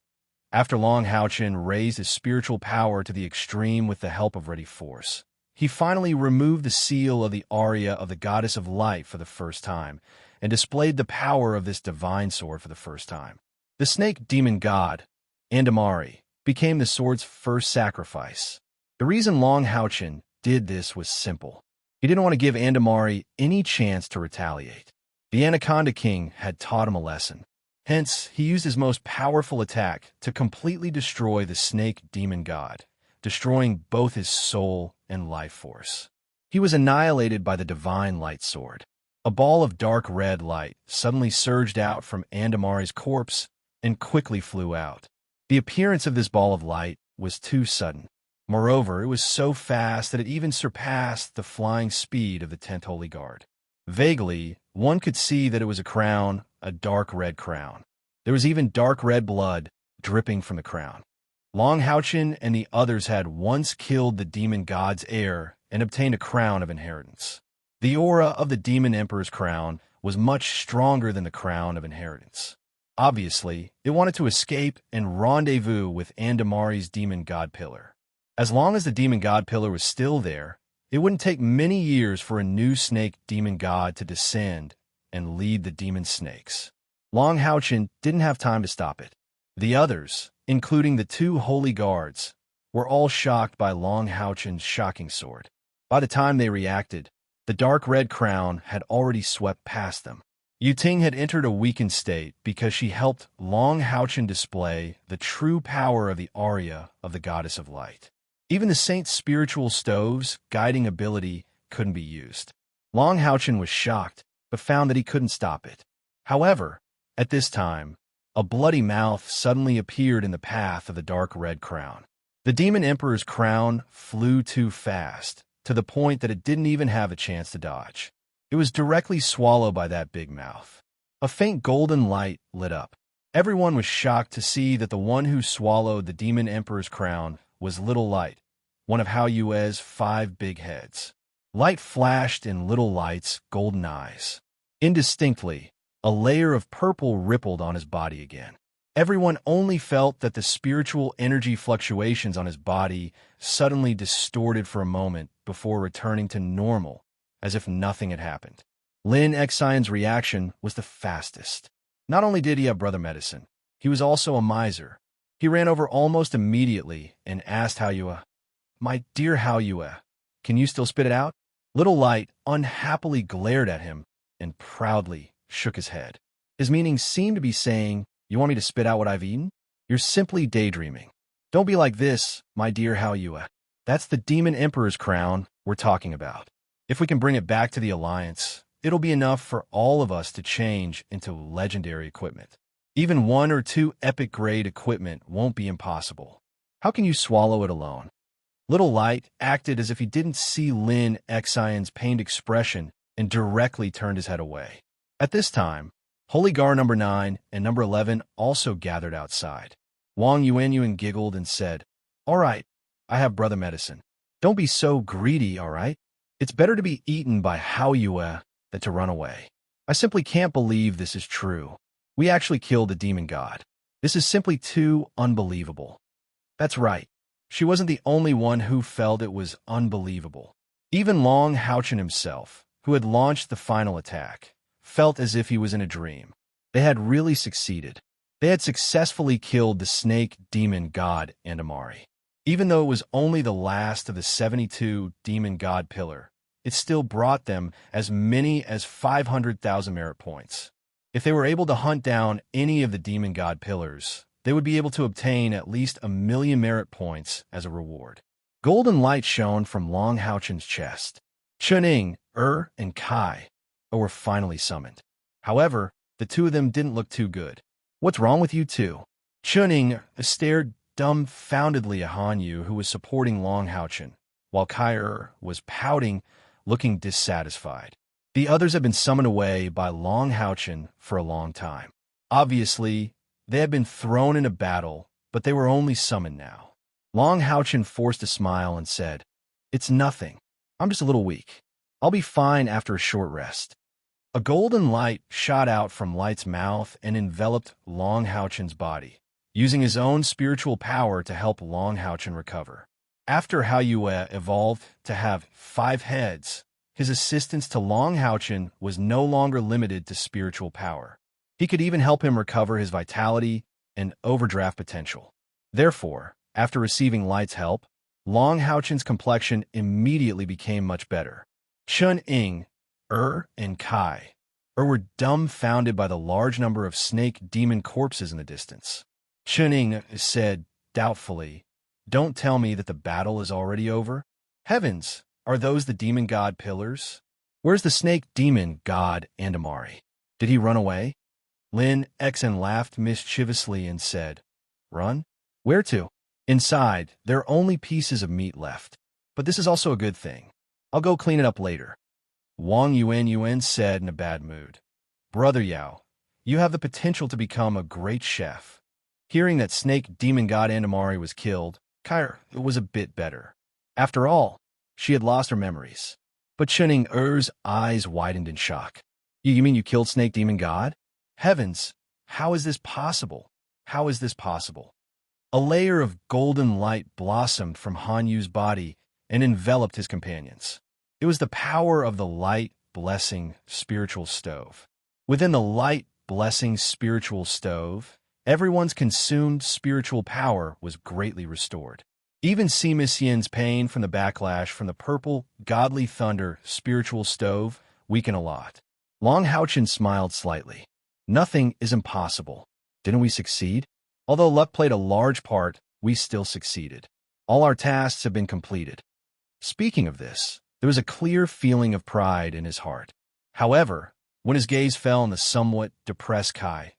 after Long Houchen raised his spiritual power to the extreme with the help of Ready Force, he finally removed the seal of the aria of the goddess of light for the first time, and displayed the power of this divine sword for the first time. The snake demon god, Andamari, became the sword's first sacrifice. The reason Long Houchen did this was simple. He didn't want to give Andamari any chance to retaliate. The Anaconda King had taught him a lesson. Hence, he used his most powerful attack to completely destroy the snake demon god, destroying both his soul and life force. He was annihilated by the divine light sword. A ball of dark red light suddenly surged out from Andamari's corpse and quickly flew out. The appearance of this ball of light was too sudden. Moreover, it was so fast that it even surpassed the flying speed of the 10th Holy Guard. Vaguely, one could see that it was a crown, a dark red crown. There was even dark red blood dripping from the crown. Long Houchen and the others had once killed the demon god's heir and obtained a crown of inheritance. The aura of the demon emperor's crown was much stronger than the crown of inheritance. Obviously, it wanted to escape and rendezvous with Andamari's demon god pillar. As long as the demon god pillar was still there, it wouldn't take many years for a new snake demon god to descend and lead the demon snakes. Long Houchen didn't have time to stop it. The others, including the two holy guards, were all shocked by Long Houchen's shocking sword. By the time they reacted, the dark red crown had already swept past them. Yu Ting had entered a weakened state because she helped Long Houchen display the true power of the aria of the goddess of light. Even the saint's spiritual stove's guiding ability couldn't be used. Long Houchen was shocked, but found that he couldn't stop it. However, at this time, a bloody mouth suddenly appeared in the path of the dark red crown. The Demon Emperor's crown flew too fast, to the point that it didn't even have a chance to dodge. It was directly swallowed by that big mouth. A faint golden light lit up. Everyone was shocked to see that the one who swallowed the Demon Emperor's crown was Little Light, one of Hao Yue's 5 big heads. Light flashed in Little Light's golden eyes. Indistinctly, a layer of purple rippled on his body again. Everyone only felt that the spiritual energy fluctuations on his body suddenly distorted for a moment before returning to normal, as if nothing had happened. Lin Xion's reaction was the fastest. Not only did he have brother medicine, he was also a miser. He ran over almost immediately and asked Hao Yue, "My dear Hao Yue, can you still spit it out?" Little Light unhappily glared at him and proudly shook his head. His meaning seemed to be saying, "You want me to spit out what I've eaten? You're simply daydreaming. Don't be like this, my dear Hao Yue. That's the Demon Emperor's crown we're talking about. If we can bring it back to the Alliance, it'll be enough for all of us to change into legendary equipment. Even 1 or 2 epic-grade equipment won't be impossible. How can you swallow it alone?" Little Light acted as if he didn't see Lin Xion's pained expression and directly turned his head away. At this time, Holy Gar number 9 and number 11 also gathered outside. Wang Yuanyuan giggled and said, "All right, I have brother medicine. Don't be so greedy, all right? It's better to be eaten by Hao Yue than to run away. I simply can't believe this is true. We actually killed the demon god. This is simply too unbelievable." That's right. She wasn't the only one who felt it was unbelievable. Even Long Haochen himself, who had launched the final attack, felt as if he was in a dream. They had really succeeded. They had successfully killed the snake demon god Andamari. Even though it was only the last of the 72 demon god pillar, it still brought them as many as 500,000 merit points. If they were able to hunt down any of the demon god pillars, they would be able to obtain at least 1,000,000 merit points as a reward. Golden light shone from Long Haochen's chest. Chuning, and Kai were finally summoned. However, the 2 of them didn't look too good. "What's wrong with you two?" Chuning stared dumbfoundedly at Han Yu, who was supporting Long Haochen, while Kai was pouting, looking dissatisfied. The others had been summoned away by Long Haochen for a long time. Obviously, they had been thrown into battle, but they were only summoned now. Long Haochen forced a smile and said, "It's nothing. I'm just a little weak. I'll be fine after a short rest." A golden light shot out from Light's mouth and enveloped Long Haochen's body, using his own spiritual power to help Long Haochen recover. After Hao Yue evolved to have 5 heads, his assistance to Long Haochen was no longer limited to spiritual power. He could even help him recover his vitality and overdraft potential. Therefore, after receiving Light's help, Long Haochen's complexion immediately became much better. Chun Ying, and Kai were dumbfounded by the large number of snake demon corpses in the distance. Chun Ying said doubtfully, "Don't tell me that the battle is already over? Heavens, are those the demon god pillars? Where's the snake demon god Andamari? Did he run away?" Lin Xen laughed mischievously and said, "Run? Where to? Inside, there are only pieces of meat left. But this is also a good thing. I'll go clean it up later." Wang Yuanyuan said in a bad mood, "Brother Yao, you have the potential to become a great chef." Hearing that snake demon god Andamari was killed, Kai was a bit better. After all, she had lost her memories. But Chuning eyes widened in shock. You mean you killed snake demon god? Heavens, how is this possible? How is this possible?" A layer of golden light blossomed from Han Yu's body and enveloped his companions. It was the power of the light blessing spiritual stove. Within the light blessing spiritual stove, everyone's consumed spiritual power was greatly restored. Even Sima Xian's pain from the backlash from the purple godly thunder spiritual stove weakened a lot. Long Haochen smiled slightly. "Nothing is impossible. Didn't we succeed? Although luck played a large part, we still succeeded. All our tasks have been completed." Speaking of this, there was a clear feeling of pride in his heart. However, when his gaze fell on the somewhat depressed Kai,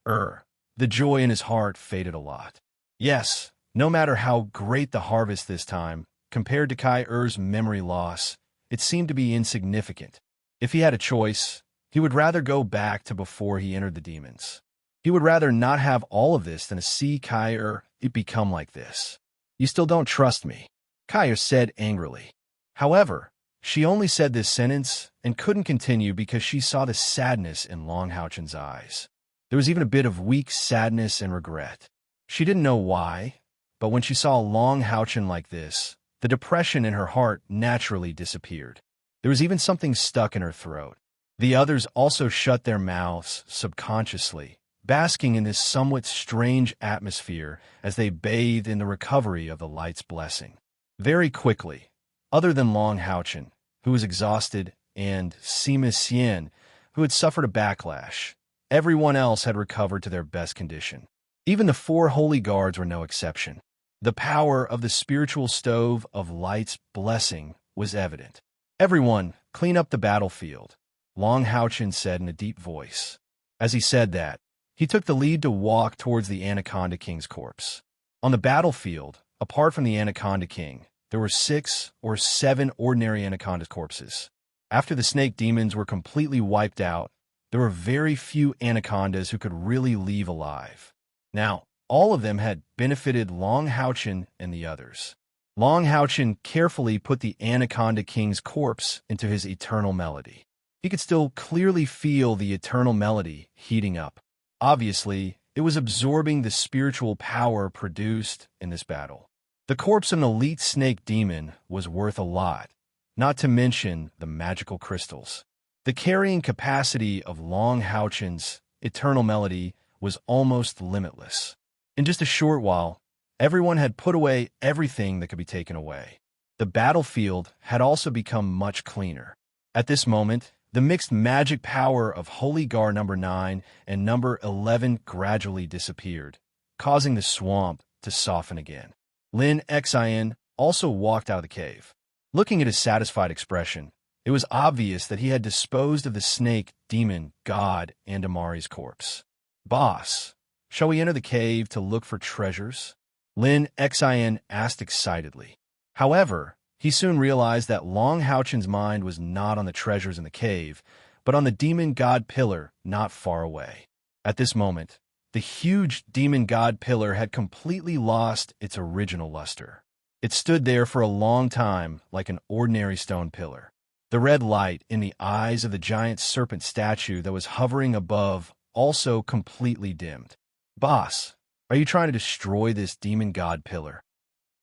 the joy in his heart faded a lot. Yes, No matter how great the harvest this time, compared to Kai Er's memory loss, it seemed to be insignificant. If he had a choice, he would rather go back to before he entered the demons. He would rather not have all of this than to see Kai Er become like this. You still don't trust me, Kai Er said angrily. However, she only said this sentence and couldn't continue because she saw the sadness in Long Haochen's eyes. There was even a bit of weak sadness and regret. She didn't know why, but when she saw Long Haochen like this, the depression in her heart naturally disappeared. There was even something stuck in her throat. The others also shut their mouths subconsciously, basking in this somewhat strange atmosphere as they bathed in the recovery of the light's blessing. Very quickly, other than Long Haochen, who was exhausted, and Sima Xian, who had suffered a backlash, everyone else had recovered to their best condition. Even the 4 holy guards were no exception. The power of the spiritual stove of light's blessing was evident. "Everyone, clean up the battlefield," Long Haochen said in a deep voice. As he said that, he took the lead to walk towards the Anaconda King's corpse. On the battlefield, apart from the Anaconda King, there were 6 or 7 ordinary Anaconda corpses. After the snake demons were completely wiped out, there were very few Anacondas who could really leave alive. Now, all of them had benefited Long Haochen and the others. Long Haochen carefully put the Anaconda King's corpse into his eternal melody. He could still clearly feel the eternal melody heating up. Obviously, it was absorbing the spiritual power produced in this battle. The corpse of an elite snake demon was worth a lot, not to mention the magical crystals. The carrying capacity of Long Haochen's eternal melody was almost limitless. In just a short while, everyone had put away everything that could be taken away. The battlefield had also become much cleaner. At this moment, the mixed magic power of Holy Guard number 9 and number 11 gradually disappeared, causing the swamp to soften again. Lin Xian also walked out of the cave. Looking at his satisfied expression, it was obvious that he had disposed of the snake, demon, god, and Amari's corpse. "Boss, shall we enter the cave to look for treasures?" Lin Xian asked excitedly. However, he soon realized that Long Haochen's mind was not on the treasures in the cave, but on the demon god pillar not far away. At this moment, the huge demon god pillar had completely lost its original luster. It stood there for a long time like an ordinary stone pillar. The red light in the eyes of the giant serpent statue that was hovering above also completely dimmed. "Boss, are you trying to destroy this demon god pillar?"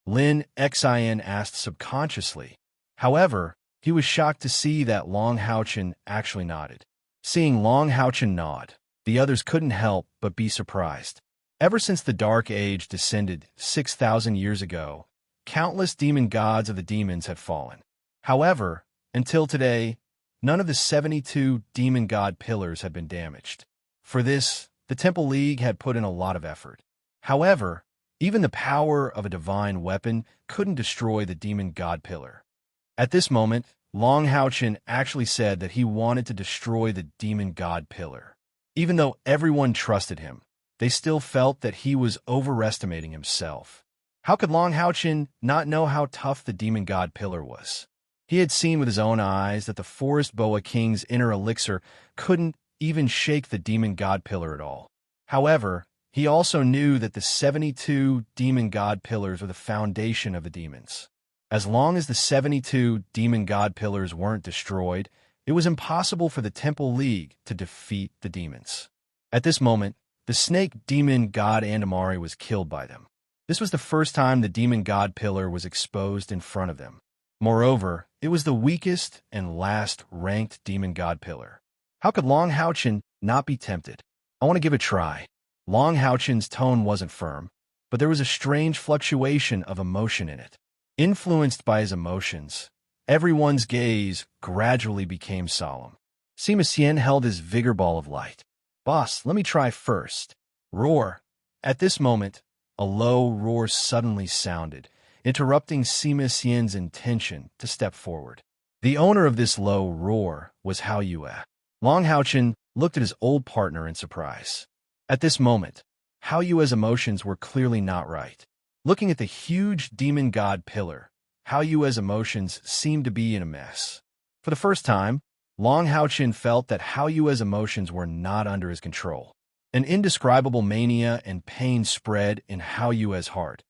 Lin Xian asked subconsciously. However, he was shocked to see that Long Haochen actually nodded. Seeing Long Haochen nod, the others couldn't help but be surprised. Ever since the Dark Age descended 6,000 years ago, countless demon gods of the demons had fallen. However, until today, none of the 72 demon god pillars had been damaged. For this, the Temple League had put in a lot of effort. However, even the power of a divine weapon couldn't destroy the demon god pillar. At this moment, Long Haochen actually said that he wanted to destroy the demon god pillar. Even though everyone trusted him, they still felt that he was overestimating himself. How could Long Haochen not know how tough the demon god pillar was? He had seen with his own eyes that the Forest Boa King's inner elixir couldn't even shake the demon god pillar at all. However, he also knew that the 72 demon god pillars were the foundation of the demons. As long as the 72 demon god pillars weren't destroyed, it was impossible for the Temple League to defeat the demons. At this moment, the snake demon god Andamari was killed by them. This was the first time the demon god pillar was exposed in front of them. Moreover, it was the weakest and last ranked demon god pillar. How could Long Haochen not be tempted? "I want to give it a try." Long Haochen's tone wasn't firm, but there was a strange fluctuation of emotion in it. Influenced by his emotions, everyone's gaze gradually became solemn. Sima Xian held his vigor ball of light. "Boss, let me try first." Roar. At this moment, a low roar suddenly sounded, interrupting Sima Xian's intention to step forward. The owner of this low roar was Hao Yue. Long Haochen looked at his old partner in surprise. At this moment, Hao Yue's emotions were clearly not right. Looking at the huge demon god pillar, Hao Yue's emotions seemed to be in a mess. For the first time, Long Haochin felt that Hao Yue's emotions were not under his control. An indescribable mania and pain spread in Hao Yue's heart,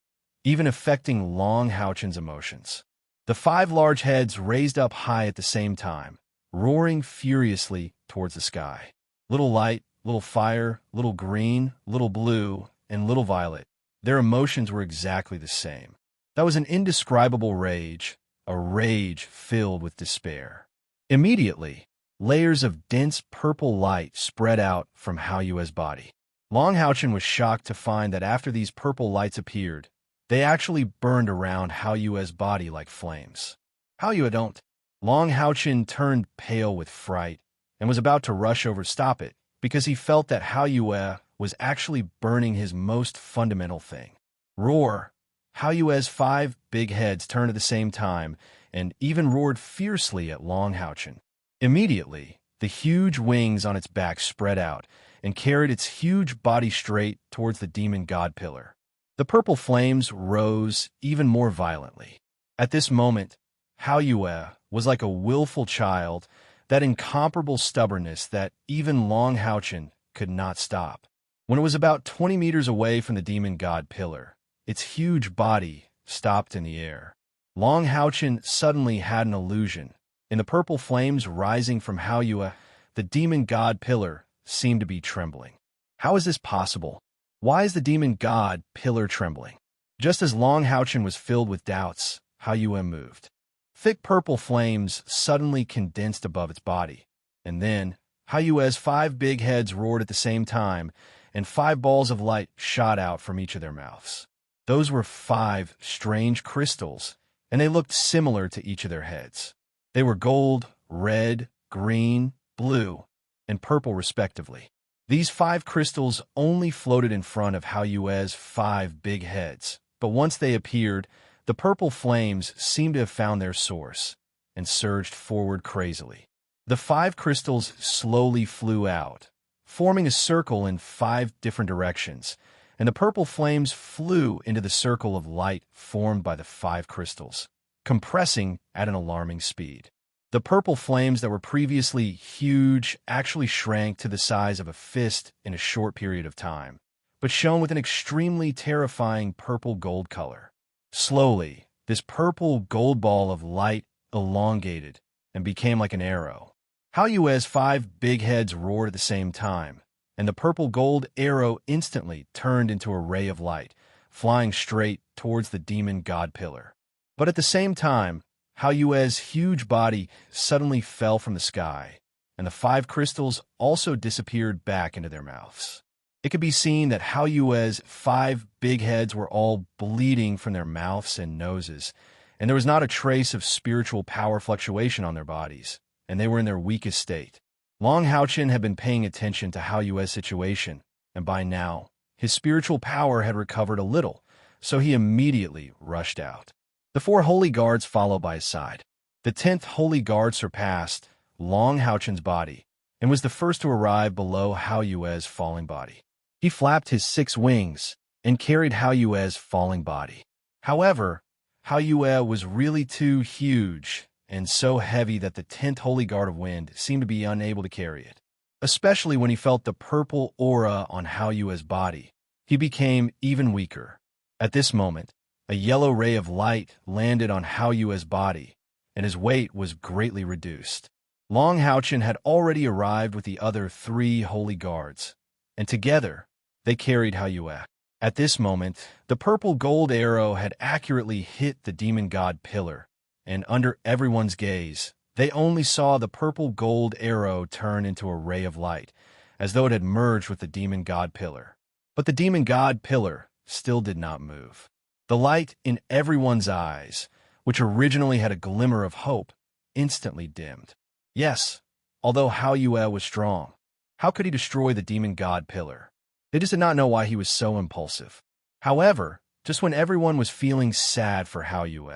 even affecting Long Haochin's emotions. The 5 large heads raised up high at the same time, roaring furiously towards the sky. Little light, little fire, little green, little blue, and little violet. Their emotions were exactly the same. That was an indescribable rage, a rage filled with despair. Immediately, layers of dense purple light spread out from Hao Yue's body. Long Haochin was shocked to find that after these purple lights appeared, they actually burned around Hao Yue's body like flames. Hao Yue don't. Long Haochin turned pale with fright and was about to rush over to stop it because he felt that Hao Yue was actually burning his most fundamental thing. Roar! Hao Yue's 5 big heads turned at the same time and even roared fiercely at Long Haochin. Immediately, the huge wings on its back spread out and carried its huge body straight towards the demon god pillar. The purple flames rose even more violently. At this moment, Hao Yue was like a willful child, that incomparable stubbornness that even Long Haochin could not stop. When it was about 20 meters away from the demon god pillar, its huge body stopped in the air. Long Haochin suddenly had an illusion. In the purple flames rising from Hao Yue, the demon god pillar seemed to be trembling. How is this possible? Why is the demon god pillar trembling? Just as Long Haochin was filled with doubts, Hao Yue moved. Thick purple flames suddenly condensed above its body, and then Hao Yue's 5 big heads roared at the same time, and 5 balls of light shot out from each of their mouths. Those were 5 strange crystals, and they looked similar to each of their heads. They were gold, red, green, blue, and purple respectively. These 5 crystals only floated in front of Hao Yue's 5 big heads, but once they appeared, the purple flames seemed to have found their source and surged forward crazily. The 5 crystals slowly flew out, forming a circle in 5 different directions, and the purple flames flew into the circle of light formed by the 5 crystals, compressing at an alarming speed. The purple flames that were previously huge actually shrank to the size of a fist in a short period of time, but shone with an extremely terrifying purple-gold color. Slowly, this purple gold ball of light elongated and became like an arrow. Hao Yue's 5 big heads roared at the same time, and the purple gold arrow instantly turned into a ray of light, flying straight towards the demon god pillar. But at the same time, Hao Yue's huge body suddenly fell from the sky, and the 5 crystals also disappeared back into their mouths. It could be seen that Hao Yue's 5 big heads were all bleeding from their mouths and noses, and there was not a trace of spiritual power fluctuation on their bodies, and they were in their weakest state. Long Haochin had been paying attention to Hao Yue's situation, and by now, his spiritual power had recovered a little, so he immediately rushed out. The 4 holy guards followed by his side. The 10th holy guard surpassed Long Haochin's body and was the first to arrive below Hao Yue's falling body. He flapped his 6 wings and carried Hao Yue's falling body. However, Hao Yue was really too huge and so heavy that the 10th holy guard of wind seemed to be unable to carry it. Especially when he felt the purple aura on Hao Yue's body, he became even weaker. At this moment, a yellow ray of light landed on Hao Yue's body, and his weight was greatly reduced. Long Haochin had already arrived with the other 3 holy guards, and together they carried Hao Yue. At this moment, the purple gold arrow had accurately hit the demon god pillar, and under everyone's gaze, they only saw the purple gold arrow turn into a ray of light, as though it had merged with the demon god pillar. But the demon god pillar still did not move. The light in everyone's eyes, which originally had a glimmer of hope, instantly dimmed. Yes, although Hao Yue was strong, how could he destroy the demon god pillar? They just did not know why he was so impulsive. However, just when everyone was feeling sad for Hao Yue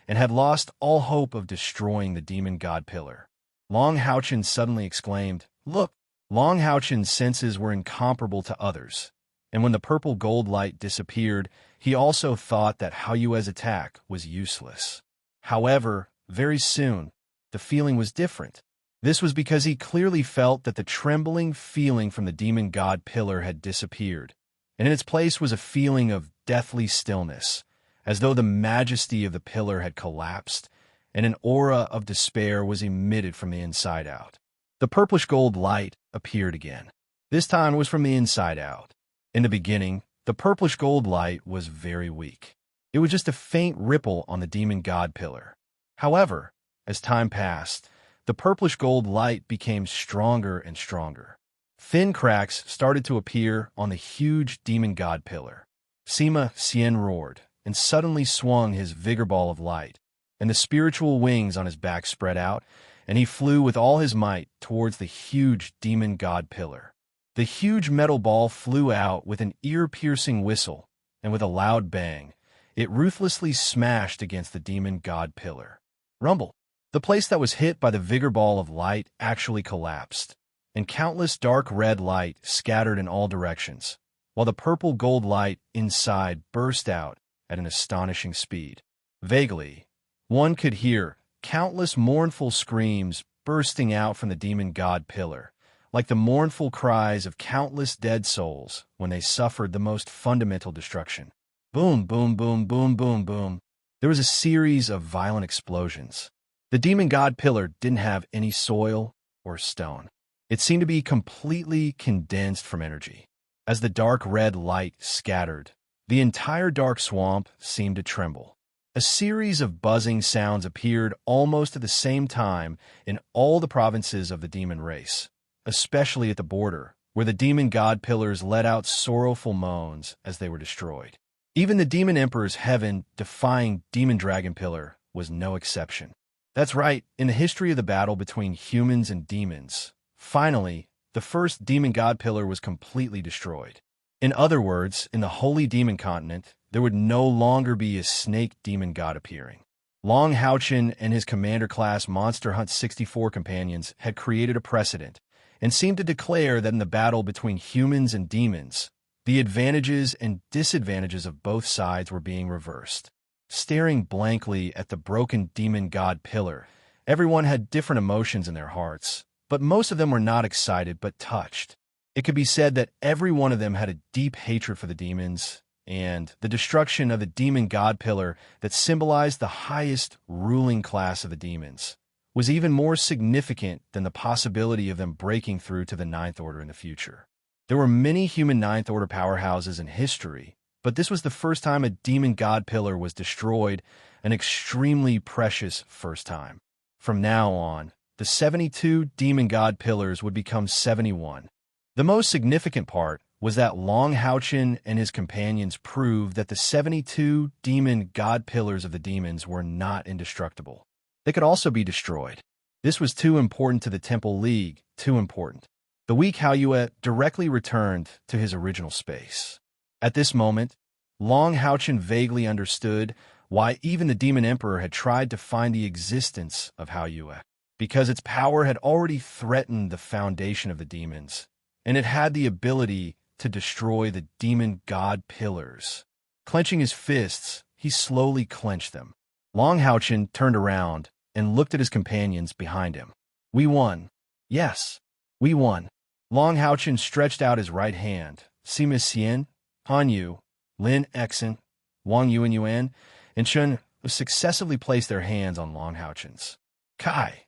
and had lost all hope of destroying the demon god pillar, Long Haochin suddenly exclaimed, "Look!" Long Haochin's senses were incomparable to others, and when the purple gold light disappeared, he also thought that Haoyue's attack was useless. However, very soon, the feeling was different. This was because he clearly felt that the trembling feeling from the demon god pillar had disappeared, and in its place was a feeling of deathly stillness, as though the majesty of the pillar had collapsed, and an aura of despair was emitted from the inside out. The purplish gold light appeared again. This time it was from the inside out. In the beginning, the purplish gold light was very weak. It was just a faint ripple on the demon god pillar. However, as time passed, the purplish gold light became stronger and stronger. Thin cracks started to appear on the huge demon god pillar. Sima Xian roared, and suddenly swung his vigor ball of light, and the spiritual wings on his back spread out, and he flew with all his might towards the huge demon god pillar. The huge metal ball flew out with an ear-piercing whistle, and with a loud bang, it ruthlessly smashed against the demon god pillar. Rumble! The place that was hit by the vigor ball of light actually collapsed, and countless dark red light scattered in all directions, while the purple gold light inside burst out at an astonishing speed. Vaguely, one could hear countless mournful screams bursting out from the demon god pillar, like the mournful cries of countless dead souls when they suffered the most fundamental destruction. Boom, boom, boom, boom, boom, boom. There was a series of violent explosions. The demon god pillar didn't have any soil or stone. It seemed to be completely condensed from energy. As the dark red light scattered, the entire dark swamp seemed to tremble. A series of buzzing sounds appeared almost at the same time in all the provinces of the demon race, especially at the border, where the demon god pillars let out sorrowful moans as they were destroyed. Even the demon emperor's heaven-defying demon dragon pillar was no exception. That's right, in the history of the battle between humans and demons, finally, the first demon god pillar was completely destroyed. In other words, in the holy demon continent, there would no longer be a snake demon god appearing. Long Haochen and his commander-class Monster Hunt 64 companions had created a precedent, and seemed to declare that in the battle between humans and demons, the advantages and disadvantages of both sides were being reversed. Staring blankly at the broken demon god pillar, everyone had different emotions in their hearts, but most of them were not excited but touched. It could be said that every one of them had a deep hatred for the demons, and the destruction of the demon god pillar that symbolized the highest ruling class of the demons was even more significant than the possibility of them breaking through to the Ninth Order in the future. There were many human Ninth Order powerhouses in history, but this was the first time a demon god pillar was destroyed, an extremely precious first time. From now on, the 72 demon god pillars would become 71. The most significant part was that Long Haochen and his companions proved that the 72 demon god pillars of the demons were not indestructible. They could also be destroyed. This was too important to the Temple League, too important. The weak Haoyue directly returned to his original space. At this moment, Long Haochen vaguely understood why even the Demon Emperor had tried to find the existence of Haoyue, because its power had already threatened the foundation of the demons, and it had the ability to destroy the demon god pillars. Clenching his fists, he slowly clenched them. Long Haochen turned around and looked at his companions behind him. We won. Yes, we won. Long Haochen stretched out his right hand. Sima Xian, Han Yu, Lin Exen, Wang Yuan Yuan, and Chun successively placed their hands on Long Haochen's. Kai.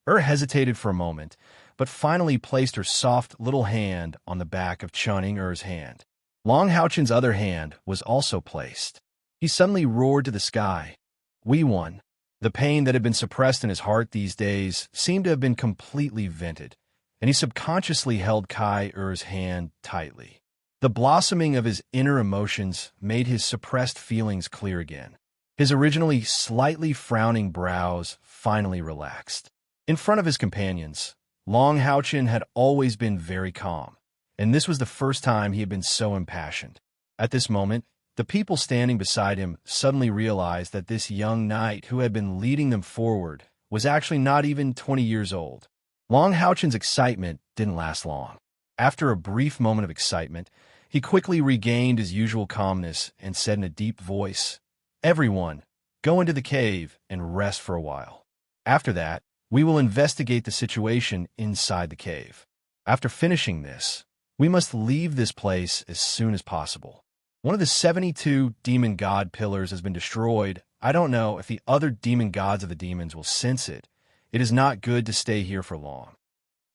Hesitated for a moment, but finally placed her soft little hand on the back of Chun Er's hand. Long Haochen's other hand was also placed. He suddenly roared to the sky. We won. The pain that had been suppressed in his heart these days seemed to have been completely vented, and he subconsciously held Kai Er's hand tightly. The blossoming of his inner emotions made his suppressed feelings clear again. His originally slightly frowning brows finally relaxed. In front of his companions, Long Haochen had always been very calm, and this was the first time he had been so impassioned. At this moment, the people standing beside him suddenly realized that this young knight who had been leading them forward was actually not even 20 years old. Long Haochen's excitement didn't last long. After a brief moment of excitement, He quickly regained his usual calmness and said in a deep voice, "Everyone, go into the cave and rest for a while. After that, we will investigate the situation inside the cave. After finishing this, we must leave this place as soon as possible. One of the 72 demon god pillars has been destroyed. I don't know if the other demon gods of the demons will sense it. It is not good to stay here for long."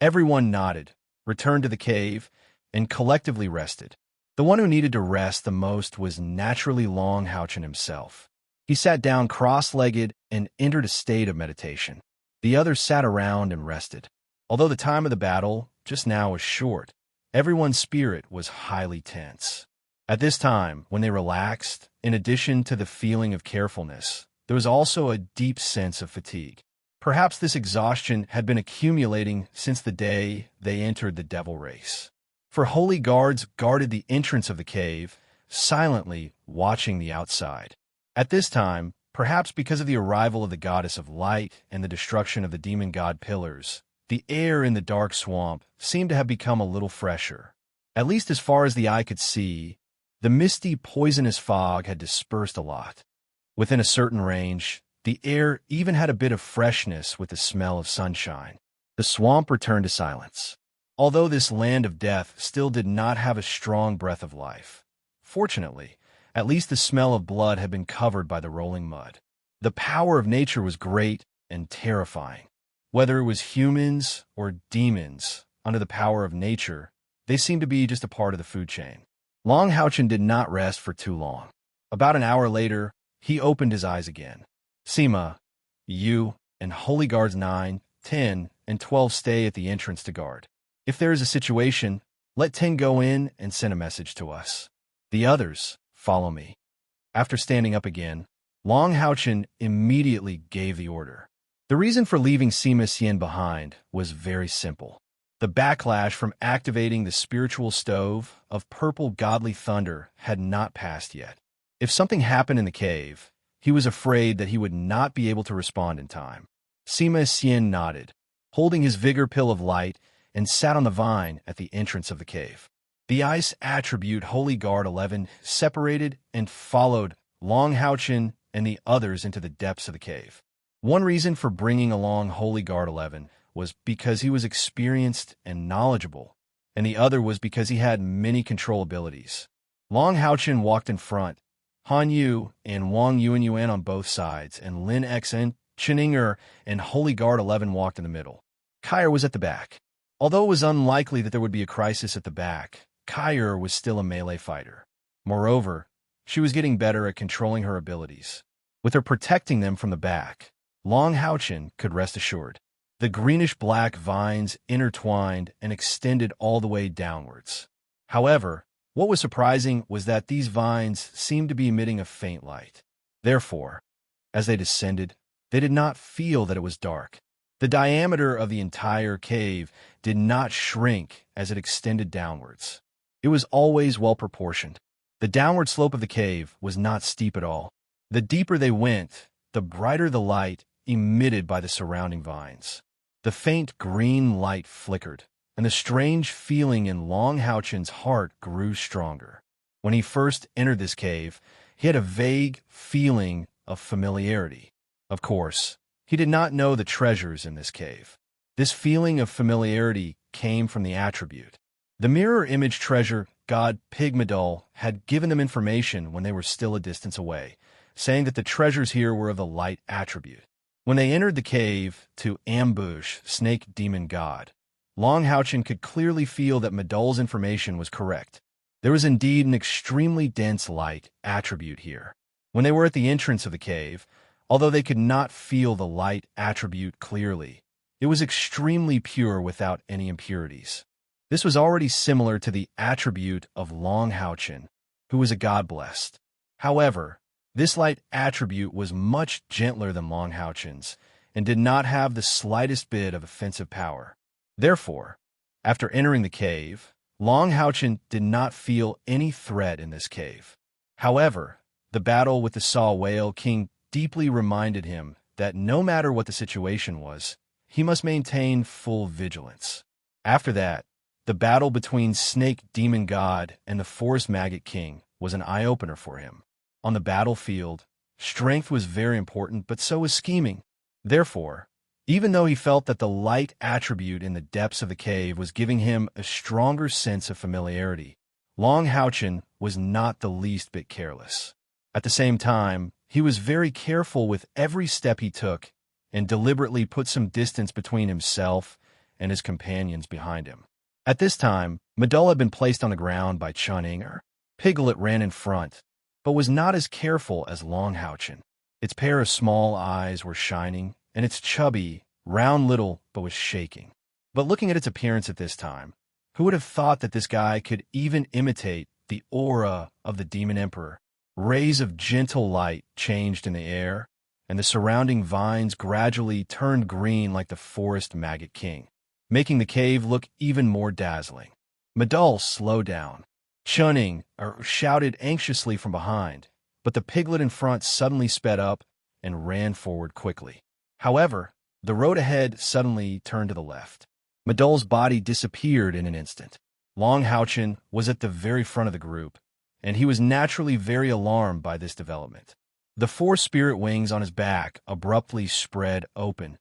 Everyone nodded, returned to the cave, and collectively rested. The one who needed to rest the most was naturally Long Houchen himself. He sat down cross-legged and entered a state of meditation. The others sat around and rested. Although the time of the battle just now was short, everyone's spirit was highly tense. At this time, when they relaxed, in addition to the feeling of carefulness, there was also a deep sense of fatigue. Perhaps this exhaustion had been accumulating since the day they entered the devil race. For holy guards guarded the entrance of the cave, silently watching the outside. At this time, perhaps because of the arrival of the goddess of light and the destruction of the demon god pillars, the air in the dark swamp seemed to have become a little fresher. At least as far as the eye could see, the misty, poisonous fog had dispersed a lot. Within a certain range, the air even had a bit of freshness with the smell of sunshine. The swamp returned to silence. Although this land of death still did not have a strong breath of life. Fortunately, at least the smell of blood had been covered by the rolling mud. The power of nature was great and terrifying. Whether it was humans or demons, under the power of nature, they seemed to be just a part of the food chain. Long Houchen did not rest for too long. About an hour later, he opened his eyes again. Sima, you, and Holy Guards 9, 10, and 12 stay at the entrance to guard. If there is a situation, let 10 go in and send a message to us. The others, follow me. After standing up again, Long Houchen immediately gave the order. The reason for leaving Sima Xian behind was very simple. The backlash from activating the spiritual stove of purple godly thunder had not passed yet. If something happened in the cave, he was afraid that he would not be able to respond in time. Sima Xian nodded, holding his vigor pill of light, and sat on the vine at the entrance of the cave. The ice attribute Holy Guard 11 separated and followed Long Houchen and the others into the depths of the cave. One reason for bringing along Holy Guard 11 was because he was experienced and knowledgeable, and the other was because he had many control abilities. Long Houchen walked in front, Han Yu and Wang Yuan on both sides, and Lin Xen, Cheninger, and Holy Guard 11 walked in the middle. Kair was at the back. Although it was unlikely that there would be a crisis at the back, Kair was still a melee fighter. Moreover, she was getting better at controlling her abilities. With her protecting them from the back, Long Houchen could rest assured. The greenish-black vines intertwined and extended all the way downwards. However, what was surprising was that these vines seemed to be emitting a faint light. Therefore, as they descended, they did not feel that it was dark. The diameter of the entire cave did not shrink as it extended downwards. It was always well proportioned. The downward slope of the cave was not steep at all. The deeper they went, the brighter the light emitted by the surrounding vines. The faint green light flickered, and the strange feeling in Long Houchen's heart grew stronger. When he first entered this cave, he had a vague feeling of familiarity. Of course, he did not know the treasures in this cave. This feeling of familiarity came from the attribute. The mirror image treasure god Pygmadol had given them information when they were still a distance away, saying that the treasures here were of the light attribute. When they entered the cave to ambush Snake Demon God, Long Houchen could clearly feel that Madol's information was correct. There was indeed an extremely dense light attribute here. When they were at the entrance of the cave, although they could not feel the light attribute clearly, it was extremely pure without any impurities. This was already similar to the attribute of Long Houchen, who was a god blessed. However, this light attribute was much gentler than Long Houchen's and did not have the slightest bit of offensive power. Therefore, after entering the cave, Long Houchen did not feel any threat in this cave. However, the battle with the Saw Whale King deeply reminded him that no matter what the situation was, he must maintain full vigilance. After that, The battle between Snake Demon God and the Forest Maggot King was an eye-opener for him. On the battlefield, strength was very important, but so was scheming. Therefore, even though he felt that the light attribute in the depths of the cave was giving him a stronger sense of familiarity, Long Houchen was not the least bit careless. At the same time, he was very careful with every step he took and deliberately put some distance between himself and his companions behind him. At this time, Medulla had been placed on the ground by Chun-Inger. Piglet ran in front, but was not as careful as Long Houchen. Its pair of small eyes were shining, and its chubby, round little but was shaking. But looking at its appearance at this time, who would have thought that this guy could even imitate the aura of the Demon Emperor? Rays of gentle light changed in the air, and the surrounding vines gradually turned green like the Forest Maggot King, making the cave look even more dazzling. Medulla slowed down. Chun-Ing shouted anxiously from behind, but the piglet in front suddenly sped up and ran forward quickly. However, the road ahead suddenly turned to the left. Medulla's body disappeared in an instant. Long Houchen was at the very front of the group, and he was naturally very alarmed by this development. The four spirit wings on his back abruptly spread open,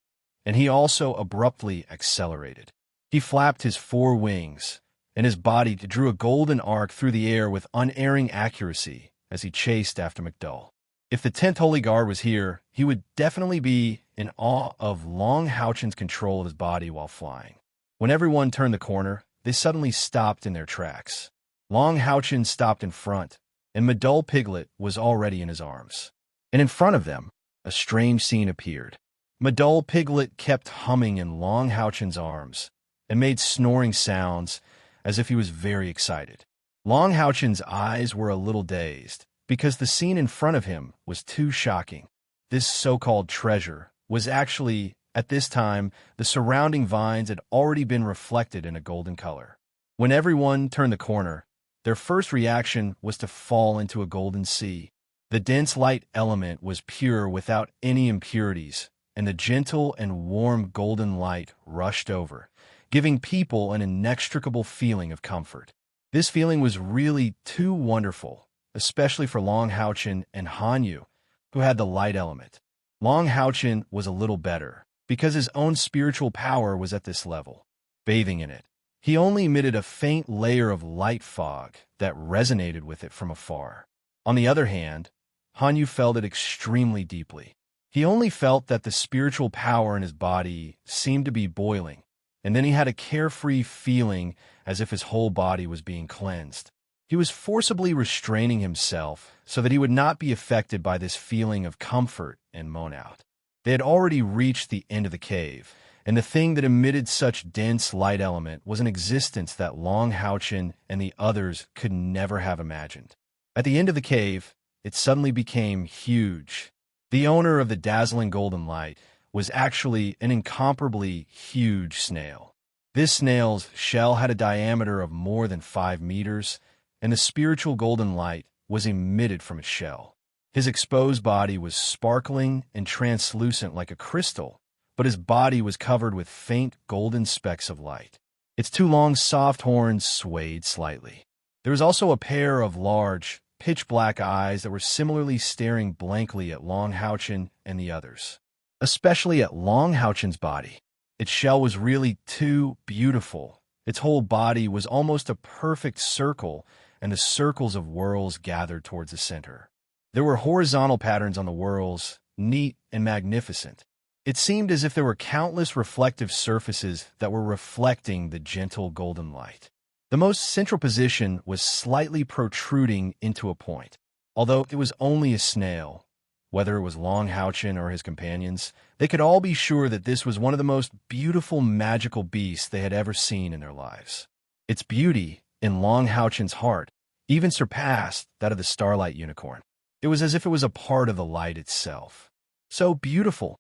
and he also abruptly accelerated. He flapped his four wings, and his body drew a golden arc through the air with unerring accuracy as he chased after Medulla. If the 10th Holy Guard was here, he would definitely be in awe of Long Houchen's control of his body while flying. When everyone turned the corner, they suddenly stopped in their tracks. Long Houchen stopped in front, and Medulla Piglet was already in his arms. And in front of them, a strange scene appeared. Medulla Piglet kept humming in Long Houchen's arms and made snoring sounds as if he was very excited. Long Houchen's eyes were a little dazed because the scene in front of him was too shocking. This so-called treasure was actually, at this time, the surrounding vines had already been reflected in a golden color. When everyone turned the corner, their first reaction was to fall into a golden sea. The dense light element was pure without any impurities, and the gentle and warm golden light rushed over, giving people an inextricable feeling of comfort. This feeling was really too wonderful, especially for Long Houchen and Hanyu, who had the light element. Long Houchen was a little better, because his own spiritual power was at this level. Bathing in it, he only emitted a faint layer of light fog that resonated with it from afar. On the other hand, Hanyu felt it extremely deeply. He only felt that the spiritual power in his body seemed to be boiling, and then he had a carefree feeling as if his whole body was being cleansed. He was forcibly restraining himself so that he would not be affected by this feeling of comfort and moan out. They had already reached the end of the cave, and the thing that emitted such dense light element was an existence that Long Houchen and the others could never have imagined. At the end of the cave, it suddenly became huge. The owner of the dazzling golden light was actually an incomparably huge snail. This snail's shell had a diameter of more than 5 meters, and the spiritual golden light was emitted from its shell. His exposed body was sparkling and translucent like a crystal, but his body was covered with faint golden specks of light. Its two long soft horns swayed slightly. There was also a pair of large, pitch-black eyes that were similarly staring blankly at Long Houchen and the others, especially at Long Houchen's body. Its shell was really too beautiful. Its whole body was almost a perfect circle, and the circles of whorls gathered towards the center. There were horizontal patterns on the whorls, neat and magnificent. It seemed as if there were countless reflective surfaces that were reflecting the gentle golden light. The most central position was slightly protruding into a point. Although it was only a snail, whether it was Long Houchen or his companions, they could all be sure that this was one of the most beautiful magical beasts they had ever seen in their lives. Its beauty, in Long Houchen's heart, even surpassed that of the starlight unicorn. It was as if it was a part of the light itself. So beautiful.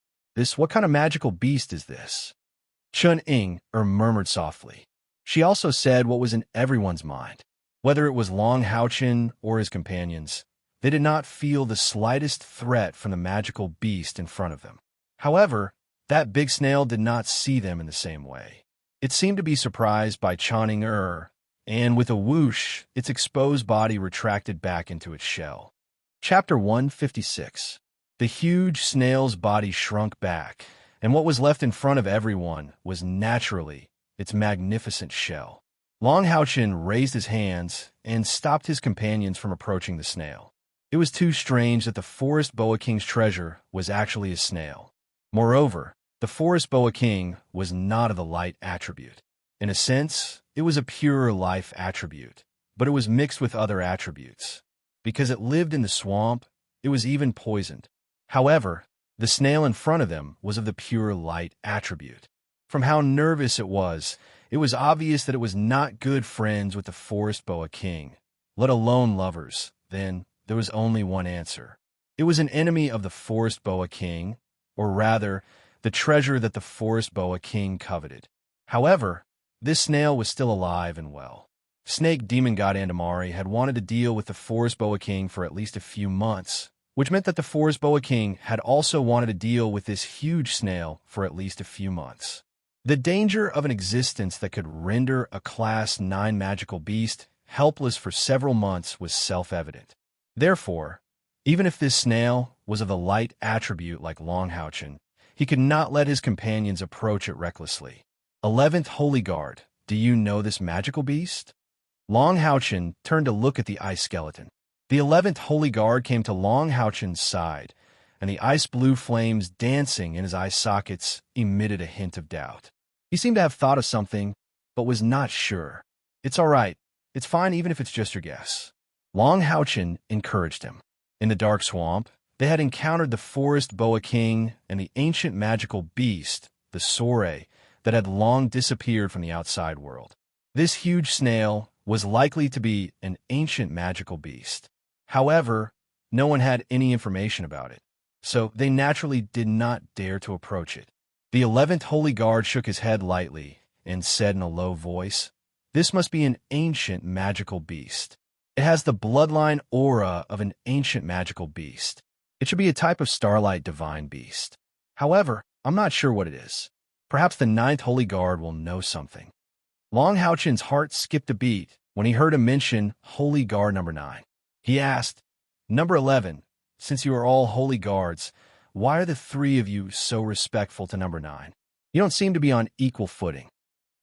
What kind of magical beast is this? Chun-Ing murmured softly. She also said what was in everyone's mind. Whether it was Long Houchen or his companions, they did not feel the slightest threat from the magical beast in front of them. However, that big snail did not see them in the same way. It seemed to be surprised by Channing and with a whoosh, its exposed body retracted back into its shell. Chapter 156. The huge snail's body shrunk back, and what was left in front of everyone was naturally its magnificent shell. Long Houchin raised his hands and stopped his companions from approaching the snail. It was too strange that the forest boa king's treasure was actually a snail. Moreover, the forest boa king was not of the light attribute. In a sense, it was a pure life attribute, but it was mixed with other attributes. Because it lived in the swamp, it was even poisoned. However, the snail in front of them was of the pure light attribute. From how nervous it was obvious that it was not good friends with the forest boa king, let alone lovers. Then there was only one answer. It was an enemy of the forest boa king, or rather, the treasure that the forest boa king coveted. However, this snail was still alive and well. Snake demon god Andamari had wanted to deal with the forest boa king for at least a few months, which meant that the forest boa king had also wanted to deal with this huge snail for at least a few months. The danger of an existence that could render a Class 9 magical beast helpless for several months was self-evident. Therefore, even if this snail was of the light attribute like Long Houchin, he could not let his companions approach it recklessly. 11th Holy Guard, do you know this magical beast? Long Houchin turned to look at the ice skeleton. The 11th Holy Guard came to Long Houchin's side, and the ice-blue flames dancing in his eye sockets emitted a hint of doubt. He seemed to have thought of something, but was not sure. It's all right. It's fine even if it's just your guess. Long Houchin encouraged him. In the dark swamp, they had encountered the forest boa king and the ancient magical beast, the Sore, that had long disappeared from the outside world. This huge snail was likely to be an ancient magical beast. However, no one had any information about it, so they naturally did not dare to approach it. The 11th Holy Guard shook his head lightly and said in a low voice, "This must be an ancient magical beast. It has the bloodline aura of an ancient magical beast. It should be a type of starlight divine beast. However, I'm not sure what it is. Perhaps the 9th Holy Guard will know something." Long Houchin's heart skipped a beat when he heard him mention Holy Guard number 9. He asked, "Number 11, since you are all Holy Guards, why are the three of you so respectful to number 9? You don't seem to be on equal footing."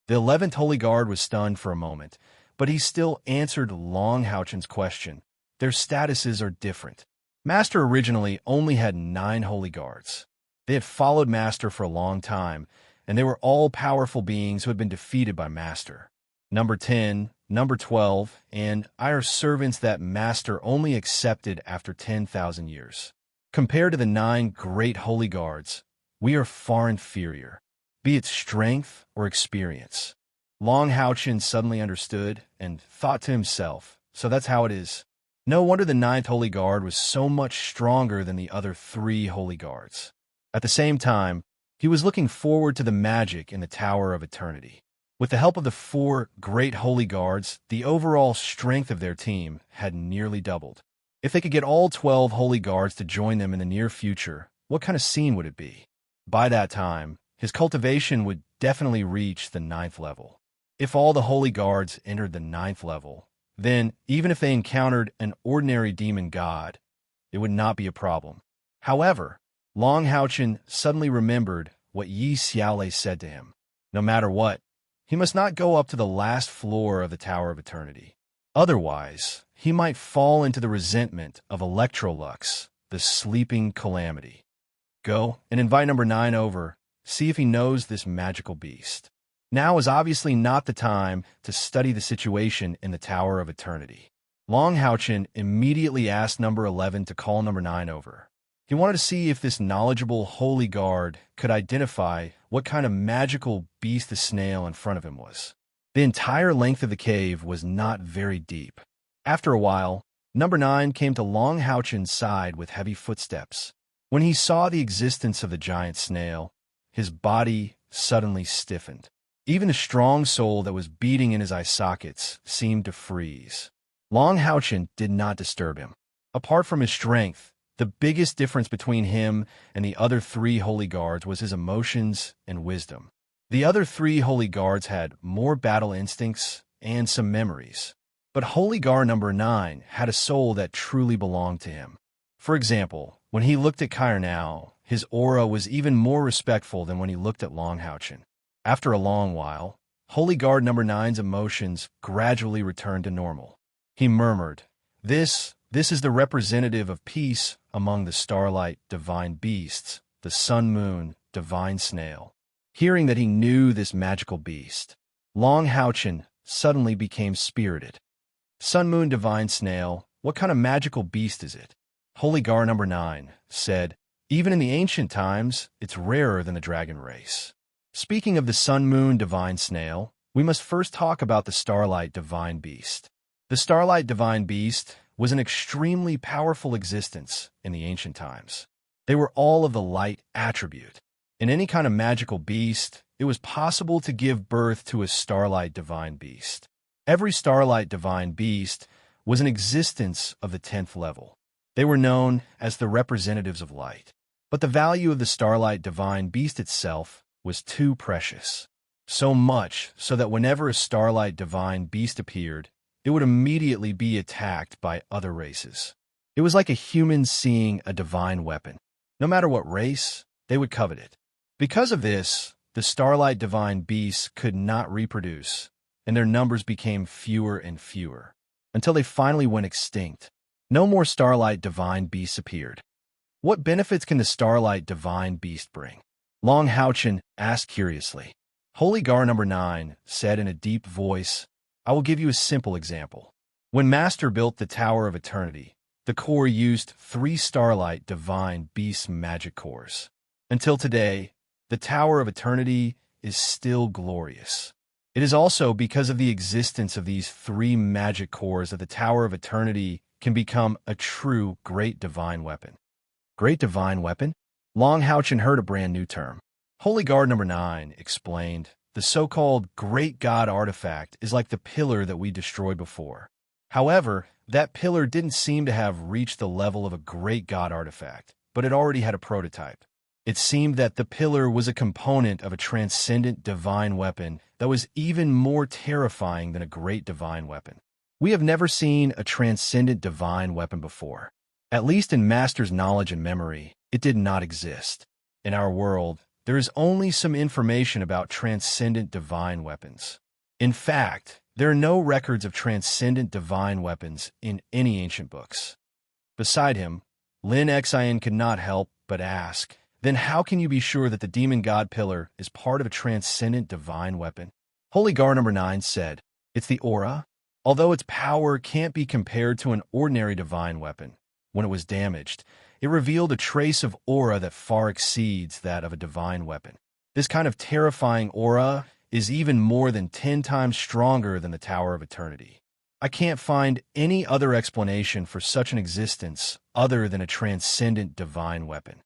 The 11th Holy Guard was stunned for a moment, but he still answered Long Houchin's question. Their statuses are different. Master originally only had 9 Holy Guards. They had followed Master for a long time, and they were all powerful beings who had been defeated by Master. Number 10, number 12, and I are servants that Master only accepted after 10,000 years. Compared to the 9 great Holy Guards, we are far inferior, be it strength or experience. Long Houchin suddenly understood and thought to himself, so that's how it is. No wonder the 9th Holy Guard was so much stronger than the other 3 Holy Guards. At the same time, he was looking forward to the magic in the Tower of Eternity. With the help of the 4 great Holy Guards, the overall strength of their team had nearly doubled. If they could get all 12 Holy Guards to join them in the near future, what kind of scene would it be? By that time, his cultivation would definitely reach the 9th level. If all the Holy Guards entered the 9th level, then, even if they encountered an ordinary demon god, it would not be a problem. However, Long Houchin suddenly remembered what Yi Xiaolei said to him. No matter what, he must not go up to the last floor of the Tower of Eternity. Otherwise, he might fall into the resentment of Electrolux, the sleeping calamity. Go and invite number 9 over, see if he knows this magical beast. Now is obviously not the time to study the situation in the Tower of Eternity. Long Houchin immediately asked number 11 to call number 9 over. He wanted to see if this knowledgeable Holy Guard could identify what kind of magical beast the snail in front of him was. The entire length of the cave was not very deep. After a while, number 9 came to Long Houchin's side with heavy footsteps. When he saw the existence of the giant snail, his body suddenly stiffened. Even the strong soul that was beating in his eye sockets seemed to freeze. Long Houchin did not disturb him. Apart from his strength, the biggest difference between him and the other 3 Holy Guards was his emotions and wisdom. The other three Holy Guards had more battle instincts and some memories. But Holy Guard number 9 had a soul that truly belonged to him. For example, when he looked at Kairnau, his aura was even more respectful than when he looked at Longhauchen. After a long while, Holy Guard number 9's emotions gradually returned to normal. He murmured, This is the representative of peace among the starlight divine beasts, the sun-moon divine snail. Hearing that he knew this magical beast, Longhauchen suddenly became spirited. Sun-moon divine snail, what kind of magical beast is it? Holy Guard number 9 said, Even in the ancient times, it's rarer than the dragon race. Speaking of the sun-moon divine snail, we must first talk about the starlight divine beast. The starlight divine beast was an extremely powerful existence in the ancient times. They were all of the light attribute. In any kind of magical beast, it was possible to give birth to a starlight divine beast. Every starlight divine beast was an existence of the 10th level. They were known as the representatives of light. But the value of the starlight divine beast itself was too precious. So much so that whenever a starlight divine beast appeared, it would immediately be attacked by other races. It was like a human seeing a divine weapon. No matter what race, they would covet it. Because of this, the starlight divine beasts could not reproduce, and their numbers became fewer and fewer, until they finally went extinct. No more starlight divine beasts appeared. What benefits can the starlight divine beast bring? Longhauchen asked curiously. Holy Guard number 9 said in a deep voice, I will give you a simple example. When Master built the Tower of Eternity, the core used 3 starlight divine beast magic cores. Until today, the Tower of Eternity is still glorious. It is also because of the existence of these 3 magic cores that the Tower of Eternity can become a true great divine weapon. Great divine weapon? Longhauchen heard a brand new term. Holy Guard number 9 explained, the so-called Great God artifact is like the pillar that we destroyed before. However, that pillar didn't seem to have reached the level of a Great God artifact, but it already had a prototype. It seemed that the pillar was a component of a transcendent divine weapon that was even more terrifying than a great divine weapon. We have never seen a transcendent divine weapon before. At least in Master's knowledge and memory, it did not exist. In our world, there is only some information about transcendent divine weapons. In fact, there are no records of transcendent divine weapons in any ancient books. Beside him, Lin Xian could not help but ask, then how can you be sure that the demon god pillar is part of a transcendent divine weapon? Holy Guard number 9 said, it's the aura. Although its power can't be compared to an ordinary divine weapon, when it was damaged, it revealed a trace of aura that far exceeds that of a divine weapon. This kind of terrifying aura is even more than 10 times stronger than the Tower of Eternity. I can't find any other explanation for such an existence other than a transcendent divine weapon.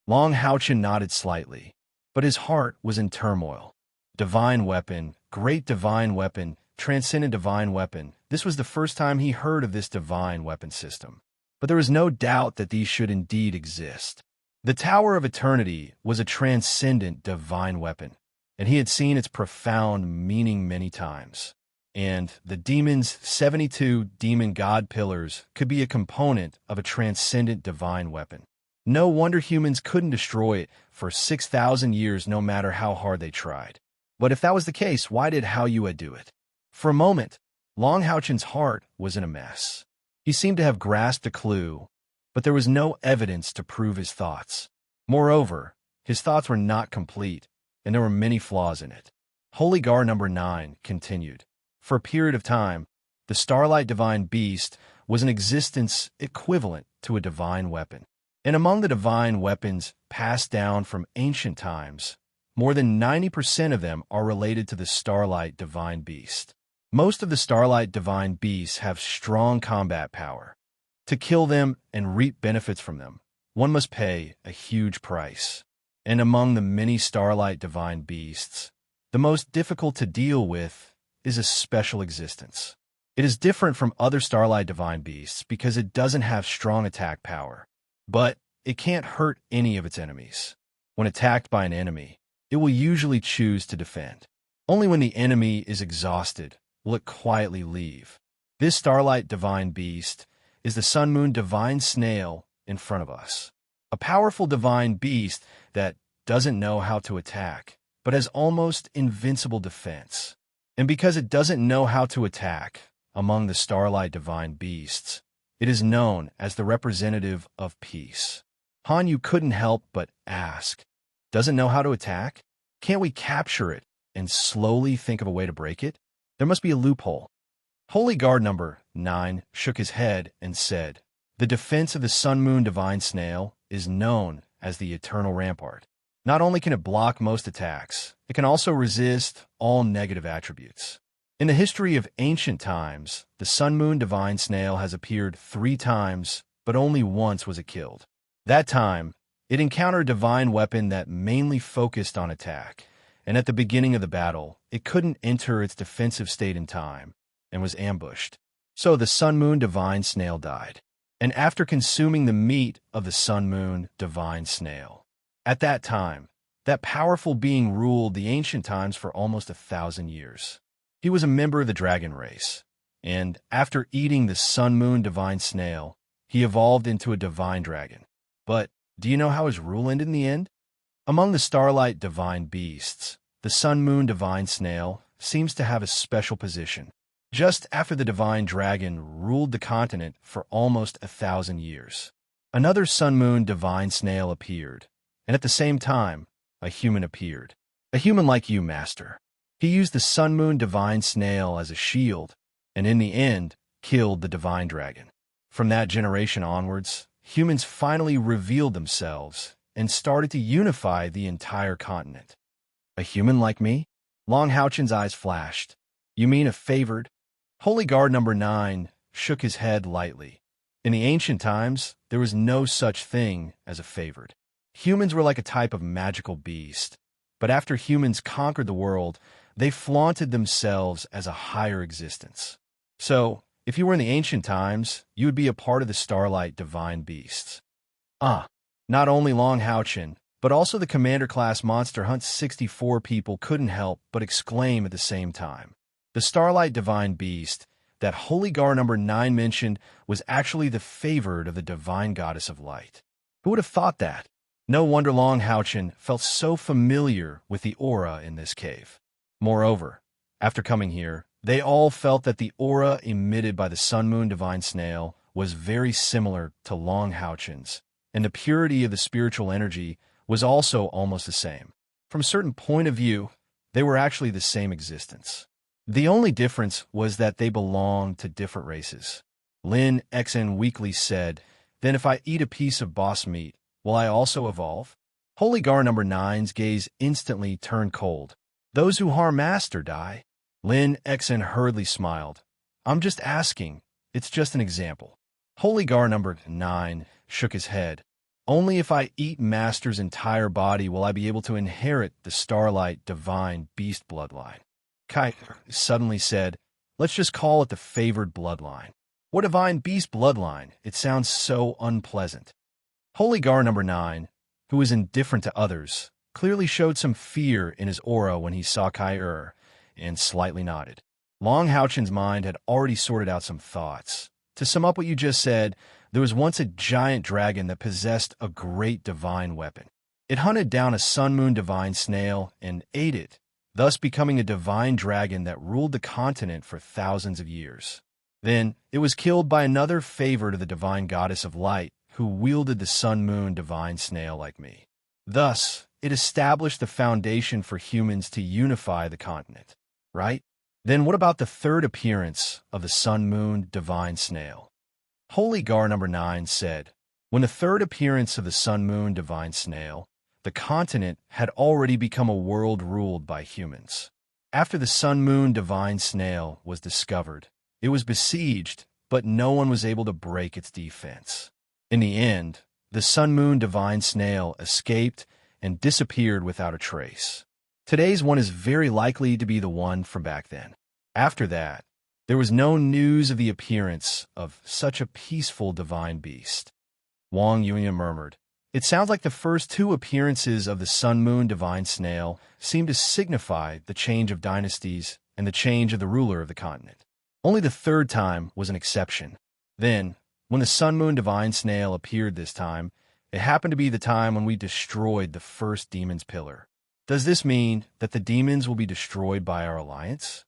Longhauchen nodded slightly, but his heart was in turmoil. Divine weapon, great divine weapon, transcendent divine weapon. This was the first time he heard of this divine weapon system. But there was no doubt that these should indeed exist. The Tower of Eternity was a transcendent divine weapon, and he had seen its profound meaning many times. And the demon's 72 demon god pillars could be a component of a transcendent divine weapon. No wonder humans couldn't destroy it for 6,000 years no matter how hard they tried. But if that was the case, why did Hao Yue do it? For a moment, Longhauchen's heart was in a mess. He seemed to have grasped a clue, but there was no evidence to prove his thoughts. Moreover, his thoughts were not complete, and there were many flaws in it. Holy Guard number 9 continued. For a period of time, the Starlight Divine Beast was an existence equivalent to a divine weapon. And among the divine weapons passed down from ancient times, more than 90% of them are related to the Starlight Divine Beast. Most of the Starlight Divine Beasts have strong combat power. To kill them and reap benefits from them, one must pay a huge price. And among the many Starlight Divine Beasts, the most difficult to deal with is a special existence. It is different from other Starlight Divine Beasts because it doesn't have strong attack power. But it can't hurt any of its enemies. When attacked by an enemy, it will usually choose to defend. Only when the enemy is exhausted will it quietly leave. This starlight divine beast is the sun-moon divine snail in front of us. A powerful divine beast that doesn't know how to attack, but has almost invincible defense. And because it doesn't know how to attack among the starlight divine beasts, it is known as the representative of peace. Han, you couldn't help but ask, doesn't know how to attack? Can't we capture it and slowly think of a way to break it? There must be a loophole. Holy Guard number 9 shook his head and said, the defense of the sun-moon divine snail is known as the eternal rampart. Not only can it block most attacks, it can also resist all negative attributes. In the history of ancient times, the sun-moon divine snail has appeared 3 times, but only once was it killed. That time, it encountered a divine weapon that mainly focused on attack, and at the beginning of the battle, it couldn't enter its defensive state in time, and was ambushed. So the sun-moon divine snail died. And after consuming the meat of the sun-moon divine snail, at that time, that powerful being ruled the ancient times for almost 1,000 years. He was a member of the dragon race, and after eating the sun-moon divine snail, he evolved into a divine dragon. But do you know how his rule ended in the end? Among the starlight divine beasts, the sun-moon divine snail seems to have a special position. Just after the divine dragon ruled the continent for almost 1,000 years, another sun-moon divine snail appeared, and at the same time, a human appeared. A human like you, Master. He used the sun-moon divine snail as a shield, and in the end, killed the divine dragon. From that generation onwards, humans finally revealed themselves and started to unify the entire continent. A human like me? Long Houchen's eyes flashed. You mean a favored? Holy Guard number 9 shook his head lightly. In the ancient times, there was no such thing as a favored. Humans were like a type of magical beast, but after humans conquered the world, they flaunted themselves as a higher existence. So, if you were in the ancient times, you would be a part of the starlight divine beasts. Not only Long Houchen, but also the commander-class Monster Hunt 64 people couldn't help but exclaim at the same time. The starlight divine beast that Holy Guard number 9 mentioned was actually the favored of the divine goddess of light. Who would have thought that? No wonder Long Houchen felt so familiar with the aura in this cave. Moreover, after coming here, they all felt that the aura emitted by the sun-moon divine snail was very similar to Long Houchen's, and the purity of the spiritual energy was also almost the same. From a certain point of view, they were actually the same existence. The only difference was that they belonged to different races. Lin Xen weakly said, then if I eat a piece of boss meat, will I also evolve? Holy Guard number 9's gaze instantly turned cold. Those who harm Master die. Lin Xen hurriedly smiled. I'm just asking. It's just an example. Holy Guard number 9 shook his head. Only if I eat Master's entire body will I be able to inherit the starlight divine beast bloodline. Kai suddenly said, let's just call it the favored bloodline. What divine beast bloodline? It sounds so unpleasant. Holy Guard number 9, who was indifferent to others, clearly showed some fear in his aura when he saw Kai and slightly nodded. Long Houchen's mind had already sorted out some thoughts. To sum up what you just said, there was once a giant dragon that possessed a great divine weapon. It hunted down a sun-moon divine snail and ate it, thus becoming a divine dragon that ruled the continent for thousands of years. Then, it was killed by another favored of the divine goddess of light, who wielded the sun-moon divine snail like me. Thus, it established the foundation for humans to unify the continent, right? Then what about the third appearance of the sun-moon divine snail? Holy Guard number 9 said, when the third appearance of the sun-moon divine snail, the continent had already become a world ruled by humans. After the sun-moon divine snail was discovered, it was besieged, but no one was able to break its defense. In the end, the sun-moon divine snail escaped and disappeared without a trace. Today's one is very likely to be the one from back then. After that, there was no news of the appearance of such a peaceful divine beast. Wang Yuan murmured, It sounds like the first two appearances of the sun-moon divine snail seem to signify the change of dynasties and the change of the ruler of the continent. Only the third time was an exception. Then, when the sun-moon divine snail appeared this time, it happened to be the time when we destroyed the first demon's pillar. Does this mean that the demons will be destroyed by our alliance?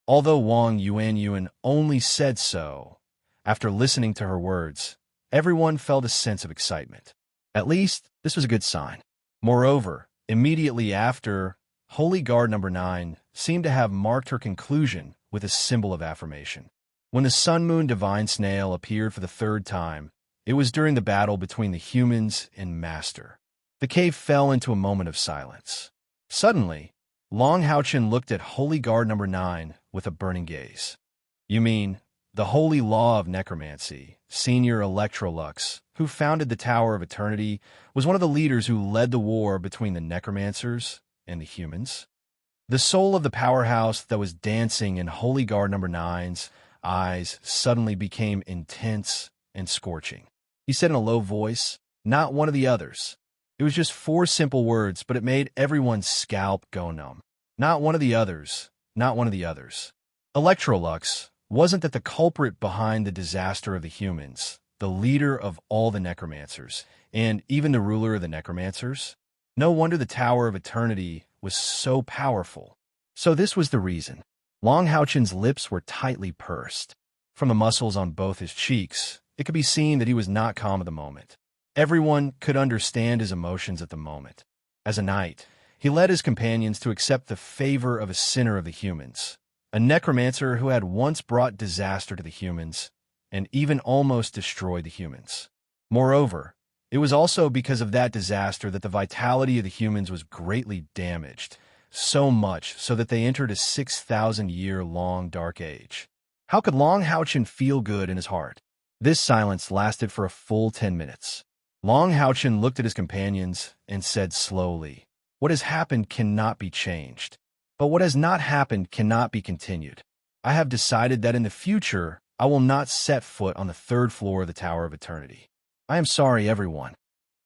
Although Wang Yuanyuan only said so, after listening to her words, everyone felt a sense of excitement. At least, this was a good sign. Moreover, immediately after, Holy Guard number 9 seemed to have marked her conclusion with a symbol of affirmation. When the sun-moon divine snail appeared for the third time, it was during the battle between the humans and Master. The cave fell into a moment of silence. Suddenly, Long Haochen looked at Holy Guard number 9 with a burning gaze. You mean, the Holy Law of Necromancy, Senior Electrolux, who founded the Tower of Eternity, was one of the leaders who led the war between the necromancers and the humans? The soul of the powerhouse that was dancing in Holy Guard number 9's eyes suddenly became intense and scorching. He said in a low voice, "Not one of the others." It was just 4 simple words, but it made everyone's scalp go numb. Not one of the others. Not one of the others. Electrolux wasn't that the culprit behind the disaster of the humans, the leader of all the necromancers, and even the ruler of the necromancers? No wonder the Tower of Eternity was so powerful. So this was the reason. Long Haochen's lips were tightly pursed. From the muscles on both his cheeks, it could be seen that he was not calm at the moment. Everyone could understand his emotions at the moment. As a knight, he led his companions to accept the favor of a sinner of the humans, a necromancer who had once brought disaster to the humans and even almost destroyed the humans. Moreover, it was also because of that disaster that the vitality of the humans was greatly damaged, so much so that they entered a 6,000-year-long dark age. How could Long Haochen feel good in his heart? This silence lasted for a full 10 minutes. Long Haochen looked at his companions and said slowly, "What has happened cannot be changed. But what has not happened cannot be continued. I have decided that in the future, I will not set foot on the 3rd floor of the Tower of Eternity. I am sorry, everyone."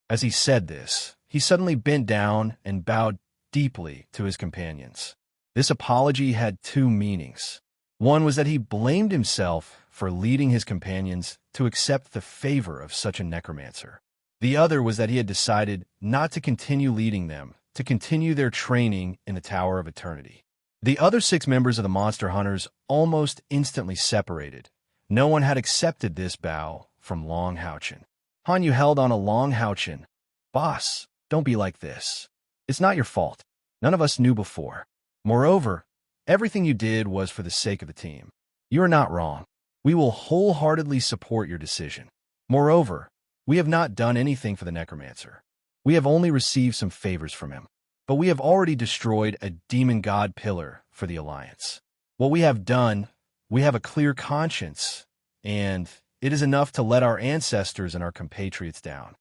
As he said this, he suddenly bent down and bowed deeply to his companions. This apology had 2 meanings. One was that he blamed himself for leading his companions to accept the favor of such a necromancer. The other was that he had decided not to continue leading them, to continue their training in the Tower of Eternity. The other 6 members of the Monster Hunters almost instantly separated. No one had accepted this bow from Long Haochen. Hanyu held on a Long Haochen. "Boss, don't be like this. It's not your fault. None of us knew before. Moreover, everything you did was for the sake of the team. You are not wrong. We will wholeheartedly support your decision. Moreover, we have not done anything for the necromancer. We have only received some favors from him. But we have already destroyed a demon god pillar for the Alliance. What we have done, we have a clear conscience, and it is enough to let our ancestors and our compatriots down."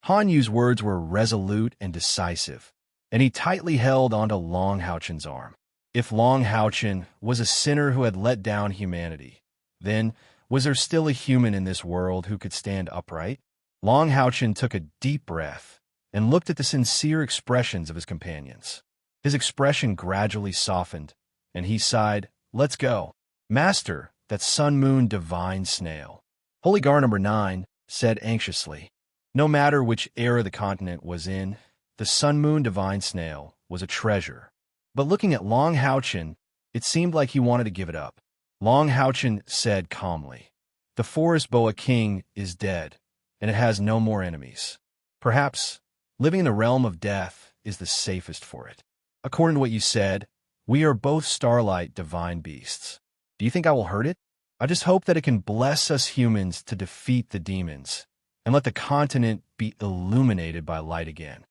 Han Yu's words were resolute and decisive, and he tightly held onto Long Haochen's arm. If Long Haochen was a sinner who had let down humanity, then was there still a human in this world who could stand upright? Long Haochen took a deep breath and looked at the sincere expressions of his companions. His expression gradually softened, and he sighed, "Let's go. Master, that sun-moon divine snail." Holy Guard number 9 said anxiously, "No matter which era the continent was in, the sun-moon divine snail was a treasure." But looking at Long Haochen, it seemed like he wanted to give it up. Long Haochen said calmly, "The Forest Boa King is dead, and it has no more enemies. Perhaps living in the realm of death is the safest for it. According to what you said, we are both starlight divine beasts. Do you think I will hurt it? I just hope that it can bless us humans to defeat the demons and let the continent be illuminated by light again."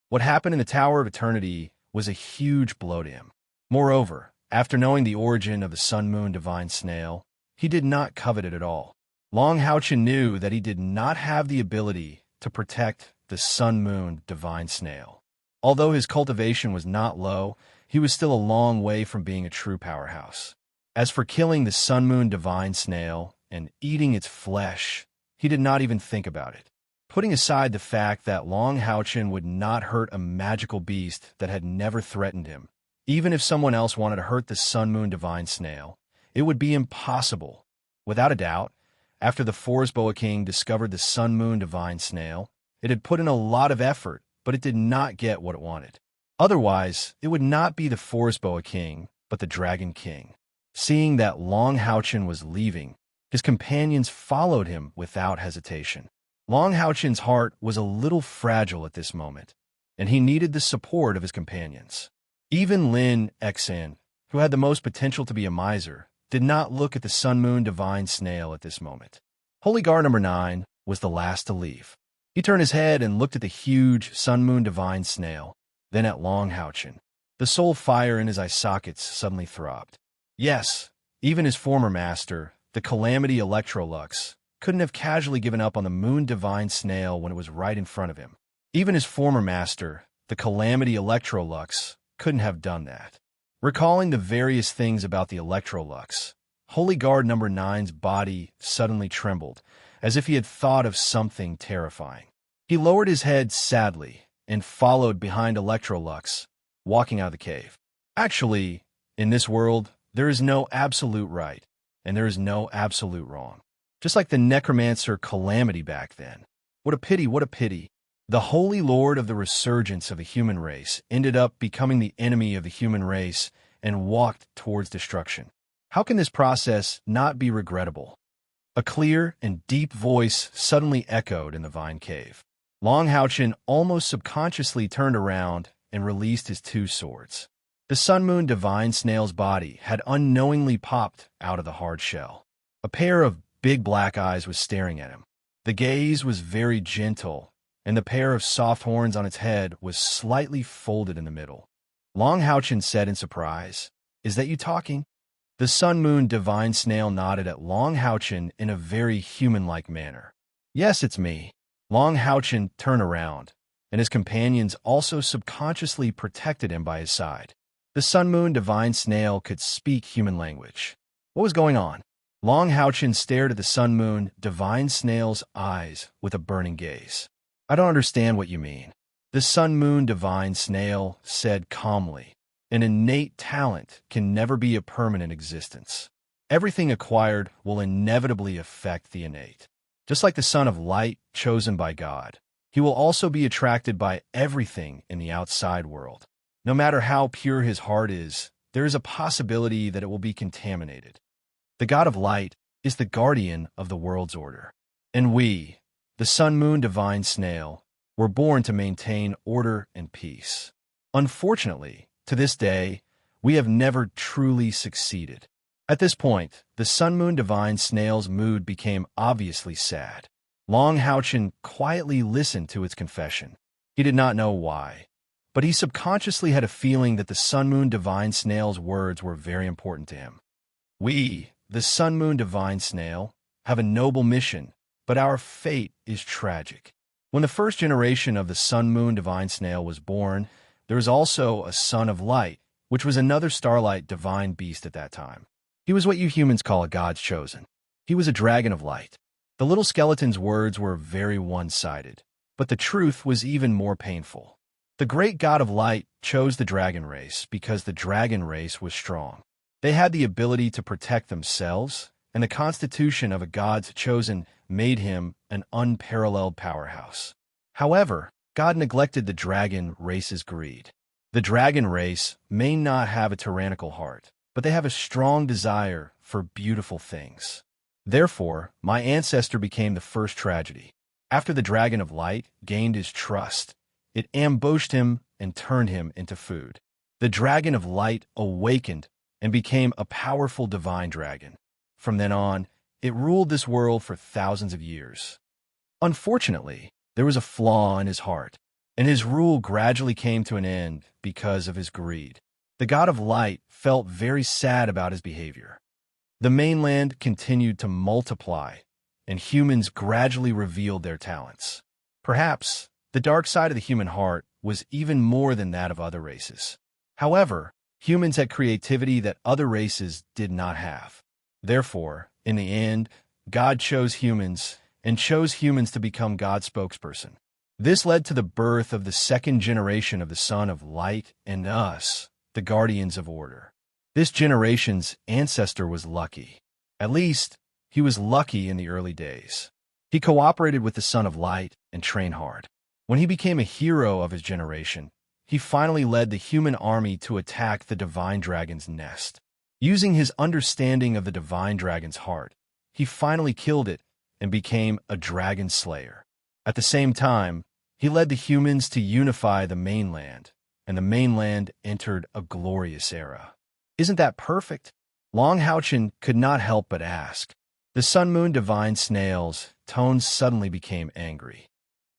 What happened in the Tower of Eternity was a huge blow to him. Moreover, after knowing the origin of the sun-moon divine snail, he did not covet it at all. Long Haochen knew that he did not have the ability to protect the sun-moon divine snail. Although his cultivation was not low, he was still a long way from being a true powerhouse. As for killing the sun-moon divine snail and eating its flesh, he did not even think about it. putting aside the fact that Long Houchin would not hurt a magical beast that had never threatened him. Even if someone else wanted to hurt the Sun Moon Divine Snail, it would be impossible. Without a doubt, after the Forest Boa King discovered the Sun Moon Divine Snail, it had put in a lot of effort, but it did not get what it wanted. Otherwise, it would not be the Forest Boa King, but the Dragon King. Seeing that Long Houchin was leaving, his companions followed him without hesitation. Long Houchin's heart was a little fragile at this moment, and he needed the support of his companions. Even Lin Xin, who had the most potential to be a miser, did not look at the Sun Moon Divine Snail at this moment. Holy Guard number 9 was the last to leave. He turned his head and looked at the huge Sun Moon Divine Snail, then at Long Houchin. The soul fire in his eye sockets suddenly throbbed. Yes, even his former master, the Calamity Electrolux, couldn't have casually given up on the Moon Divine Snail when it was right in front of him. Even his former master, the Calamity Electrolux, couldn't have done that. Recalling the various things about the Electrolux, Holy Guard number 9's body suddenly trembled, as if he had thought of something terrifying. He lowered his head sadly and followed behind Electrolux, walking out of the cave. Actually, in this world, there is no absolute right, and there is no absolute wrong. Just like the necromancer Calamity back then. What a pity, what a pity. The Holy Lord of the resurgence of the human race ended up becoming the enemy of the human race and walked towards destruction. How can this process not be regrettable? A clear and deep voice suddenly echoed in the vine cave. Long Houchin almost subconsciously turned around and released his 2 swords. The Sun Moon Divine Snail's body had unknowingly popped out of the hard shell. A pair of big black eyes was staring at him. The gaze was very gentle, and the pair of soft horns on its head was slightly folded in the middle. Long Houchin said in surprise, "Is that you talking?" The Sun Moon Divine Snail nodded at Long Houchin in a very human-like manner. "Yes, it's me." Long Houchin turned around, and his companions also subconsciously protected him by his side. The Sun Moon Divine Snail could speak human language. What was going on? Long Houchin stared at the Sun Moon Divine Snail's eyes with a burning gaze. "I don't understand what you mean." The Sun Moon Divine Snail said calmly, "An innate talent can never be a permanent existence. Everything acquired will inevitably affect the innate. Just like the Son of Light chosen by God, he will also be attracted by everything in the outside world. No matter how pure his heart is, there is a possibility that it will be contaminated. The God of Light is the guardian of the world's order. And we, the Sun Moon Divine Snail, were born to maintain order and peace. Unfortunately, to this day, we have never truly succeeded." At this point, the Sun Moon Divine Snail's mood became obviously sad. Long Houchin quietly listened to its confession. He did not know why, but he subconsciously had a feeling that the Sun Moon Divine Snail's words were very important to him. "We, the Sun Moon Divine Snail, have a noble mission, but our fate is tragic." When the first generation of the Sun Moon Divine Snail was born, there was also a Son of Light, which was another starlight divine beast at that time. He was what you humans call a God's chosen. He was a dragon of light. The little skeleton's words were very one-sided, but the truth was even more painful. The great God of Light chose the dragon race because the dragon race was strong. They had the ability to protect themselves, and the constitution of a God's chosen made him an unparalleled powerhouse. However, God neglected the dragon race's greed. The dragon race may not have a tyrannical heart, but they have a strong desire for beautiful things. Therefore, my ancestor became the first tragedy. After the dragon of light gained his trust, it ambushed him and turned him into food. The dragon of light awakened and became a powerful divine dragon. From then on, it ruled this world for thousands of years. Unfortunately, there was a flaw in his heart, and his rule gradually came to an end because of his greed. The God of Light felt very sad about his behavior. The mainland continued to multiply, and humans gradually revealed their talents. Perhaps the dark side of the human heart was even more than that of other races. However, humans had creativity that other races did not have. Therefore, in the end, God chose humans, and chose humans to become God's spokesperson. This led to the birth of the second generation of the Son of Light and us, the Guardians of Order. This generation's ancestor was lucky. At least, he was lucky in the early days. He cooperated with the Son of Light and trained hard. When he became a hero of his generation, he finally led the human army to attack the divine dragon's nest. Using his understanding of the divine dragon's heart, he finally killed it and became a dragon slayer. At the same time, he led the humans to unify the mainland, and the mainland entered a glorious era. Isn't that perfect? Long Houchin could not help but ask. The sun-moon divine snail's tones suddenly became angry.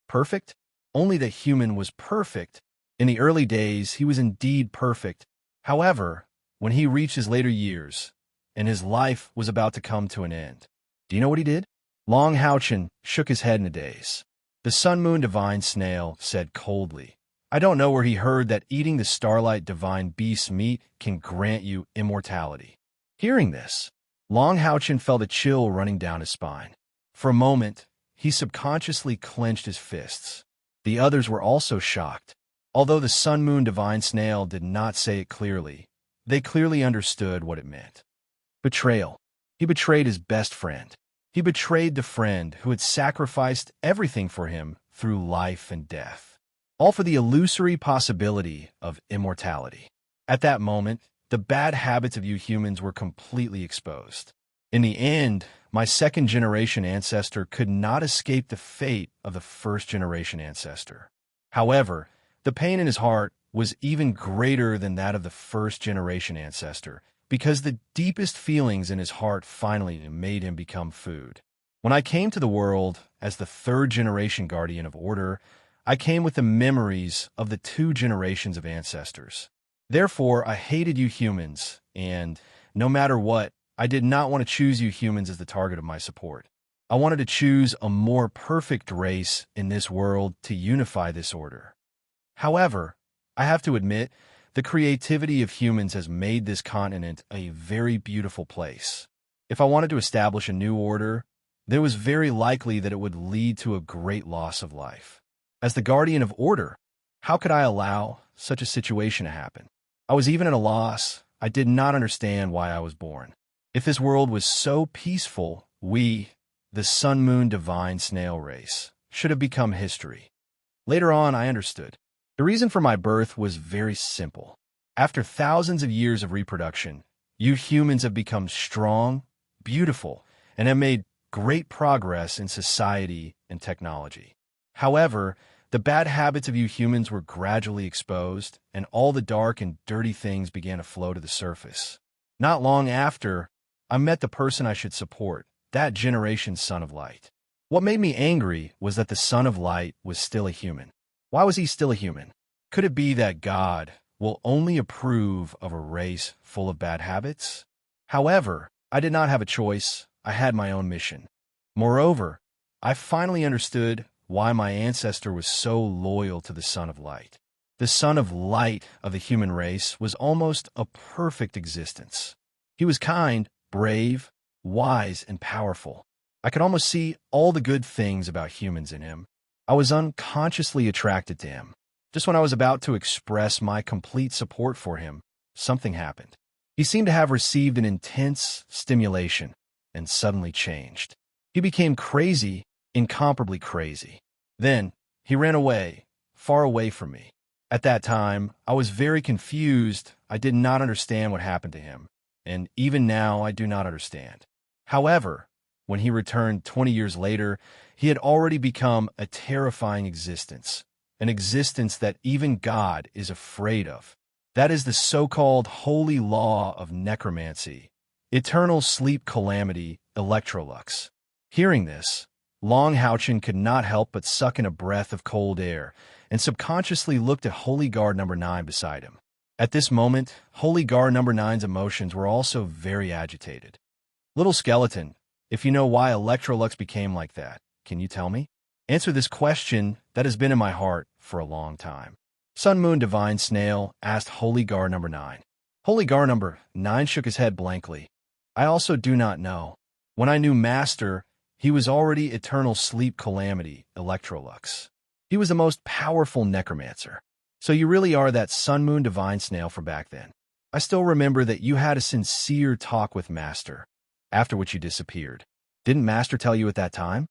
Perfect? Only the human was perfect. In the early days, he was indeed perfect. However, when he reached his later years, and his life was about to come to an end, do you know what he did? Long Houchin shook his head in a daze. The sun-moon divine snail said coldly, I don't know where he heard that eating the starlight divine beast's meat can grant you immortality. Hearing this, Long Houchin felt a chill running down his spine. For a moment, he subconsciously clenched his fists. The others were also shocked. Although the sun-moon divine snail did not say it clearly, they clearly understood what it meant. Betrayal. He betrayed his best friend. He betrayed the friend who had sacrificed everything for him through life and death, all for the illusory possibility of immortality. At that moment, the bad habits of you humans were completely exposed. In the end, my second-generation ancestor could not escape the fate of the first-generation ancestor. However, the pain in his heart was even greater than that of the first-generation ancestor, because the deepest feelings in his heart finally made him become food. When I came to the world as the third-generation guardian of order, I came with the memories of the 2 generations of ancestors. Therefore, I hated you humans, and, no matter what, I did not want to choose you humans as the target of my support. I wanted to choose a more perfect race in this world to unify this order. However, I have to admit, the creativity of humans has made this continent a very beautiful place. If I wanted to establish a new order, there was very likely that it would lead to a great loss of life. As the guardian of order, how could I allow such a situation to happen? I was even at a loss. I did not understand why I was born. If this world was so peaceful, we, the sun-moon divine snail race, should have become history. Later on, I understood. The reason for my birth was very simple. After thousands of years of reproduction, you humans have become strong, beautiful, and have made great progress in society and technology. However, the bad habits of you humans were gradually exposed, and all the dark and dirty things began to flow to the surface. Not long after, I met the person I should support, that generation's Son of Light. What made me angry was that the Son of Light was still a human. Why was he still a human? Could it be that God will only approve of a race full of bad habits? However, I did not have a choice. I had my own mission. Moreover, I finally understood why my ancestor was so loyal to the Son of Light. The Son of Light of the human race was almost a perfect existence. He was kind, brave, wise, and powerful. I could almost see all the good things about humans in him. I was unconsciously attracted to him. Just when I was about to express my complete support for him, something happened. He seemed to have received an intense stimulation and suddenly changed. He became crazy, incomparably crazy. Then, he ran away, far away from me. At that time, I was very confused. I did not understand what happened to him, and even now I do not understand. However, when he returned 20 years later, he had already become a terrifying existence, an existence that even God is afraid of. That is the so-called holy law of necromancy, eternal sleep calamity, Electrolux. Hearing this, Long Houchin could not help but suck in a breath of cold air and subconsciously looked at Holy Guard number 9 beside him. At this moment, Holy Guard number 9's emotions were also very agitated. Little skeleton, if you know why Electrolux became like that, can you tell me? Answer this question that has been in my heart for a long time. Sun Moon Divine Snail asked Holy Guard number 9. Holy Guard number 9 shook his head blankly. I also do not know. When I knew Master, He was already eternal sleep calamity, Electrolux. He was the most powerful necromancer. So you really are that sun moon divine snail from back then. I still remember that you had a sincere talk with Master, after which you disappeared. Didn't Master tell you at that time?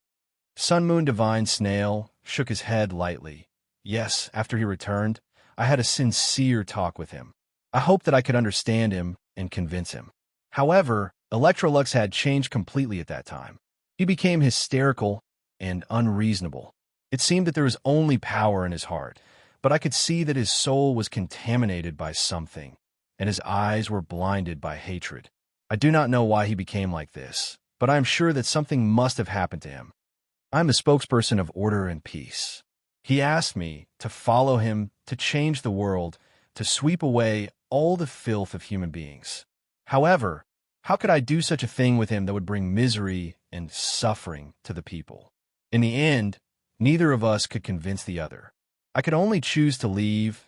Sun moon divine snail shook his head lightly. Yes, after he returned, I had a sincere talk with him. I hoped that I could understand him and convince him. However, Electrolux had changed completely at that time. He became hysterical and unreasonable. It seemed that there was only power in his heart, but I could see that his soul was contaminated by something, and his eyes were blinded by hatred. I do not know why he became like this, but I am sure that something must have happened to him. I am the spokesperson of order and peace. He asked me to follow him, to change the world, to sweep away all the filth of human beings. However, how could I do such a thing with him that would bring misery and suffering to the people? In the end, neither of us could convince the other. I could only choose to leave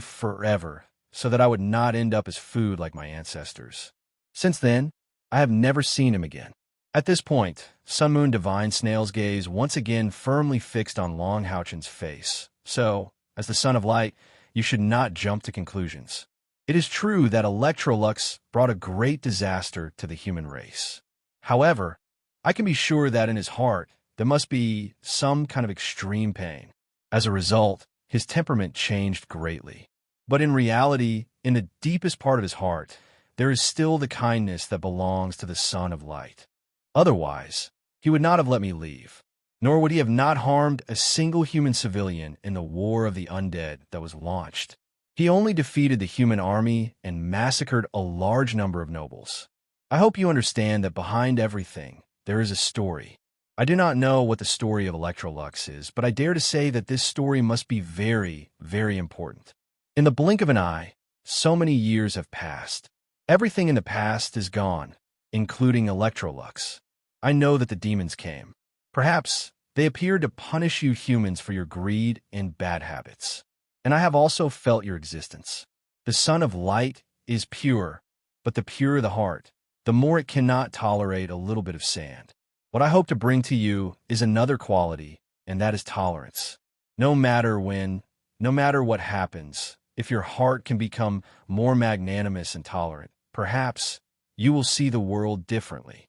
forever, so that I would not end up as food like my ancestors. Since then, I have never seen him again. At this point, Sun Moon Divine Snail's gaze once again firmly fixed on Long Houchen's face. So, as the Son of Light, you should not jump to conclusions. It is true that Electrolux brought a great disaster to the human race. However, I can be sure that in his heart, there must be some kind of extreme pain. As a result, his temperament changed greatly. But in reality, in the deepest part of his heart, there is still the kindness that belongs to the Son of Light. Otherwise, he would not have let me leave, nor would he have not harmed a single human civilian in the war of the undead that was launched. He only defeated the human army and massacred a large number of nobles. I hope you understand that behind everything, there is a story. I do not know what the story of Electrolux is, but I dare to say that this story must be very, very important. In the blink of an eye, so many years have passed. Everything in the past is gone, including Electrolux. I know that the demons came. Perhaps they appeared to punish you humans for your greed and bad habits. And I have also felt your existence. The Son of Light is pure, but the purer the heart, the more it cannot tolerate a little bit of sand. What I hope to bring to you is another quality, and that is tolerance. No matter when, no matter what happens, if your heart can become more magnanimous and tolerant, perhaps you will see the world differently.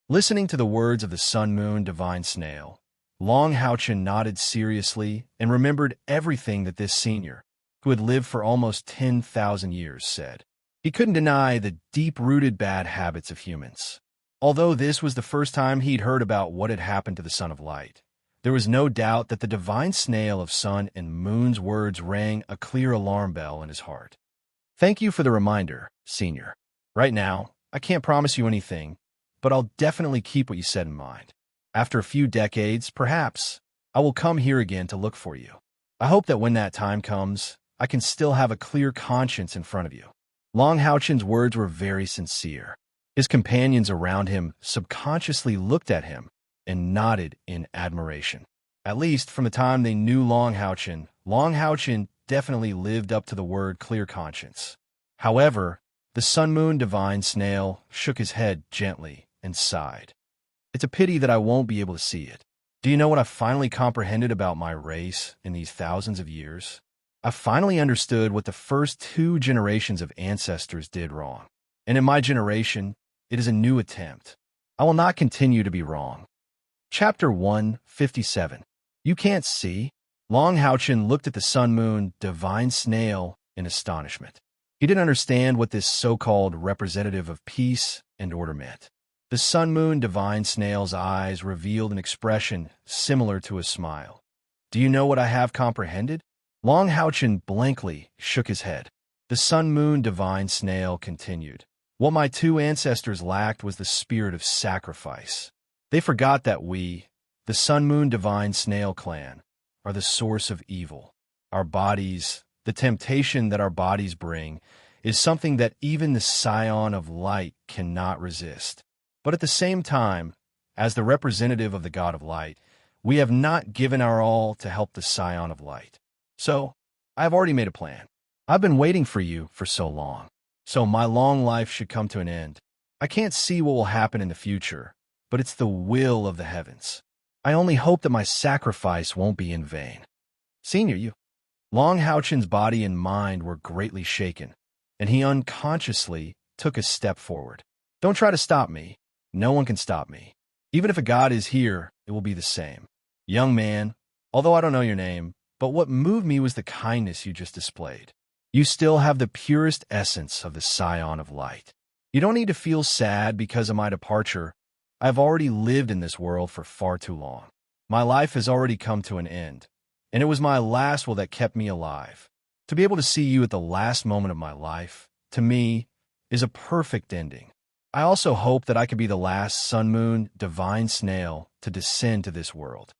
Listening to the words of the Sun Moon Divine Snail, Long Houchen nodded seriously and remembered everything that this senior, who had lived for almost 10,000 years, said. He couldn't deny the deep-rooted bad habits of humans. Although this was the first time he'd heard about what had happened to the Son of Light, there was no doubt that the divine snail of Sun and Moon's words rang a clear alarm bell in his heart. Thank you for the reminder, Senior. Right now, I can't promise you anything, but I'll definitely keep what you said in mind. After a few decades, perhaps, I will come here again to look for you. I hope that when that time comes, I can still have a clear conscience in front of you. Long Houchen's words were very sincere. His companions around him subconsciously looked at him and nodded in admiration. At least from the time they knew Long Houchen definitely lived up to the word clear conscience. However, the Sun Moon Divine Snail shook his head gently and sighed. It's a pity that I won't be able to see it. Do you know what I've finally comprehended about my race in these thousands of years? I finally understood what the first 2 generations of ancestors did wrong. And in my generation, it is a new attempt. I will not continue to be wrong. Chapter 157. You can't see? Long Houchen looked at the Sun Moon Divine Snail in astonishment. He didn't understand what this so-called representative of peace and order meant. The Sun Moon Divine Snail's eyes revealed an expression similar to a smile. Do you know what I have comprehended? Long Houchen blankly shook his head. The Sun Moon Divine Snail continued. What my 2 ancestors lacked was the spirit of sacrifice. They forgot that we, the Sun Moon Divine Snail clan, are the source of evil. Our bodies, the temptation that our bodies bring, is something that even the Scion of Light cannot resist. But at the same time, as the representative of the God of Light, we have not given our all to help the Scion of Light. So, I have already made a plan. I've been waiting for you for so long. So my long life should come to an end. I can't see what will happen in the future, but it's the will of the heavens. I only hope that my sacrifice won't be in vain. Senior, you. Long Houchin's body and mind were greatly shaken, and he unconsciously took a step forward. Don't try to stop me. No one can stop me. Even if a god is here, it will be the same. Young man, although I don't know your name, but what moved me was the kindness you just displayed. You still have the purest essence of the scion of light. You don't need to feel sad because of my departure. I have already lived in this world for far too long. My life has already come to an end, and it was my last will that kept me alive. To be able to see you at the last moment of my life, to me, is a perfect ending. I also hope that I could be the last sun moon divine snail to descend to this world.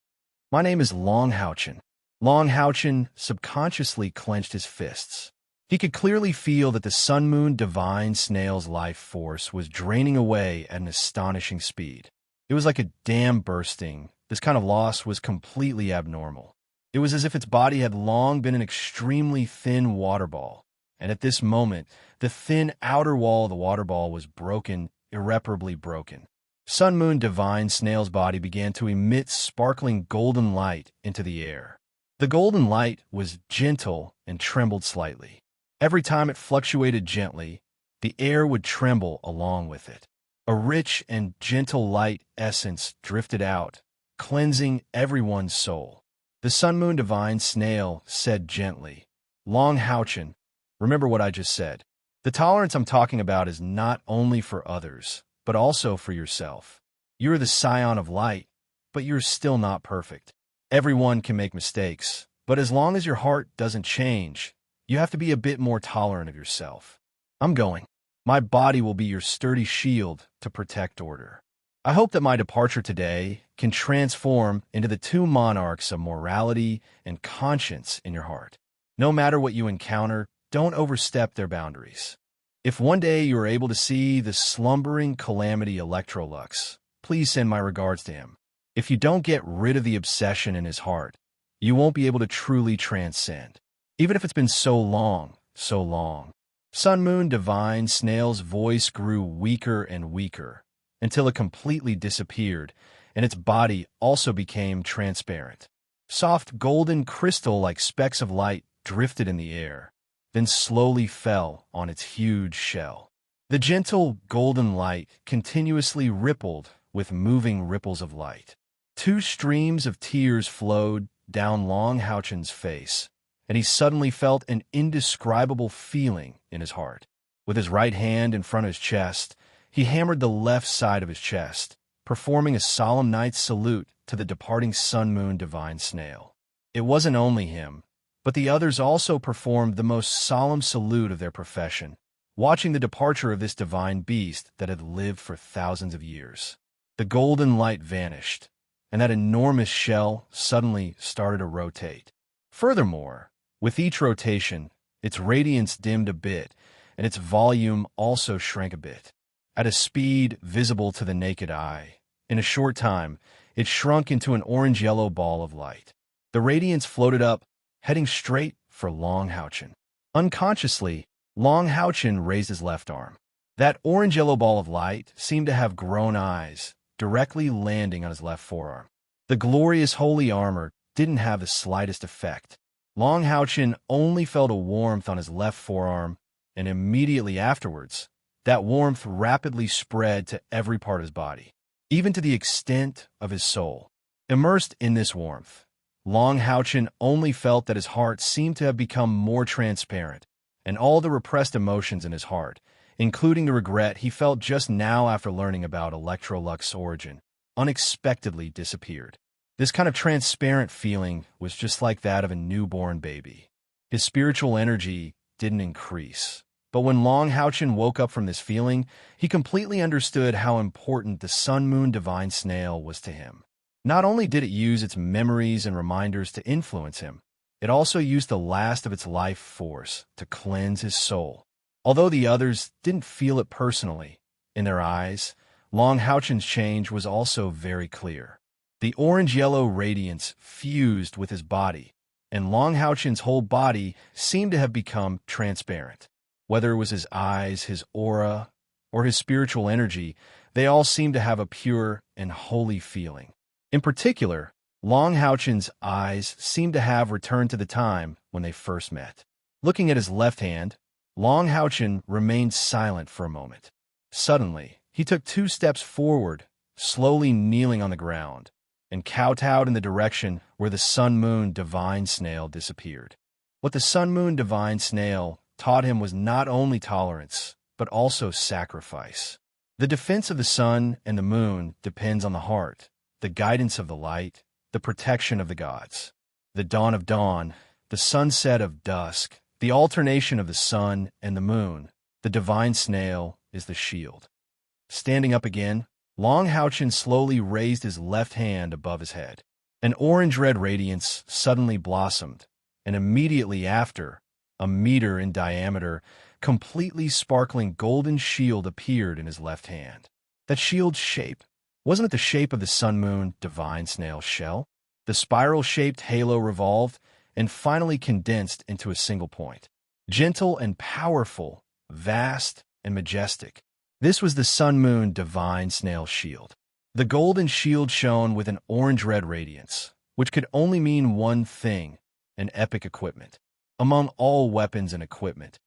My name is Long Houchin. Long Houchin subconsciously clenched his fists. He could clearly feel that the sun moon divine snail's life force was draining away at an astonishing speed. It was like a dam bursting. This kind of loss was completely abnormal. It was as if its body had long been an extremely thin water ball, and at this moment, the thin outer wall of the water ball was broken, irreparably broken. Sun Moon Divine Snail's body began to emit sparkling golden light into the air. The golden light was gentle and trembled slightly. Every time it fluctuated gently, the air would tremble along with it. A rich and gentle light essence drifted out, cleansing everyone's soul. The Sun Moon Divine Snail said gently, Long Houchin, remember what I just said. The tolerance I'm talking about is not only for others, but also for yourself. You're the scion of light, but you're still not perfect. Everyone can make mistakes, but as long as your heart doesn't change, you have to be a bit more tolerant of yourself. I'm going. My body will be your sturdy shield to protect order. I hope that my departure today can transform into the two monarchs of morality and conscience in your heart. No matter what you encounter, don't overstep their boundaries. If one day you are able to see the slumbering calamity Electrolux, please send my regards to him. If you don't get rid of the obsession in his heart, you won't be able to truly transcend. Even if it's been so long, so long. Sun Moon Divine Snail's voice grew weaker and weaker until it completely disappeared, and its body also became transparent. Soft golden crystal-like specks of light drifted in the air, then slowly fell on its huge shell. The gentle golden light continuously rippled with moving ripples of light. Two streams of tears flowed down Long Houchin's face, and he suddenly felt an indescribable feeling in his heart. With his right hand in front of his chest, he hammered the left side of his chest, performing a solemn knight's salute to the departing Sun Moon Divine Snail. It wasn't only him, but the others also performed the most solemn salute of their profession, watching the departure of this divine beast that had lived for thousands of years. The golden light vanished, and that enormous shell suddenly started to rotate. Furthermore, with each rotation, its radiance dimmed a bit, and its volume also shrank a bit. At a speed visible to the naked eye, in a short time, it shrunk into an orange-yellow ball of light. The radiance floated up, heading straight for Long Houchin. Unconsciously, Long Houchin raised his left arm. That orange-yellow ball of light seemed to have grown eyes, directly landing on his left forearm. The glorious holy armor didn't have the slightest effect. Long Houchin only felt a warmth on his left forearm, and immediately afterwards, that warmth rapidly spread to every part of his body, even to the extent of his soul. Immersed in this warmth, Long Houchin only felt that his heart seemed to have become more transparent, and all the repressed emotions in his heart, including the regret he felt just now after learning about Electrolux's origin, unexpectedly disappeared. This kind of transparent feeling was just like that of a newborn baby. His spiritual energy didn't increase. But when Long Houchin woke up from this feeling, he completely understood how important the Sun Moon Divine Snail was to him. Not only did it use its memories and reminders to influence him, it also used the last of its life force to cleanse his soul. Although the others didn't feel it personally, in their eyes, Long Houchin's change was also very clear. The orange-yellow radiance fused with his body, and Long Houchin's whole body seemed to have become transparent. Whether it was his eyes, his aura, or his spiritual energy, They all seemed to have a pure and holy feeling. In particular, Long Houchen's eyes seemed to have returned to the time when they first met. Looking at his left hand, Long Houchen remained silent for a moment. Suddenly, he took 2 steps forward, slowly kneeling on the ground, and kowtowed in the direction where the sun-moon divine snail disappeared. What the sun-moon divine snail taught him was not only tolerance, but also sacrifice. The defense of the sun and the moon depends on the heart, the guidance of the light, the protection of the gods. The dawn of dawn, the sunset of dusk, the alternation of the sun and the moon, the divine snail is the shield. Standing up again, Long Houchen slowly raised his left hand above his head. An orange-red radiance suddenly blossomed, and immediately after, a meter in diameter, completely sparkling golden shield appeared in his left hand. That shield's shape, wasn't it the shape of the sun-moon divine snail shell? The spiral-shaped halo revolved and finally condensed into a single point. Gentle and powerful, vast and majestic. This was the sun-moon divine snail shield. The golden shield shone with an orange-red radiance, which could only mean one thing, an epic equipment. Among all weapons and equipment,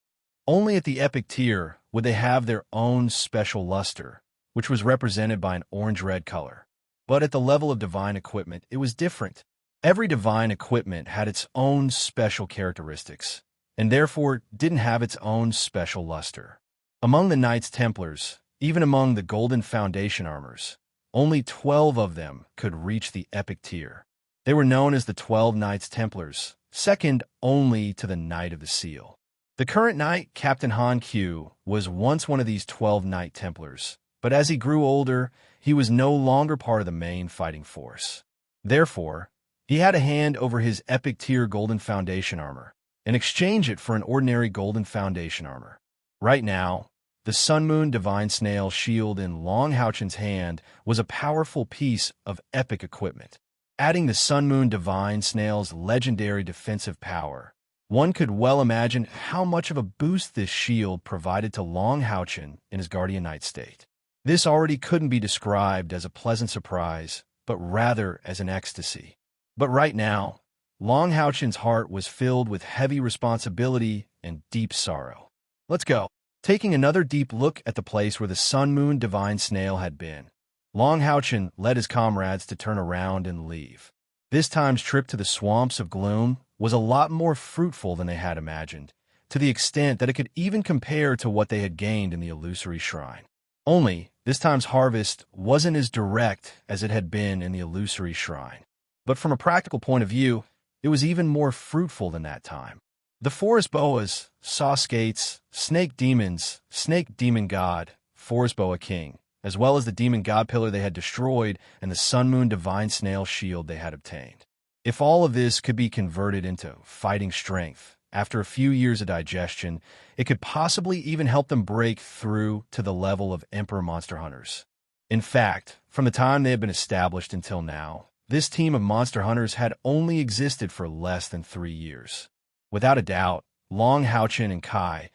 only at the epic tier would they have their own special luster, which was represented by an orange-red color. But at the level of divine equipment, it was different. Every divine equipment had its own special characteristics, and therefore didn't have its own special luster. Among the Knights Templars, even among the Golden Foundation armors, only 12 of them could reach the epic tier. They were known as the 12 Knights Templars, second only to the Knight of the Seal. The current knight, Captain Han Q, was once one of these 12 Knight Templars, but as he grew older, he was no longer part of the main fighting force. Therefore, he had to hand over his epic tier Golden Foundation armor and exchange it for an ordinary Golden Foundation armor. Right now, the Sun-Moon Divine Snail shield in Long Houchen's hand was a powerful piece of epic equipment. Adding the Sun-Moon Divine Snail's legendary defensive power, one could well imagine how much of a boost this shield provided to Long Houchen in his Guardian Knight state. This already couldn't be described as a pleasant surprise, but rather as an ecstasy. But right now, Long Houchen's heart was filled with heavy responsibility and deep sorrow. Let's go. Taking another deep look at the place where the Sun-Moon Divine Snail had been, Long Houchen led his comrades to turn around and leave. This time's trip to the Swamps of Gloom was a lot more fruitful than they had imagined, to the extent that it could even compare to what they had gained in the illusory shrine. Only, this time's harvest wasn't as direct as it had been in the illusory shrine. But from a practical point of view, it was even more fruitful than that time. The forest boas, saw skates, snake demons, snake demon god, forest boa king, as well as the demon god pillar they had destroyed and the Sun-Moon Divine Snail shield they had obtained. If all of this could be converted into fighting strength, after a few years of digestion, it could possibly even help them break through to the level of Emperor Monster Hunters. In fact, from the time they had been established until now, this team of monster hunters had only existed for less than 3 years. Without a doubt, Long Houchen and Kai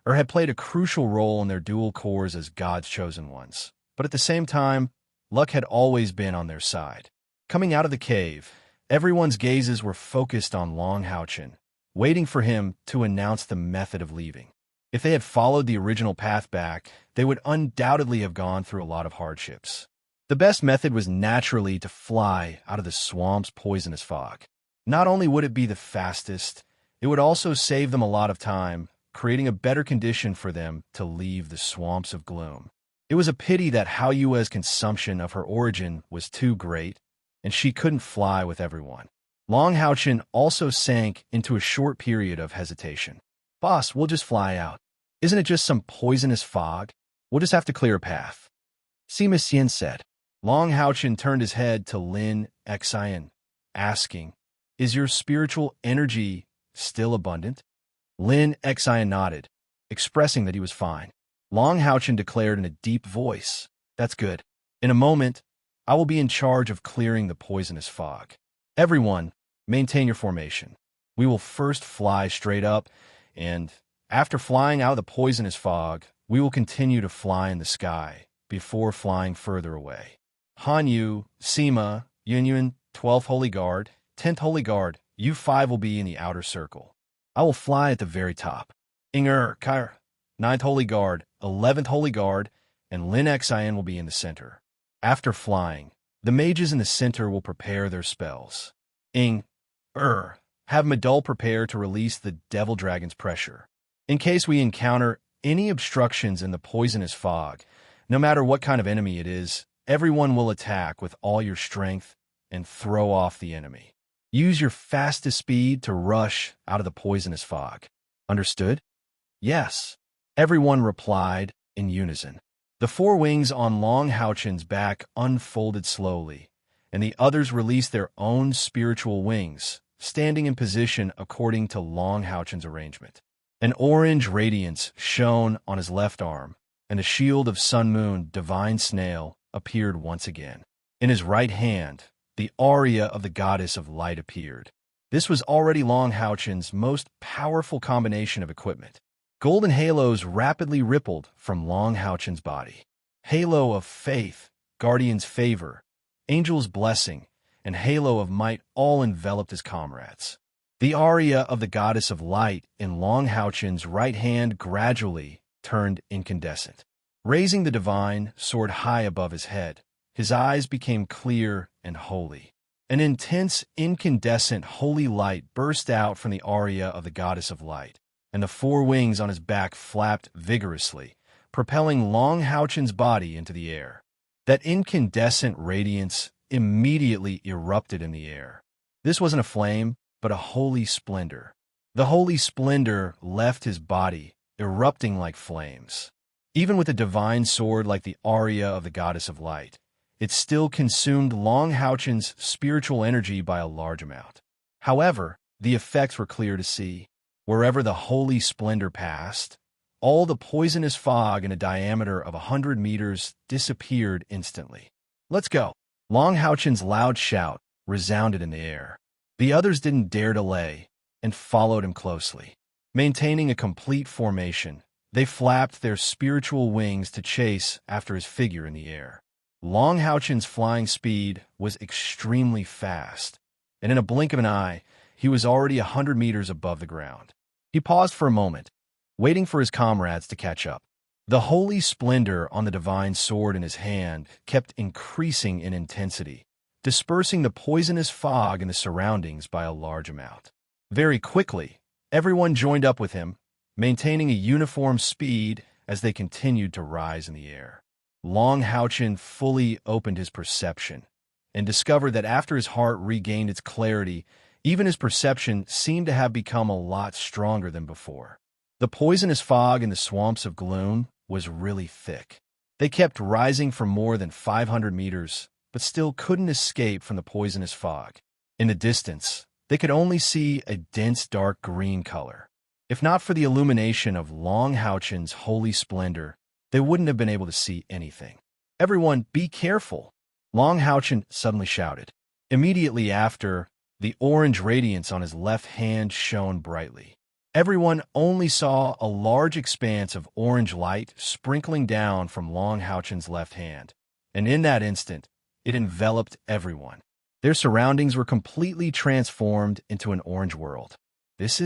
had played a crucial role in their dual cores as God's chosen ones. But at the same time, luck had always been on their side. Coming out of the cave, everyone's gazes were focused on Long Houchen, waiting for him to announce the method of leaving. If they had followed the original path back, they would undoubtedly have gone through a lot of hardships. The best method was naturally to fly out of the swamp's poisonous fog. Not only would it be the fastest, it would also save them a lot of time, creating a better condition for them to leave the Swamps of Gloom. It was a pity that Hao Yue's consumption of her origin was too great, and she couldn't fly with everyone. Long Houchen also sank into a short period of hesitation. Boss, we'll just fly out. Isn't it just some poisonous fog? We'll just have to clear a path. Sima Xian said. Long Houchen turned his head to Lin Xian, asking, "Is your spiritual energy still abundant?" Lin Xian nodded, expressing that he was fine. Long Houchen declared in a deep voice, "That's good. In a moment, I will be in charge of clearing the poisonous fog. Everyone, maintain your formation. We will first fly straight up, and after flying out of the poisonous fog, we will continue to fly in the sky, before flying further away. Hanyu, Sima, Yunyun, 12th Holy Guard, 10th Holy Guard, you 5 will be in the outer circle. I will fly at the very top. Inger, Kair, 9th Holy Guard, 11th Holy Guard, and Lin Xian will be in the center. After flying, the mages in the center will prepare their spells. Have Madul prepare to release the Devil Dragon's pressure. In case we encounter any obstructions in the poisonous fog, no matter what kind of enemy it is, everyone will attack with all your strength and throw off the enemy. Use your fastest speed to rush out of the poisonous fog. Understood? Yes. Everyone replied in unison. The 4 wings on Long Houchen's back unfolded slowly, and the others released their own spiritual wings, standing in position according to Long Houchen's arrangement. An orange radiance shone on his left arm, and a shield of Sun Moon Divine Snail appeared once again. In his right hand, the aria of the Goddess of Light appeared. This was already Long Houchen's most powerful combination of equipment. Golden halos rapidly rippled from Long Houchen's body. Halo of Faith, Guardian's Favor, Angel's Blessing, and Halo of Might all enveloped his comrades. The aria of the Goddess of Light in Long Houchen's right hand gradually turned incandescent. Raising the divine sword high above his head, his eyes became clear and holy. An intense, incandescent, holy light burst out from the aria of the Goddess of Light, and the 4 wings on his back flapped vigorously, propelling Long Houchen's body into the air. That incandescent radiance immediately erupted in the air. This wasn't a flame, but a holy splendor. The holy splendor left his body, erupting like flames. Even with a divine sword like the aria of the Goddess of Light, it still consumed Long Houchen's spiritual energy by a large amount. However, the effects were clear to see. Wherever the holy splendor passed, all the poisonous fog in a diameter of 100 meters disappeared instantly. Let's go! Long Houchen's loud shout resounded in the air. The others didn't dare delay and followed him closely. Maintaining a complete formation, they flapped their spiritual wings to chase after his figure in the air. Long Houchen's flying speed was extremely fast, and in a blink of an eye, he was already 100 meters above the ground. He paused for a moment, waiting for his comrades to catch up. The holy splendor on the divine sword in his hand kept increasing in intensity, dispersing the poisonous fog in the surroundings by a large amount. Very quickly, everyone joined up with him, maintaining a uniform speed as they continued to rise in the air. Long Houchen fully opened his perception and discovered that after his heart regained its clarity, even his perception seemed to have become a lot stronger than before. The poisonous fog in the swamps of gloom was really thick. They kept rising for more than 500 meters, but still couldn't escape from the poisonous fog. In the distance, they could only see a dense dark green color. If not for the illumination of Long Houchen's holy splendor, they wouldn't have been able to see anything. Everyone, be careful! Long Houchen suddenly shouted. Immediately after, the orange radiance on his left hand shone brightly. Everyone only saw a large expanse of orange light sprinkling down from Long Houchen's left hand, and in that instant, it enveloped everyone. Their surroundings were completely transformed into an orange world. Is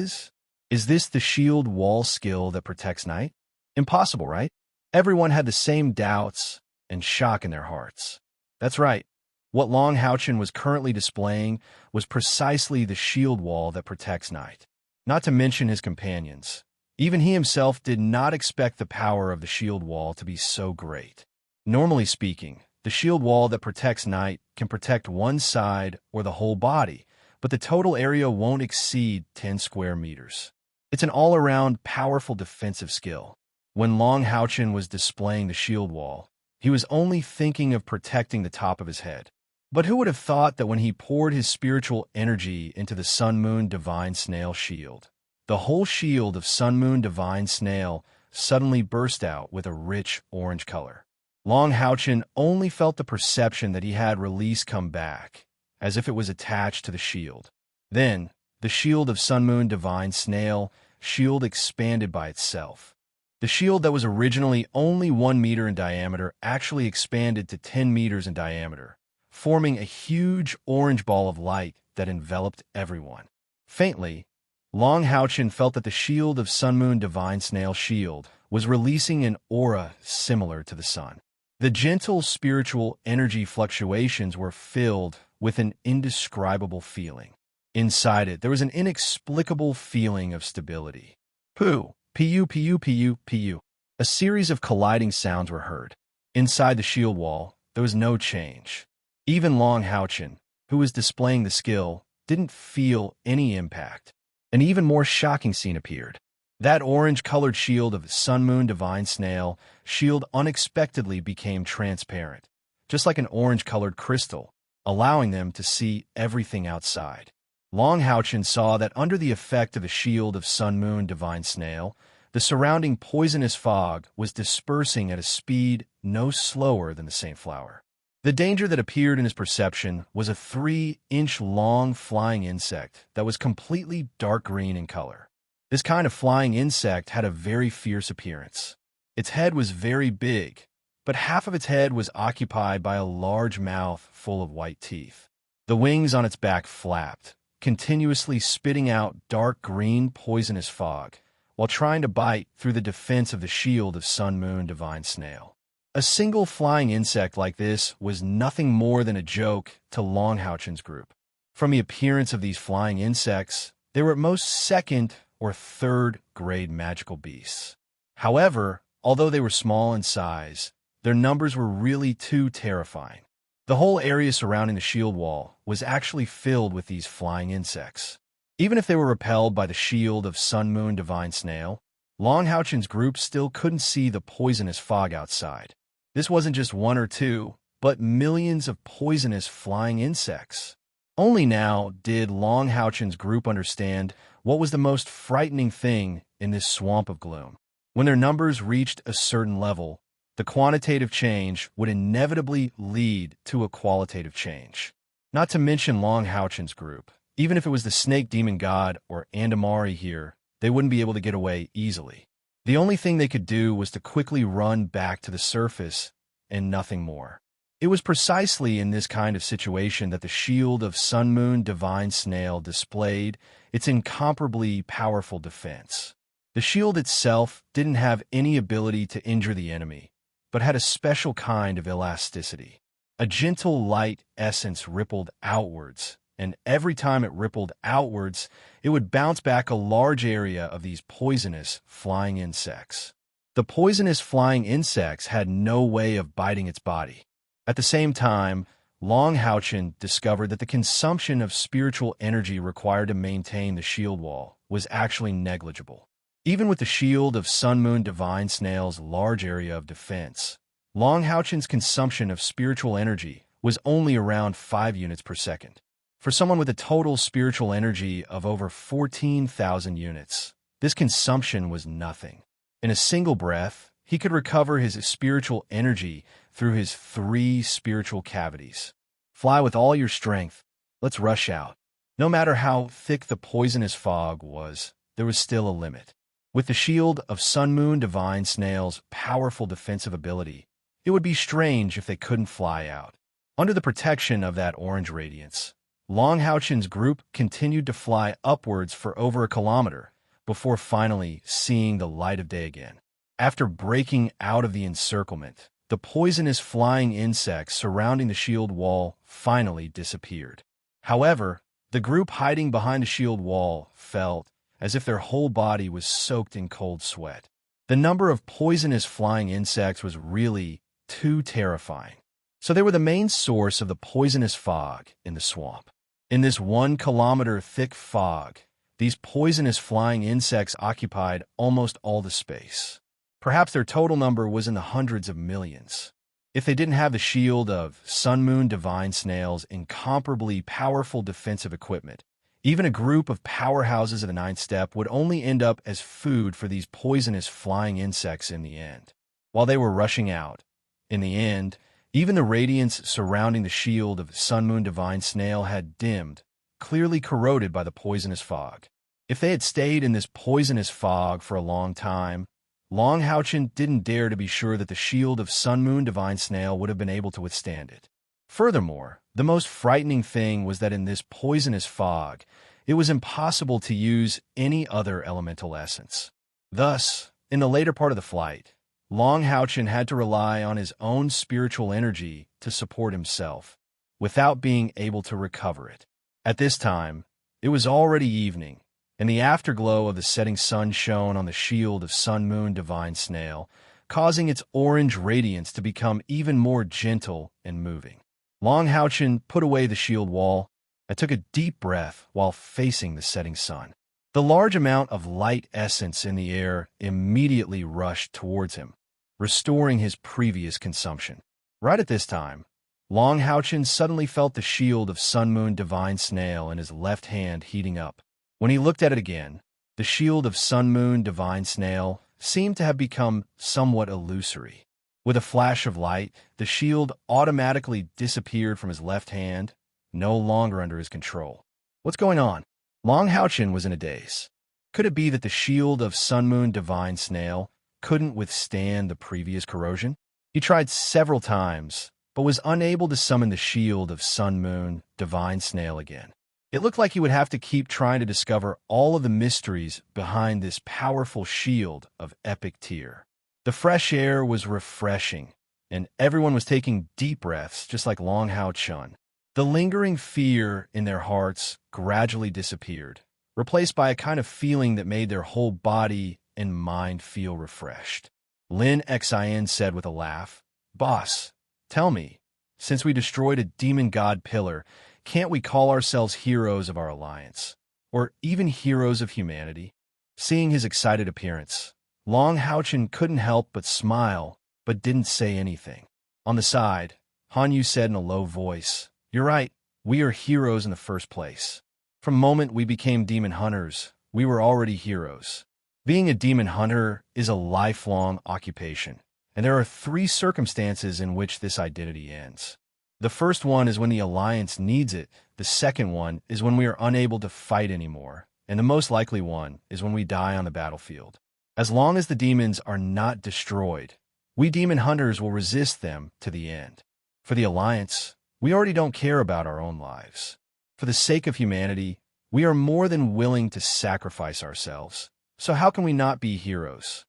this the shield wall skill that protects night? Impossible, right? Everyone had the same doubts and shock in their hearts. That's right. What Long Houchen was currently displaying was precisely the shield wall that protects night. Not to mention his companions. Even he himself did not expect the power of the shield wall to be so great. Normally speaking, the shield wall that protects night can protect one side or the whole body, but the total area won't exceed 10 square meters. It's an all-around powerful defensive skill. When Long Houchen was displaying the shield wall, he was only thinking of protecting the top of his head. But who would have thought that when he poured his spiritual energy into the Sun Moon Divine Snail shield, the whole shield of Sun Moon Divine Snail suddenly burst out with a rich orange color. Long Houchen only felt the perception that he had release come back, as if it was attached to the shield. Then, the shield of Sun Moon Divine Snail shield expanded by itself. The shield that was originally only 1 meter in diameter actually expanded to 10 meters in diameter, forming a huge orange ball of light that enveloped everyone. Faintly, Long Houchin felt that the shield of Sun Moon Divine Snail Shield was releasing an aura similar to the sun. The gentle spiritual energy fluctuations were filled with an indescribable feeling. Inside it, there was an inexplicable feeling of stability. Poo, pu, pu, pu, pu. A series of colliding sounds were heard. Inside the shield wall, there was no change. Even Long Houchin, who was displaying the skill, didn't feel any impact. An even more shocking scene appeared. That orange-colored shield of Sun Moon Divine Snail Shield unexpectedly became transparent, just like an orange-colored crystal, allowing them to see everything outside. Long Houchin saw that under the effect of the shield of Sun Moon Divine Snail, the surrounding poisonous fog was dispersing at a speed no slower than the Saint Flower. The danger that appeared in his perception was a 3-inch-long flying insect that was completely dark green in color. This kind of flying insect had a very fierce appearance. Its head was very big, but half of its head was occupied by a large mouth full of white teeth. The wings on its back flapped, continuously spitting out dark green poisonous fog, while trying to bite through the defense of the shield of Sun Moon Divine Snail. A single flying insect like this was nothing more than a joke to Long Houchin's group. From the appearance of these flying insects, they were at most second or third-grade magical beasts. However, although they were small in size, their numbers were really too terrifying. The whole area surrounding the shield wall was actually filled with these flying insects. Even if they were repelled by the shield of Sun Moon Divine Snail, Long Houchin's group still couldn't see the poisonous fog outside. This wasn't just one or two, but millions of poisonous flying insects. Only now did Long Houchin's group understand what was the most frightening thing in this swamp of gloom. When their numbers reached a certain level, the quantitative change would inevitably lead to a qualitative change. Not to mention Long Houchin's group. Even if it was the Snake Demon God or Andamari here, they wouldn't be able to get away easily. The only thing they could do was to quickly run back to the surface and nothing more. It was precisely in this kind of situation that the shield of Sun Moon Divine Snail displayed its incomparably powerful defense. The shield itself didn't have any ability to injure the enemy, but had a special kind of elasticity. A gentle light essence rippled outwards, and every time it rippled outwards, it would bounce back a large area of these poisonous flying insects. The poisonous flying insects had no way of biting its body. At the same time, Long Houchin discovered that the consumption of spiritual energy required to maintain the shield wall was actually negligible. Even with the shield of Sun Moon Divine Snail's large area of defense, Long Houchin's consumption of spiritual energy was only around 5 units per second. For someone with a total spiritual energy of over 14,000 units, this consumption was nothing. In a single breath, he could recover his spiritual energy through his 3 spiritual cavities. Fly with all your strength. Let's rush out. No matter how thick the poisonous fog was, there was still a limit. With the shield of Sun Moon Divine Snail's powerful defensive ability, it would be strange if they couldn't fly out. Under the protection of that orange radiance, Long Houchin's group continued to fly upwards for over a kilometer before finally seeing the light of day again. After breaking out of the encirclement, the poisonous flying insects surrounding the shield wall finally disappeared. However, the group hiding behind the shield wall felt as if their whole body was soaked in cold sweat. The number of poisonous flying insects was really too terrifying. So they were the main source of the poisonous fog in the swamp. In this 1-kilometer thick fog, these poisonous flying insects occupied almost all the space. Perhaps their total number was in the hundreds of millions. If they didn't have the shield of Sun Moon Divine Snail's incomparably powerful defensive equipment, even a group of powerhouses of the 9th step would only end up as food for these poisonous flying insects in the end. While they were rushing out, in the end, even the radiance surrounding the shield of Sun Moon Divine Snail had dimmed, clearly corroded by the poisonous fog. If they had stayed in this poisonous fog for a long time, Long Houchin didn't dare to be sure that the shield of Sun Moon Divine Snail would have been able to withstand it. Furthermore, the most frightening thing was that in this poisonous fog, it was impossible to use any other elemental essence. Thus, in the later part of the flight, Long Houchin had to rely on his own spiritual energy to support himself, without being able to recover it. At this time, it was already evening, and the afterglow of the setting sun shone on the shield of Sun Moon Divine Snail, causing its orange radiance to become even more gentle and moving. Long Houchin put away the shield wall and took a deep breath while facing the setting sun. The large amount of light essence in the air immediately rushed towards him, restoring his previous consumption. Right at this time, Long Houchin suddenly felt the shield of Sun Moon Divine Snail in his left hand heating up. When he looked at it again, the shield of Sun Moon Divine Snail seemed to have become somewhat illusory. With a flash of light, the shield automatically disappeared from his left hand, no longer under his control. What's going on? Long Houchin was in a daze. Could it be that the shield of Sun Moon Divine Snail couldn't withstand the previous corrosion? He tried several times, but was unable to summon the shield of Sun Moon Divine Snail again. It looked like he would have to keep trying to discover all of the mysteries behind this powerful shield of epic tier. The fresh air was refreshing, and everyone was taking deep breaths just like Long Houchin. The lingering fear in their hearts gradually disappeared, replaced by a kind of feeling that made their whole body and mind feel refreshed. Lin Xin said with a laugh, "Boss, tell me, since we destroyed a demon god pillar, can't we call ourselves heroes of our alliance, or even heroes of humanity?" Seeing his excited appearance, Long Houchin couldn't help but smile, but didn't say anything. On the side, Han Yu said in a low voice, "You're right, we are heroes in the first place. From the moment we became demon hunters, we were already heroes. Being a demon hunter is a lifelong occupation, and there are 3 circumstances in which this identity ends. The first one is when the Alliance needs it, the second one is when we are unable to fight anymore, and the most likely one is when we die on the battlefield. As long as the demons are not destroyed, we demon hunters will resist them to the end. For the Alliance, we already don't care about our own lives. For the sake of humanity, we are more than willing to sacrifice ourselves. So how can we not be heroes?"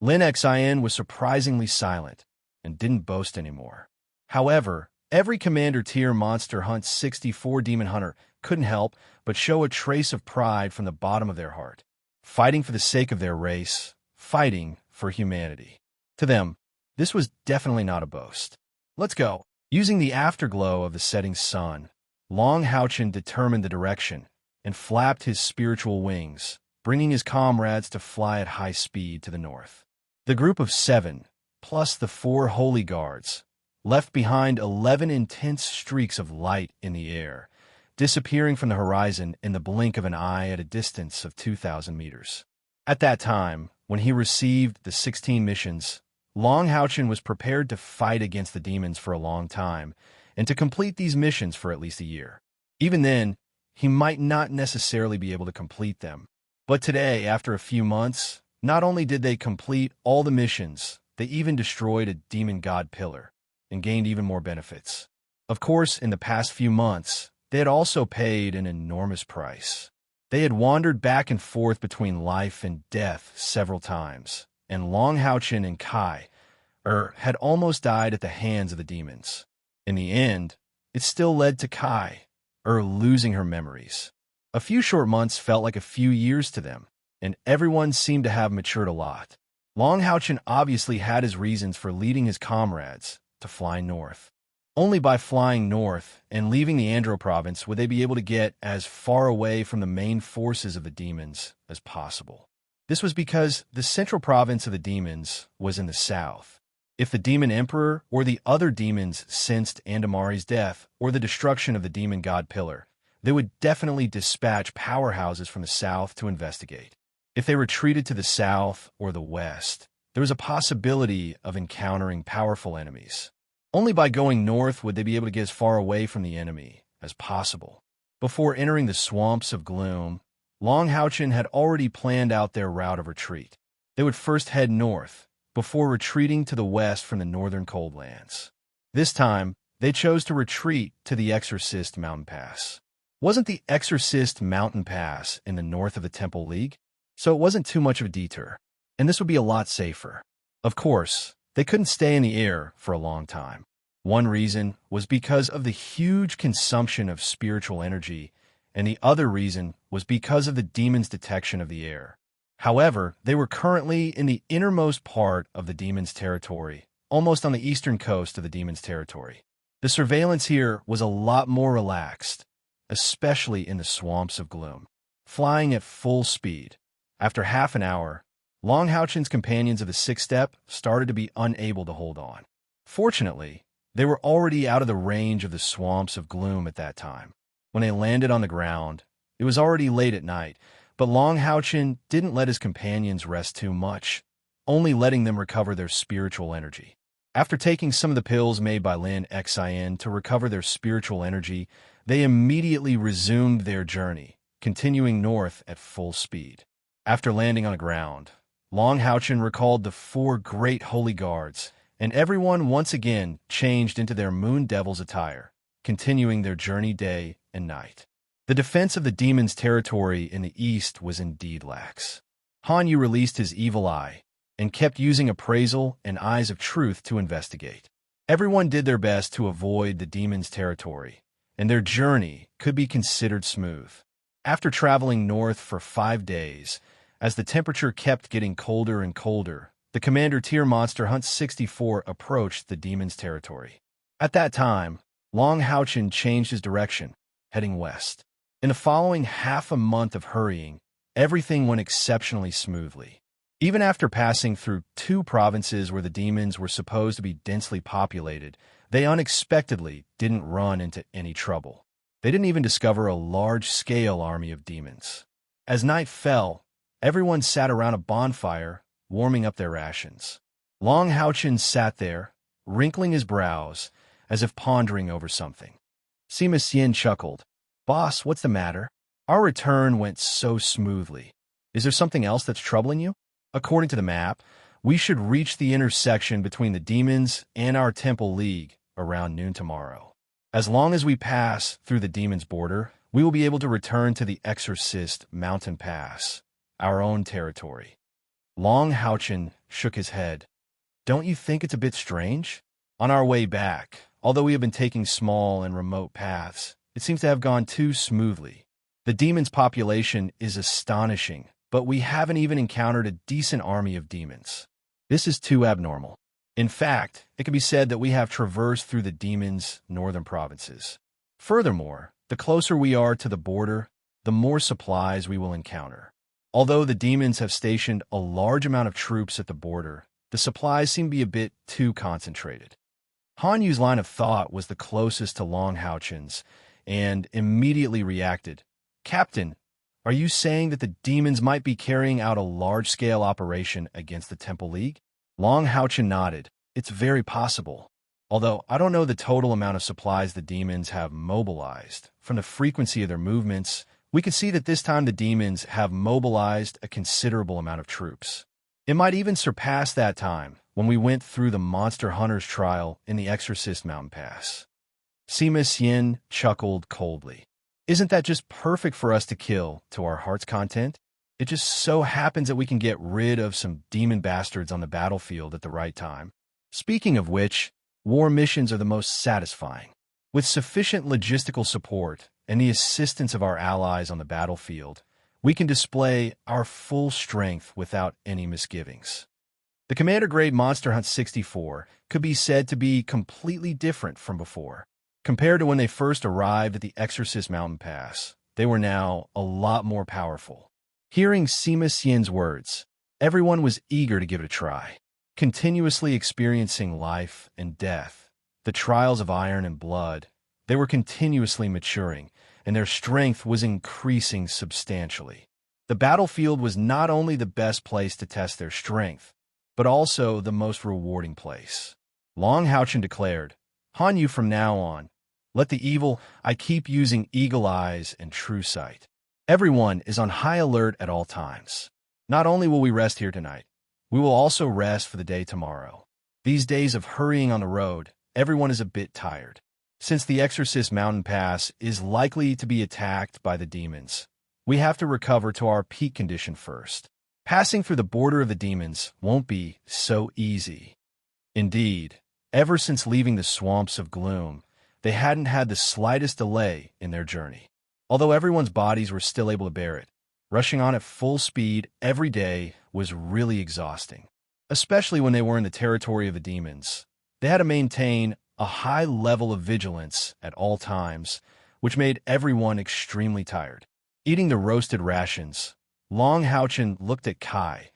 Lin Xin was surprisingly silent and didn't boast anymore. However, every Commander Tier Monster Hunt 64 Demon Hunter couldn't help but show a trace of pride from the bottom of their heart. Fighting for the sake of their race, fighting for humanity. To them, this was definitely not a boast. "Let's go." Using the afterglow of the setting sun, Long Houchin determined the direction and flapped his spiritual wings, bringing his comrades to fly at high speed to the north. The group of 7, plus the 4 holy guards, left behind 11 intense streaks of light in the air, disappearing from the horizon in the blink of an eye at a distance of 2,000 meters. At that time, when he received the 16 missions, Long Houchin was prepared to fight against the demons for a long time, and to complete these missions for at least a year. Even then, he might not necessarily be able to complete them. But today, after a few months, not only did they complete all the missions, they even destroyed a demon god pillar, and gained even more benefits. Of course, in the past few months, they had also paid an enormous price. They had wandered back and forth between life and death several times, and Long Houchin and Kai had almost died at the hands of the demons. In the end, it still led to Kai losing her memories. A few short months felt like a few years to them, and everyone seemed to have matured a lot. Long Houchin obviously had his reasons for leading his comrades to fly north. Only by flying north and leaving the Andro province would they be able to get as far away from the main forces of the demons as possible. This was because the central province of the demons was in the south. If the demon emperor or the other demons sensed Andamari's death or the destruction of the demon god pillar, they would definitely dispatch powerhouses from the south to investigate. If they retreated to the south or the west, there was a possibility of encountering powerful enemies. Only by going north would they be able to get as far away from the enemy as possible. Before entering the swamps of gloom, Long Houchin had already planned out their route of retreat. They would first head north, before retreating to the west from the northern coldlands. This time, they chose to retreat to the Exorcist Mountain Pass. Wasn't the Exorcist Mountain Pass in the north of the Temple League? So it wasn't too much of a detour, and this would be a lot safer. Of course, they couldn't stay in the air for a long time. One reason was because of the huge consumption of spiritual energy, and the other reason was because of the demons' detection of the air. However, they were currently in the innermost part of the demons' territory, almost on the eastern coast of the demons' territory. The surveillance here was a lot more relaxed, especially in the swamps of gloom. Flying at full speed, after half an hour, Long Houchen's companions of the sixth step started to be unable to hold on. Fortunately, they were already out of the range of the swamps of gloom at that time. When they landed on the ground, it was already late at night, but Long Houchen didn't let his companions rest too much, only letting them recover their spiritual energy. After taking some of the pills made by Lin Xian to recover their spiritual energy, they immediately resumed their journey, continuing north at full speed. After landing on the ground, Long Houchen recalled the 4 great holy guards, and everyone once again changed into their moon devil's attire, continuing their journey day and night. The defense of the demons' territory in the east was indeed lax. Han Yu released his evil eye and kept using appraisal and eyes of truth to investigate. Everyone did their best to avoid the demons' territory, and their journey could be considered smooth. After traveling north for 5 days, as the temperature kept getting colder and colder, the Commander Tier Monster Hunt 64 approached the demons' territory. At that time, Long Houchen changed his direction, heading west. In the following half a month of hurrying, everything went exceptionally smoothly. Even after passing through 2 provinces where the demons were supposed to be densely populated, they unexpectedly didn't run into any trouble. They didn't even discover a large-scale army of demons. As night fell, everyone sat around a bonfire, warming up their rations. Long Houchen sat there, wrinkling his brows, as if pondering over something. Sima Xian chuckled. "Boss, what's the matter? Our return went so smoothly. Is there something else that's troubling you? According to the map, we should reach the intersection between the demons and our Temple League around noon tomorrow. As long as we pass through the demons' border, we will be able to return to the Exorcist Mountain Pass, our own territory." Long Houchen shook his head. "Don't you think it's a bit strange? On our way back, although we have been taking small and remote paths, it seems to have gone too smoothly. The demons' population is astonishing, but we haven't even encountered a decent army of demons. This is too abnormal. In fact, it can be said that we have traversed through the demons' northern provinces. Furthermore, the closer we are to the border, the more supplies we will encounter. Although the demons have stationed a large amount of troops at the border, the supplies seem to be a bit too concentrated." Han Yu's line of thought was the closest to Long Houchen's, and immediately reacted. "Captain, are you saying that the demons might be carrying out a large-scale operation against the Temple League?" Long Houchen nodded. "It's very possible. Although I don't know the total amount of supplies the demons have mobilized. From the frequency of their movements, we can see that this time the demons have mobilized a considerable amount of troops. It might even surpass that time when we went through the Monster Hunter's trial in the Exorcist Mountain Pass." Sima Xian chuckled coldly. "Isn't that just perfect for us to kill to our heart's content? It just so happens that we can get rid of some demon bastards on the battlefield at the right time. Speaking of which, war missions are the most satisfying. With sufficient logistical support and the assistance of our allies on the battlefield, we can display our full strength without any misgivings." The Commander-grade Monster Hunt 64 could be said to be completely different from before. Compared to when they first arrived at the Exorcist Mountain Pass, they were now a lot more powerful. Hearing Sima Xian's words, everyone was eager to give it a try. Continuously experiencing life and death, the trials of iron and blood, they were continuously maturing, and their strength was increasing substantially. The battlefield was not only the best place to test their strength, but also the most rewarding place. Long Houchen declared, "Han Yu, from now on, let the evil I keep using eagle eyes and true sight. Everyone is on high alert at all times. Not only will we rest here tonight, We will also rest for the day tomorrow. These days of hurrying on the road, everyone is a bit tired. Since the Exorcist mountain pass is likely to be attacked by the demons, we have to recover to our peak condition first. Passing through the border of the demons won't be so easy. Indeed, ever since leaving the swamps of gloom, they hadn't had the slightest delay in their journey. Although everyone's bodies were still able to bear it, rushing on at full speed every day was really exhausting, especially when they were in the territory of the demons. They had to maintain a high level of vigilance at all times, which made everyone extremely tired. Eating the roasted rations, Long Houchin looked at Kai,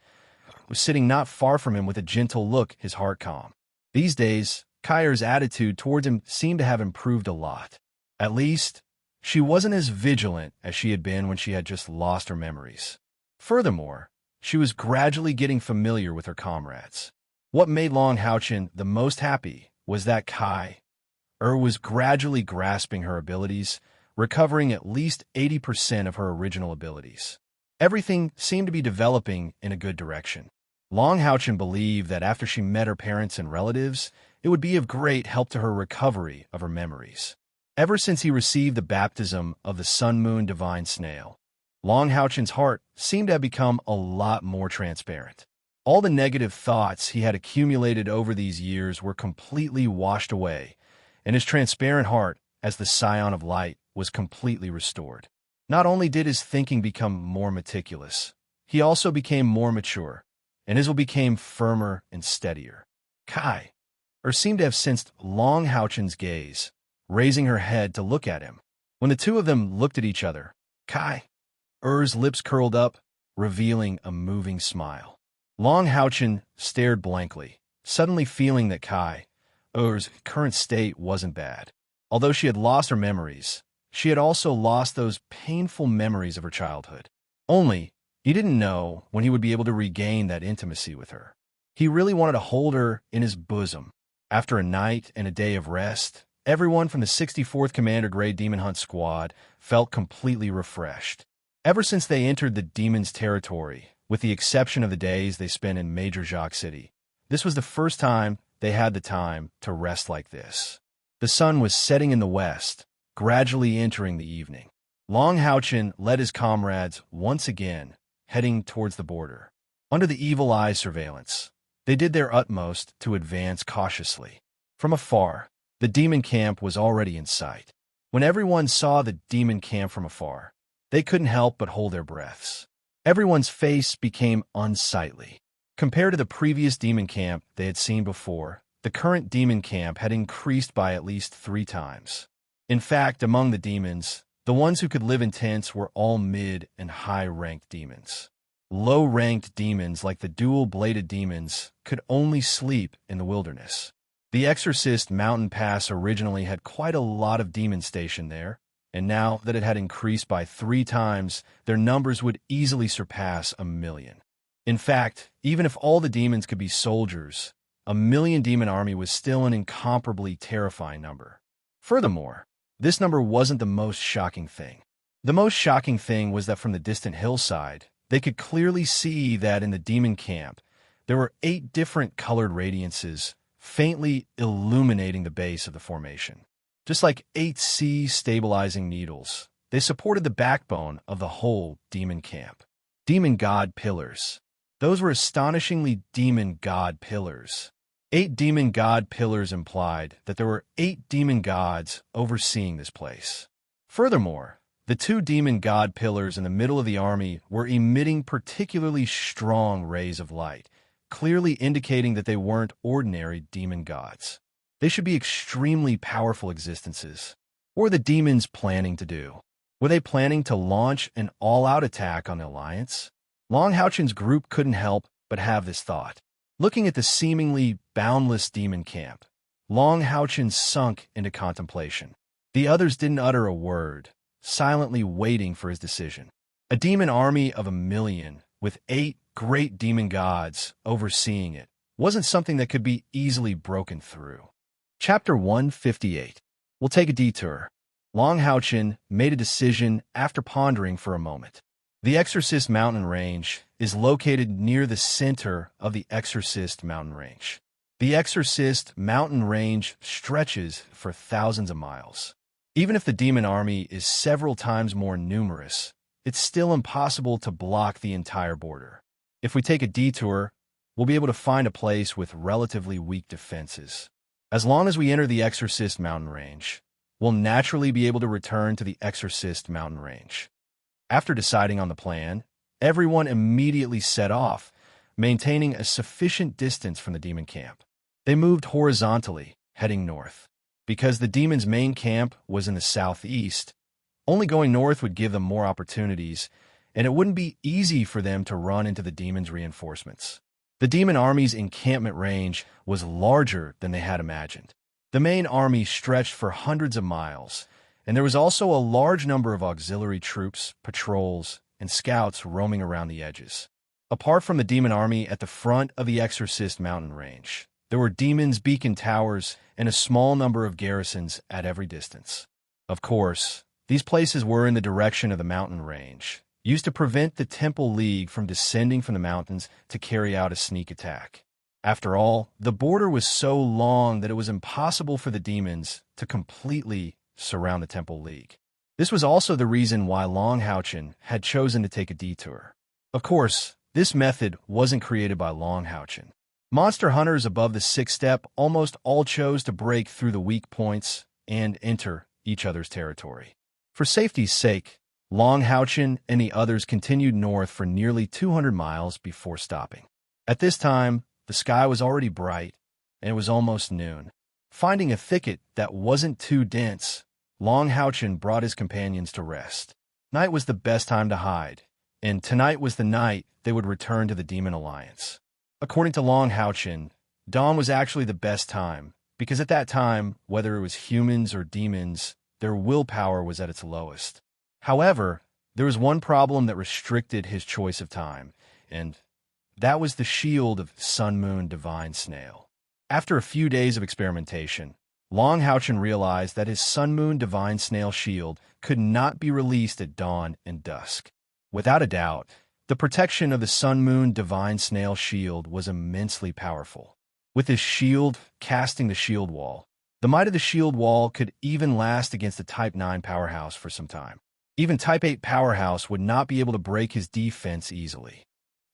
who was sitting not far from him with a gentle look, his heart calm. These days, Kai's attitude towards him seemed to have improved a lot. At least, she wasn't as vigilant as she had been when she had just lost her memories. Furthermore, she was gradually getting familiar with her comrades. What made Long Houchin the most happy was that Kai was gradually grasping her abilities, recovering at least 80% of her original abilities. Everything seemed to be developing in a good direction. Long Houchin believed that after she met her parents and relatives, it would be of great help to her recovery of her memories. Ever since he received the baptism of the Sun-Moon Divine Snail, Long Houchin's heart seemed to have become a lot more transparent. All the negative thoughts he had accumulated over these years were completely washed away, and his transparent heart, as the scion of light, was completely restored. Not only did his thinking become more meticulous, he also became more mature, and his will became firmer and steadier. Kai seemed to have sensed Long Houchin's gaze, raising her head to look at him. When the two of them looked at each other, Kai's lips curled up, revealing a moving smile. Long Houchin stared blankly, suddenly feeling that Kai's current state wasn't bad. Although she had lost her memories, she had also lost those painful memories of her childhood. Only, he didn't know when he would be able to regain that intimacy with her. He really wanted to hold her in his bosom. After a night and a day of rest, everyone from the 64th Commander Grade Demon Hunt Squad felt completely refreshed. Ever since they entered the demons' territory, with the exception of the days they spent in Major Jacques City, this was the first time they had the time to rest like this. The sun was setting in the west, gradually entering the evening. Long Houchin led his comrades once again, heading towards the border. Under the evil eye's surveillance, they did their utmost to advance cautiously. From afar, the demon camp was already in sight. When everyone saw the demon camp from afar, they couldn't help but hold their breaths. Everyone's face became unsightly. Compared to the previous demon camp they had seen before, the current demon camp had increased by at least 3 times. In fact, among the demons, the ones who could live in tents were all mid and high-ranked demons. Low-ranked demons like the dual-bladed demons could only sleep in the wilderness. The Exorcist mountain pass originally had quite a lot of demons stationed there, and now that it had increased by 3 times, their numbers would easily surpass 1 million. In fact, even if all the demons could be soldiers, 1 million demon army was still an incomparably terrifying number. Furthermore, this number wasn't the most shocking thing. The most shocking thing was that from the distant hillside, they could clearly see that in the demon camp, there were 8 different colored radiances faintly illuminating the base of the formation. Just like 8 sea stabilizing needles, they supported the backbone of the whole demon camp. Demon god pillars. Those were astonishingly demon god pillars. 8 demon god pillars implied that there were 8 demon gods overseeing this place. Furthermore, the 2 demon god pillars in the middle of the army were emitting particularly strong rays of light, clearly indicating that they weren't ordinary demon gods. They should be extremely powerful existences. What were the demons planning to do? Were they planning to launch an all-out attack on the Alliance? Long Houchin's group couldn't help but have this thought. Looking at the seemingly boundless demon camp, Long Houchin sunk into contemplation. The others didn't utter a word, silently waiting for his decision. A demon army of 1 million, with 8 great demon gods overseeing it, wasn't something that could be easily broken through. Chapter 158. We'll take a detour. Long Houchin made a decision after pondering for a moment. The Exorcist mountain range is located near the center of the Exorcist mountain range. The Exorcist mountain range stretches for thousands of miles. Even if the demon army is several times more numerous, it's still impossible to block the entire border. If we take a detour, we'll be able to find a place with relatively weak defenses. As long as we enter the Exorcist mountain range, we'll naturally be able to return to the Exorcist mountain range. After deciding on the plan, everyone immediately set off, maintaining a sufficient distance from the demon camp. They moved horizontally, heading north. Because the demon's main camp was in the southeast, only going north would give them more opportunities, and it wouldn't be easy for them to run into the demon's reinforcements. The demon army's encampment range was larger than they had imagined. The main army stretched for hundreds of miles, and there was also a large number of auxiliary troops, patrols, and scouts roaming around the edges. Apart from the demon army at the front of the Exorcist mountain range, there were demons' beacon towers and a small number of garrisons at every distance. Of course, these places were in the direction of the mountain range, used to prevent the Temple League from descending from the mountains to carry out a sneak attack. After all, the border was so long that it was impossible for the demons to completely surround the Temple League. This was also the reason why Long Houchen had chosen to take a detour. Of course, this method wasn't created by Long Houchen. Monster hunters above the 6th step almost all chose to break through the weak points and enter each other's territory. For safety's sake, Long Houchen and the others continued north for nearly 200 miles before stopping. At this time, the sky was already bright, and it was almost noon. Finding a thicket that wasn't too dense, Long Houchen brought his companions to rest. Night was the best time to hide, and tonight was the night they would return to the Demon Alliance. According to Long Houchen, dawn was actually the best time, because at that time, whether it was humans or demons, their willpower was at its lowest. However, there was one problem that restricted his choice of time, and that was the shield of Sun Moon Divine Snail. After a few days of experimentation, Long Houchen realized that his Sun Moon Divine Snail shield could not be released at dawn and dusk. Without a doubt, the protection of the Sun Moon Divine Snail shield was immensely powerful. With his shield casting the shield wall, the might of the shield wall could even last against a Type 9 powerhouse for some time. Even Type 8 powerhouse would not be able to break his defense easily.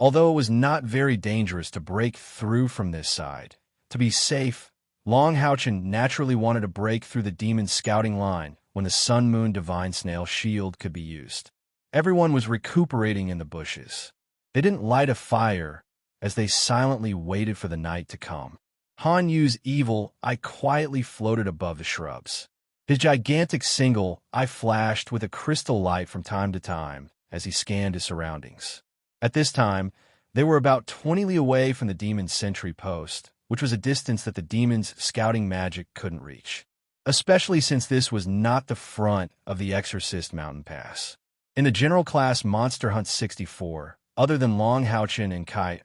Although it was not very dangerous to break through from this side, to be safe, Long Houchen naturally wanted to break through the demon's scouting line when the Sun Moon Divine Snail shield could be used. Everyone was recuperating in the bushes. They didn't light a fire as they silently waited for the night to come. Han Yu's evil eye quietly floated above the shrubs. His gigantic single eye flashed with a crystal light from time to time as he scanned his surroundings. At this time, they were about 20 li away from the demon's sentry post, which was a distance that the demon's scouting magic couldn't reach, especially since this was not the front of the Exorcist mountain pass. In the general class Monster Hunt 64, other than Long Houchen and Kai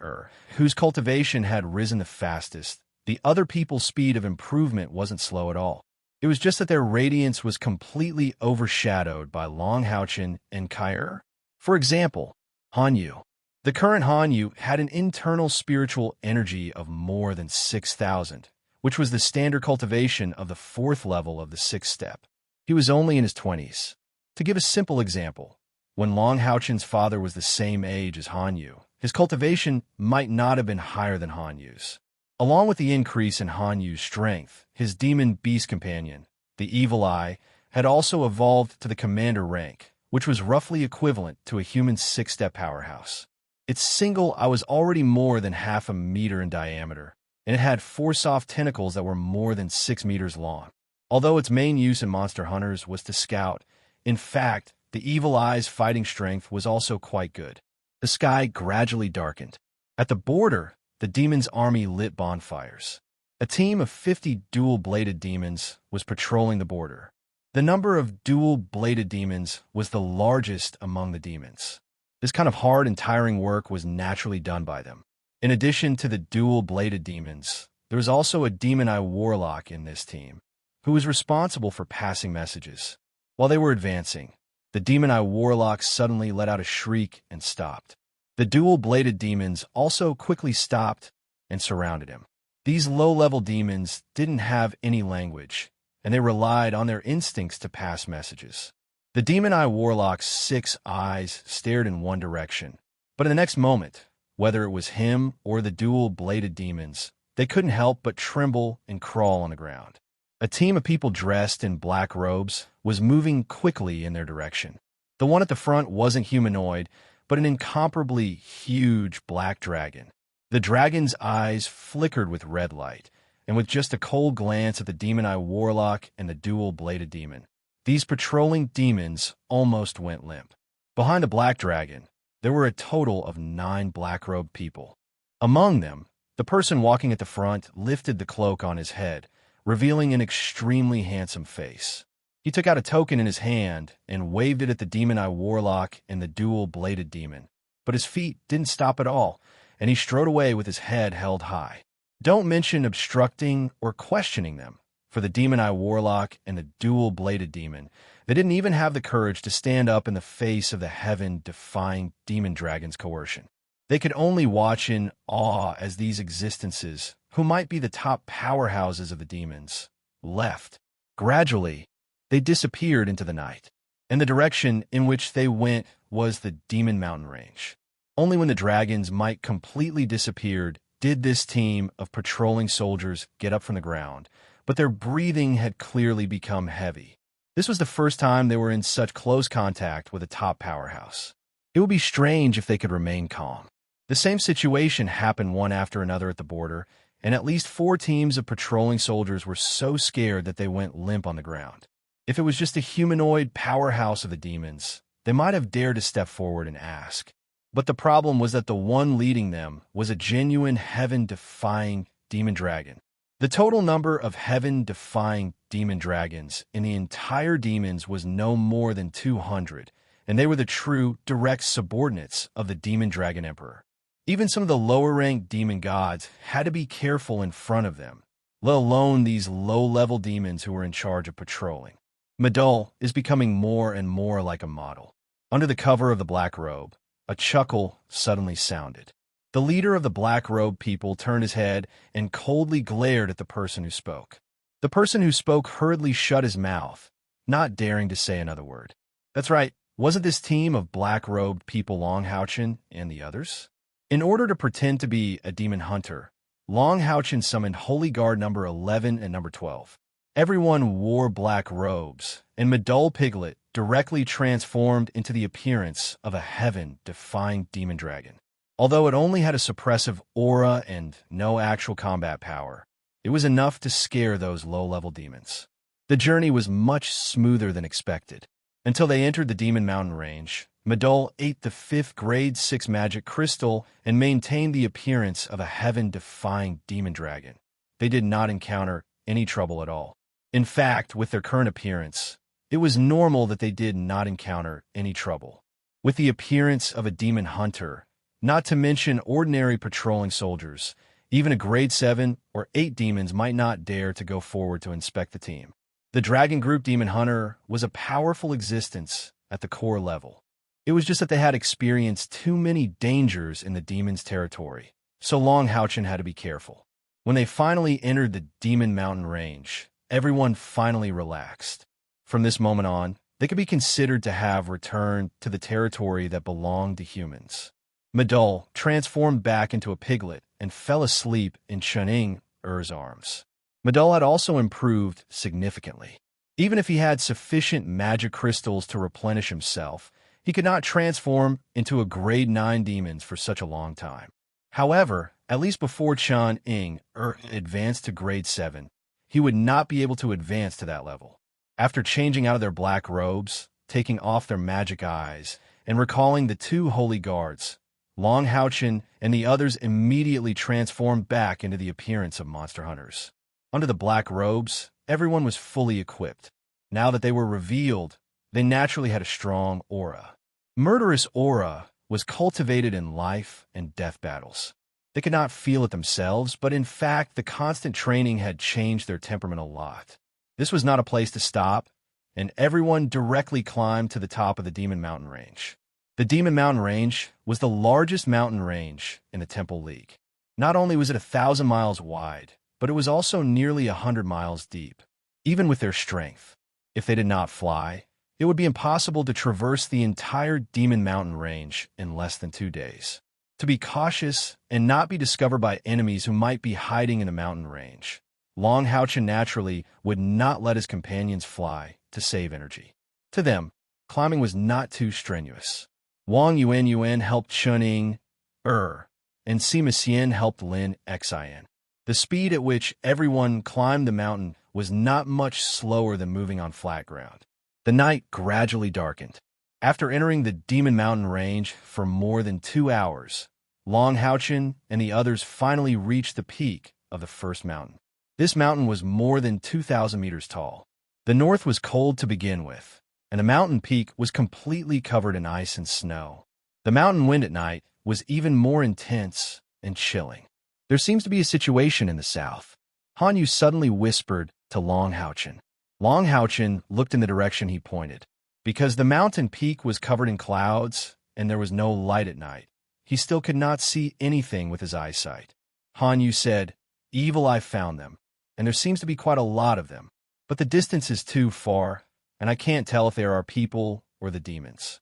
whose cultivation had risen the fastest, the other people's speed of improvement wasn't slow at all. It was just that their radiance was completely overshadowed by Long Houchen and Kai. For example, Han Yu. The current Han Yu had an internal spiritual energy of more than 6,000, which was the standard cultivation of the 4th level of the 6th step. He was only in his 20s. To give a simple example, when Long Houchen's father was the same age as Han Yu, his cultivation might not have been higher than Han Yu's. Along with the increase in Han Yu's strength, his demon beast companion, the Evil Eye, had also evolved to the commander rank, which was roughly equivalent to a human 6-step powerhouse. Its single eye was already more than half a meter in diameter, and it had 4 soft tentacles that were more than 6 meters long. Although its main use in Monster Hunters was to scout, in fact, the Evil Eye's fighting strength was also quite good. The sky gradually darkened. At the border, the demon's army lit bonfires. A team of 50 dual-bladed demons was patrolling the border. The number of dual-bladed demons was the largest among the demons. This kind of hard and tiring work was naturally done by them. In addition to the dual-bladed demons, there was also a Demon Eye Warlock in this team, who was responsible for passing messages. While they were advancing, The Demon Eye Warlock suddenly let out a shriek and stopped. The dual-bladed demons also quickly stopped and surrounded him. These low-level demons didn't have any language, and they relied on their instincts to pass messages. The Demon Eye Warlock's 6 eyes stared in one direction, but in the next moment, whether it was him or the dual-bladed demons, they couldn't help but tremble and crawl on the ground. A team of people dressed in black robes was moving quickly in their direction. The one at the front wasn't humanoid, but an incomparably huge black dragon. The dragon's eyes flickered with red light, and with just a cold glance at the Demon Eye Warlock and the dual-bladed demon, these patrolling demons almost went limp. Behind the black dragon, there were a total of 9 black-robed people. Among them, the person walking at the front lifted the cloak on his head, revealing an extremely handsome face. He took out a token in his hand and waved it at the Demon Eye Warlock and the dual-bladed demon. But his feet didn't stop at all, and he strode away with his head held high. Don't mention obstructing or questioning them. For the Demon Eye Warlock and the dual-bladed demon, they didn't even have the courage to stand up in the face of the heaven-defying demon dragon's coercion. They could only watch in awe as these existences, who might be the top powerhouses of the demons, left. Gradually, they disappeared into the night, and the direction in which they went was the Demon Mountain Range. Only when the dragons might completely disappeared did this team of patrolling soldiers get up from the ground, but their breathing had clearly become heavy. This was the first time they were in such close contact with a top powerhouse. It would be strange if they could remain calm. The same situation happened one after another at the border, and at least 4 teams of patrolling soldiers were so scared that they went limp on the ground. If it was just a humanoid powerhouse of the demons, they might have dared to step forward and ask. But the problem was that the one leading them was a genuine heaven-defying demon dragon. The total number of heaven-defying demon dragons in the entire demons was no more than 200, and they were the true, direct subordinates of the Demon Dragon Emperor. Even some of the lower-ranked demon gods had to be careful in front of them, let alone these low-level demons who were in charge of patrolling. Madol is becoming more and more like a model. Under the cover of the black robe, a chuckle suddenly sounded. The leader of the black-robed people turned his head and coldly glared at the person who spoke. The person who spoke hurriedly shut his mouth, not daring to say another word. That's right, wasn't this team of black-robed people Longhouchen and the others? In order to pretend to be a demon hunter, Longhouchen summoned Holy Guard number 11 and number 12. Everyone wore black robes, and Madol Piglet directly transformed into the appearance of a heaven-defying demon dragon. Although it only had a suppressive aura and no actual combat power, it was enough to scare those low-level demons. The journey was much smoother than expected. Until they entered the Demon Mountain Range, Madol ate the 5th grade 6 magic crystal and maintained the appearance of a heaven-defying demon dragon. They did not encounter any trouble at all. In fact, with their current appearance, it was normal that they did not encounter any trouble. With the appearance of a demon hunter, not to mention ordinary patrolling soldiers, even a grade 7 or 8 demons might not dare to go forward to inspect the team. The Dragon Group Demon Hunter was a powerful existence at the core level. It was just that they had experienced too many dangers in the demon's territory, so Longhouchen had to be careful. When they finally entered the Demon Mountain Range, everyone finally relaxed. From this moment on, they could be considered to have returned to the territory that belonged to humans. Madol transformed back into a piglet and fell asleep in Chuning Er's arms. Madol had also improved significantly. Even if he had sufficient magic crystals to replenish himself, he could not transform into a grade 9 demon for such a long time. However, at least before Chuning Er advanced to grade 7, he would not be able to advance to that level. After changing out of their black robes, taking off their magic eyes, and recalling the 2 holy guards, Longhouchen and the others immediately transformed back into the appearance of monster hunters. Under the black robes, everyone was fully equipped. Now that they were revealed, they naturally had a strong aura. Murderous aura was cultivated in life and death battles. They could not feel it themselves, but in fact, the constant training had changed their temperament a lot. This was not a place to stop, and everyone directly climbed to the top of the Demon Mountain Range. The Demon Mountain Range was the largest mountain range in the Temple League. Not only was it 1,000 miles wide, but it was also nearly 100 miles deep. Even with their strength, if they did not fly, it would be impossible to traverse the entire Demon Mountain Range in less than 2 days. To be cautious and not be discovered by enemies who might be hiding in the mountain range, Long Houchen naturally would not let his companions fly to save energy. To them, climbing was not too strenuous. Wang Yuan helped Chuning, and Sima Xian helped Lin Xin. The speed at which everyone climbed the mountain was not much slower than moving on flat ground. The night gradually darkened. After entering the Demon Mountain Range for more than 2 hours, Long Houchen and the others finally reached the peak of the first mountain. This mountain was more than 2,000 meters tall. The north was cold to begin with, and the mountain peak was completely covered in ice and snow. The mountain wind at night was even more intense and chilling. There seems to be a situation in the south, Han Yu suddenly whispered to Long Houchen. Long Houchen looked in the direction he pointed. Because the mountain peak was covered in clouds and there was no light at night, he still could not see anything with his eyesight. Han Yu said, "Evil Eye found them, and there seems to be quite a lot of them. But the distance is too far, and I can't tell if there are people or the demons."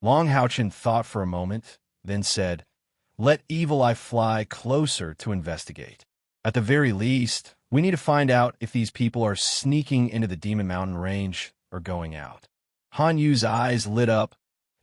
Long Houchen thought for a moment, then said, "Let Evil Eye fly closer to investigate. At the very least, we need to find out if these people are sneaking into the Demon Mountain Range or going out." Han Yu's eyes lit up,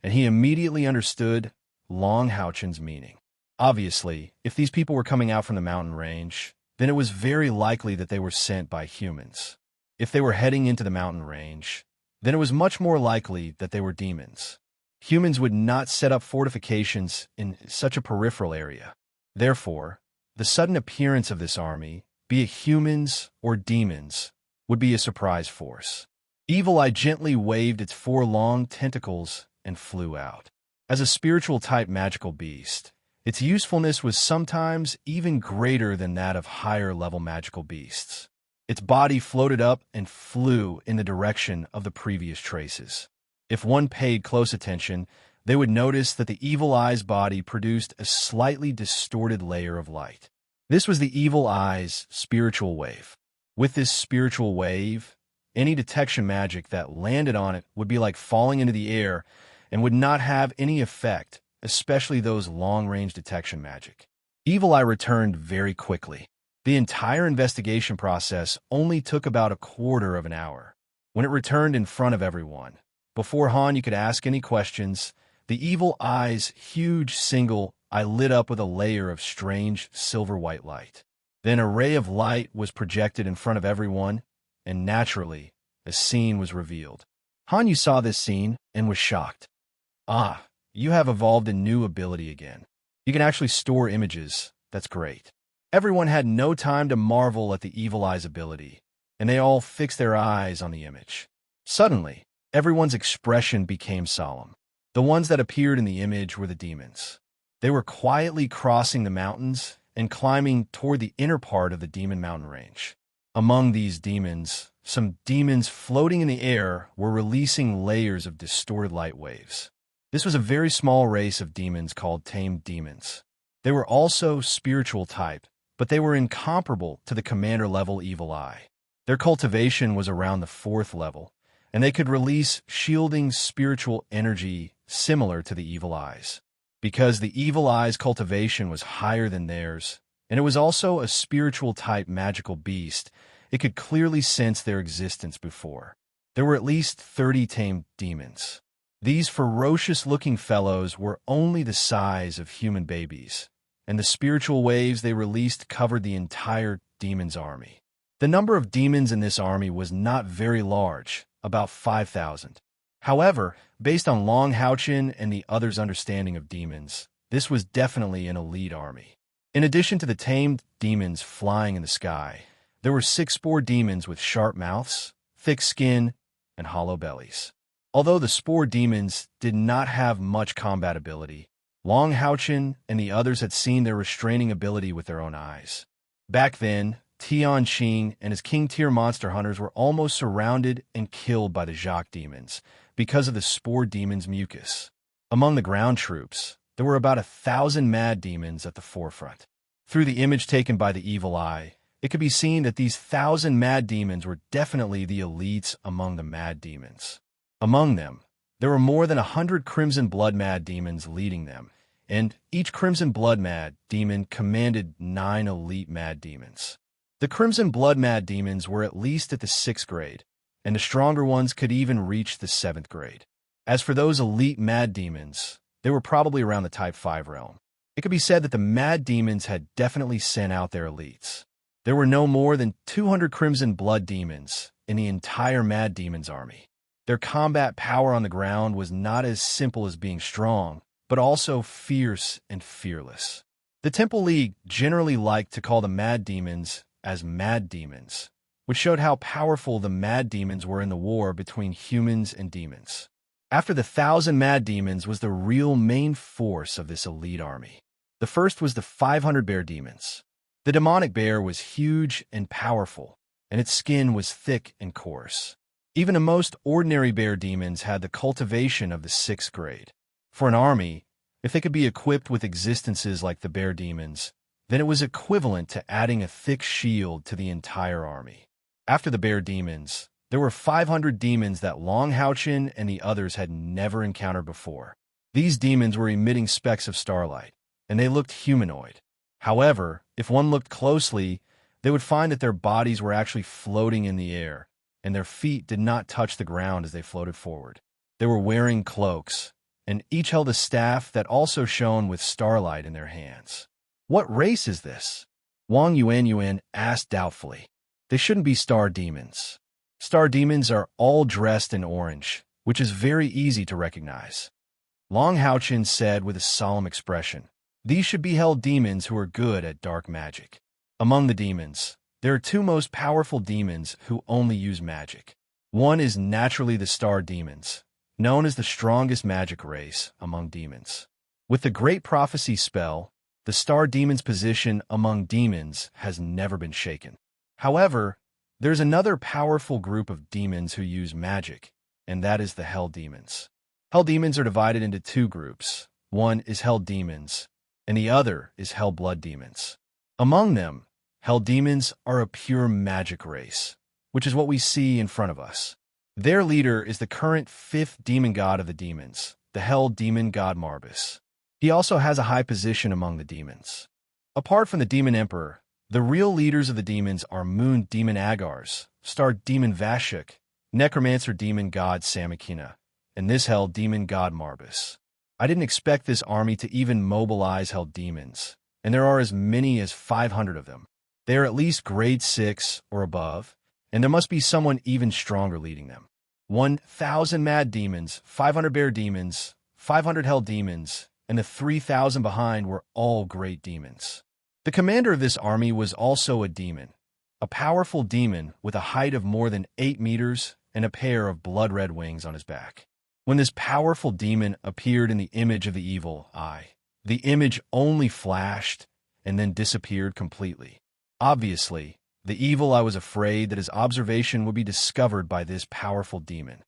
and he immediately understood Long Houchen's meaning. Obviously, if these people were coming out from the mountain range, then it was very likely that they were sent by humans. If they were heading into the mountain range, then it was much more likely that they were demons. Humans would not set up fortifications in such a peripheral area. Therefore, the sudden appearance of this army, be it humans or demons, would be a surprise force. Evil Eye gently waved its 4 long tentacles and flew out. As a spiritual-type magical beast, its usefulness was sometimes even greater than that of higher-level magical beasts. Its body floated up and flew in the direction of the previous traces. If one paid close attention, they would notice that the Evil Eye's body produced a slightly distorted layer of light. This was the Evil Eye's spiritual wave. With this spiritual wave, any detection magic that landed on it would be like falling into the air and would not have any effect, especially those long-range detection magic. Evil Eye returned very quickly. The entire investigation process only took about a quarter of an hour. When it returned in front of everyone, before Han Yu could ask any questions, the Evil Eye's huge single eye lit up with a layer of strange silver-white light. Then a ray of light was projected in front of everyone, and naturally, a scene was revealed. Han Yu saw this scene and was shocked. "Ah, you have evolved a new ability again. You can actually store images. That's great." Everyone had no time to marvel at the Evil Eye's ability, and they all fixed their eyes on the image. Suddenly, everyone's expression became solemn. The ones that appeared in the image were the demons. They were quietly crossing the mountains and climbing toward the inner part of the Demon Mountain Range. Among these demons, some demons floating in the air were releasing layers of distorted light waves. This was a very small race of demons called tamed demons. They were also spiritual type, but they were incomparable to the commander-level Evil Eye. Their cultivation was around the 4th level, and they could release shielding spiritual energy similar to the Evil Eye's. Because the Evil Eye's cultivation was higher than theirs, and it was also a spiritual-type magical beast, it could clearly sense their existence before. There were at least 30 tamed demons. These ferocious-looking fellows were only the size of human babies, and the spiritual waves they released covered the entire demon's army. The number of demons in this army was not very large, about 5,000. However, based on Long Houchen and the others' understanding of demons, this was definitely an elite army. In addition to the tamed demons flying in the sky, there were 6 spore demons with sharp mouths, thick skin, and hollow bellies. Although the spore demons did not have much combat ability, Long Houchen and the others had seen their restraining ability with their own eyes. Back then, Tian Qing and his king-tier monster hunters were almost surrounded and killed by the Jacques demons because of the spore demon's mucus. Among the ground troops, there were about 1,000 mad demons at the forefront. Through the image taken by the evil eye, it could be seen that these 1,000 mad demons were definitely the elites among the mad demons. Among them, there were more than 100 Crimson Blood Mad demons leading them, and each Crimson Blood Mad demon commanded 9 elite mad demons. The Crimson Blood Mad demons were at least at the 6th grade, and the stronger ones could even reach the 7th grade. As for those elite mad demons, they were probably around the Type 5 realm. It could be said that the mad demons had definitely sent out their elites. There were no more than 200 Crimson Blood demons in the entire mad demons army. Their combat power on the ground was not as simple as being strong, but also fierce and fearless. The Temple League generally liked to call the mad demons as mad demons, which showed how powerful the mad demons were in the war between humans and demons. After the 1,000 mad demons was the real main force of this elite army. The first was the 500 bear demons. The demonic bear was huge and powerful, and its skin was thick and coarse. Even the most ordinary bear demons had the cultivation of the 6th grade. For an army, if they could be equipped with existences like the bear demons, then it was equivalent to adding a thick shield to the entire army. After the bear demons, there were 500 demons that Long Haochen and the others had never encountered before. These demons were emitting specks of starlight, and they looked humanoid. However, if one looked closely, they would find that their bodies were actually floating in the air, and their feet did not touch the ground as they floated forward. They were wearing cloaks, and each held a staff that also shone with starlight in their hands. "What race is this?" Wang Yuan asked doubtfully. "They shouldn't be star demons. Star demons are all dressed in orange, which is very easy to recognize." Long Haochen said with a solemn expression, "These should be hell demons who are good at dark magic." Among the demons, there are 2 most powerful demons who only use magic. One is naturally the star demons, known as the strongest magic race among demons. With the Great Prophecy spell, the star demon's position among demons has never been shaken. However, there's another powerful group of demons who use magic, and that is the hell demons. Hell demons are divided into 2 groups. One is hell demons, and the other is hell blood demons. Among them, hell demons are a pure magic race, which is what we see in front of us. Their leader is the current 5th demon god of the demons, the hell demon god Marbus. He also has a high position among the demons. Apart from the demon emperor, the real leaders of the demons are moon demon Agars, star demon Vashuk, necromancer demon god Samakina, and this hell demon god Marbus. I didn't expect this army to even mobilize hell demons, and there are as many as 500 of them. They are at least grade 6 or above, and there must be someone even stronger leading them. 1,000 mad demons, 500 bear demons, 500 hell demons, and the 3,000 behind were all great demons. The commander of this army was also a demon, a powerful demon with a height of more than 8 meters and a pair of blood-red wings on his back. When this powerful demon appeared in the image of the evil eye, the image only flashed and then disappeared completely. Obviously, the evil eye was afraid that his observation would be discovered by this powerful demon.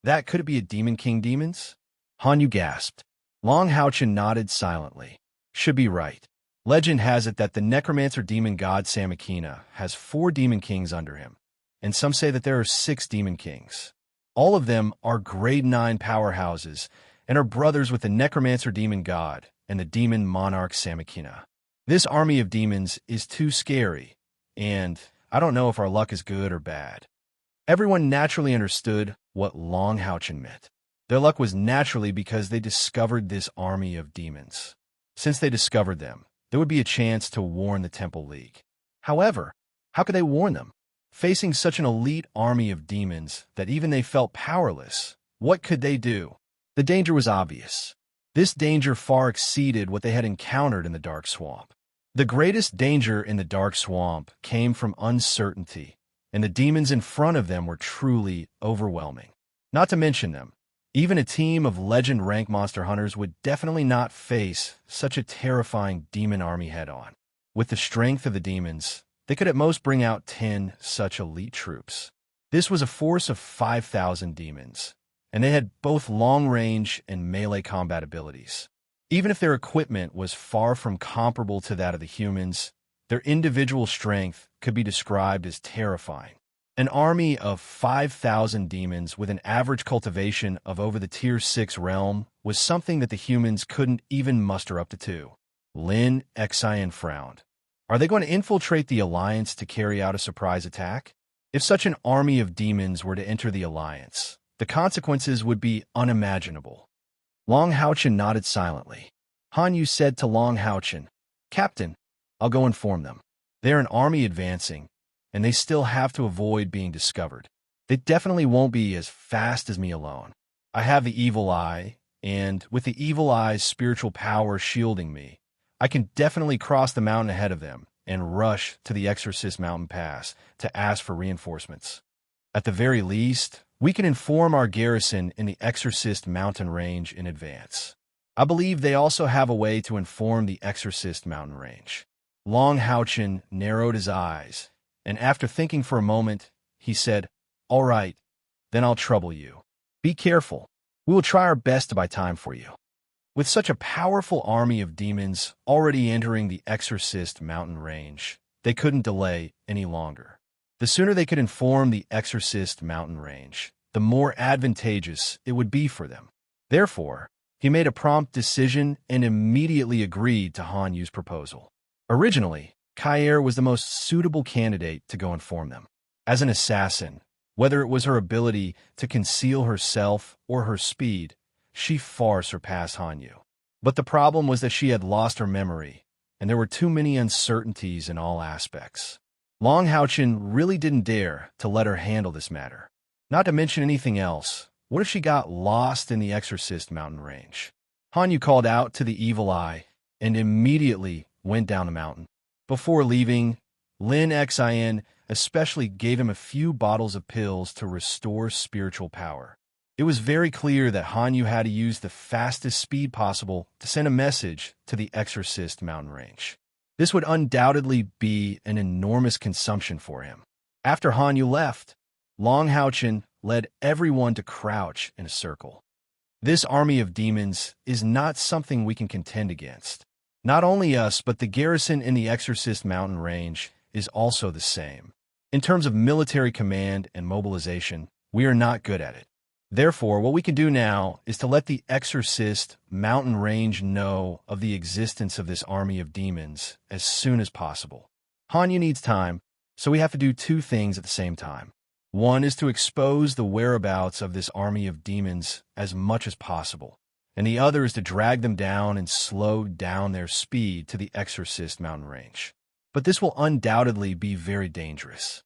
That could it be a Demon King demons? Han Yu gasped. Long Haochen nodded silently. Should be right. Legend has it that the necromancer demon god Samakina has 4 demon kings under him, and some say that there are 6 demon kings. All of them are grade 9 powerhouses and are brothers with the necromancer demon god and the demon monarch Samakina. This army of demons is too scary, and I don't know if our luck is good or bad. Everyone naturally understood what Long Haochen meant. Their luck was naturally because they discovered this army of demons. Since they discovered them, there would be a chance to warn the Temple League. However, how could they warn them? Facing such an elite army of demons that even they felt powerless, what could they do? The danger was obvious. This danger far exceeded what they had encountered in the Dark Swamp. The greatest danger in the Dark Swamp came from uncertainty, and the demons in front of them were truly overwhelming. Not to mention them, even a team of legend rank monster hunters would definitely not face such a terrifying demon army head-on. With the strength of the demons, They could at most bring out 10 such elite troops. This was a force of 5,000 demons, and they had both long-range and melee combat abilities. Even if their equipment was far from comparable to that of the humans, their individual strength could be described as terrifying. An army of 5,000 demons with an average cultivation of over the Tier 6 realm was something that the humans couldn't even muster up to 2. Lin Xian frowned. Are they going to infiltrate the Alliance to carry out a surprise attack? If such an army of demons were to enter the Alliance, the consequences would be unimaginable. Long Haochen nodded silently. Han Yu said to Long Haochen, "Captain, I'll go inform them. They're an army advancing, and they still have to avoid being discovered. They definitely won't be as fast as me alone. I have the evil eye, and with the evil eye's spiritual power shielding me, I can definitely cross the mountain ahead of them and rush to the Exorcist Mountain Pass to ask for reinforcements. At the very least, we can inform our garrison in the Exorcist Mountain Range in advance. I believe they also have a way to inform the Exorcist Mountain Range." Long Haochen narrowed his eyes, and after thinking for a moment, he said, "All right, then I'll trouble you. Be careful. We will try our best to buy time for you." With such a powerful army of demons already entering the Exorcist Mountain Range, they couldn't delay any longer. The sooner they could inform the Exorcist Mountain Range, the more advantageous it would be for them. Therefore, he made a prompt decision and immediately agreed to Han Yu's proposal. Originally, Kair was the most suitable candidate to go inform them. As an assassin, whether it was her ability to conceal herself or her speed, she far surpassed Han Yu. But the problem was that she had lost her memory, and there were too many uncertainties in all aspects. Long Haochen really didn't dare to let her handle this matter. Not to mention anything else, what if she got lost in the Exorcist Mountain Range? Han Yu called out to the evil eye and immediately went down the mountain. Before leaving, Lin Xian especially gave him a few bottles of pills to restore spiritual power. It was very clear that Han Yu had to use the fastest speed possible to send a message to the Exorcist Mountain Range. This would undoubtedly be an enormous consumption for him. After Han Yu left, Long Haochen led everyone to crouch in a circle. This army of demons is not something we can contend against. Not only us, but the garrison in the Exorcist Mountain Range is also the same. In terms of military command and mobilization, we are not good at it. Therefore, what we can do now is to let the Exorcist Mountain Range know of the existence of this army of demons as soon as possible. Han Yu needs time, so we have to do two things at the same time. One is to expose the whereabouts of this army of demons as much as possible, and the other is to drag them down and slow down their speed to the Exorcist Mountain Range. But this will undoubtedly be very dangerous.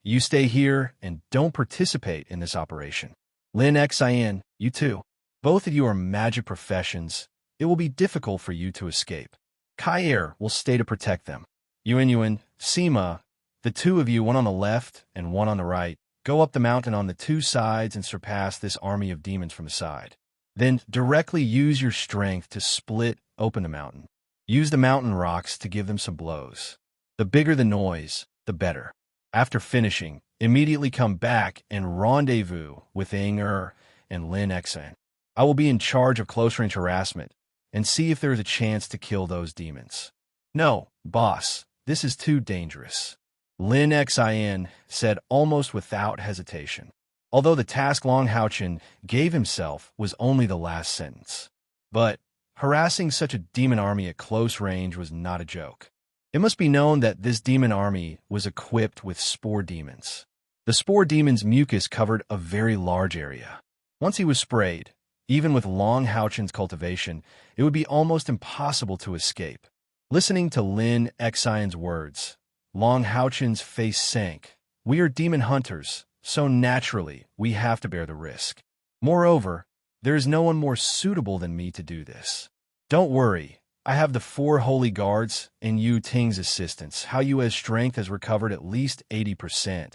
You stay here and don't participate in this operation. Lin Xian, you too. Both of you are magic professions. It will be difficult for you to escape. Kair will stay to protect them. Yuan, Sima, the two of you, one on the left and one on the right, go up the mountain on the two sides and surpass this army of demons from the side. Then directly use your strength to split open the mountain. Use the mountain rocks to give them some blows. The bigger the noise, the better. After finishing, immediately come back and rendezvous with and Lin Xian. I will be in charge of close-range harassment and see if there is a chance to kill those demons. No, boss, this is too dangerous. Lin Xian said almost without hesitation, although the task Long Haochen gave himself was only the last sentence. But harassing such a demon army at close range was not a joke. It must be known that this demon army was equipped with spore demons. The spore demon's mucus covered a very large area. Once he was sprayed, even with Long Haochen's cultivation, it would be almost impossible to escape. Listening to Lin Xian's words, Long Haochen's face sank. We are demon hunters, so naturally we have to bear the risk. Moreover, there is no one more suitable than me to do this. Don't worry. I have the 4 holy guards and Yu Ting's assistance. Hao Yue's strength has recovered at least 80%,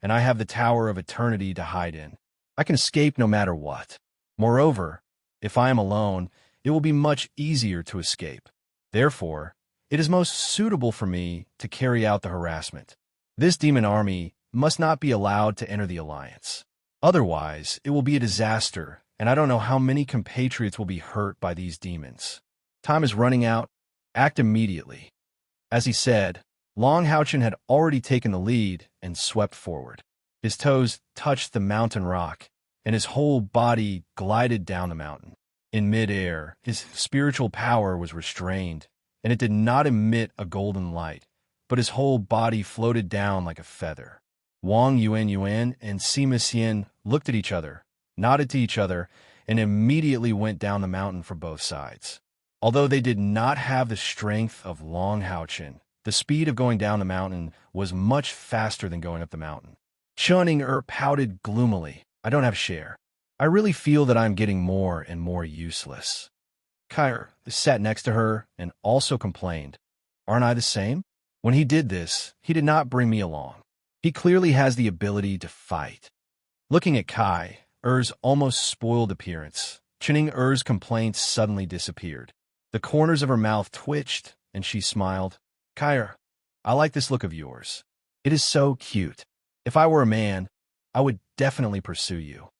and I have the Tower of Eternity to hide in. I can escape no matter what. Moreover, if I am alone, it will be much easier to escape. Therefore, It is most suitable for me to carry out the harassment. This demon army must not be allowed to enter the alliance. Otherwise, it will be a disaster, and I don't know how many compatriots will be hurt by these demons. Time is running out. Act immediately." As he said, Long Houchin had already taken the lead and swept forward. His toes touched the mountain rock, and his whole body glided down the mountain. In midair, his spiritual power was restrained, and it did not emit a golden light, but his whole body floated down like a feather. Wang Yuan and Sima Xian looked at each other, nodded to each other, and immediately went down the mountain for both sides. Although they did not have the strength of Long Houchin, the speed of going down the mountain was much faster than going up the mountain. Chunning pouted gloomily. "I don't have share. I really feel that I'm getting more and more useless." Kai sat next to her and also complained, "Aren't I the same? When he did this, he did not bring me along. He clearly has the ability to fight." Looking at Kai, almost spoiled appearance, Chunning complaints suddenly disappeared. The corners of her mouth twitched, and she smiled. "Kai, I like this look of yours. It is so cute. If I were a man, I would definitely pursue you."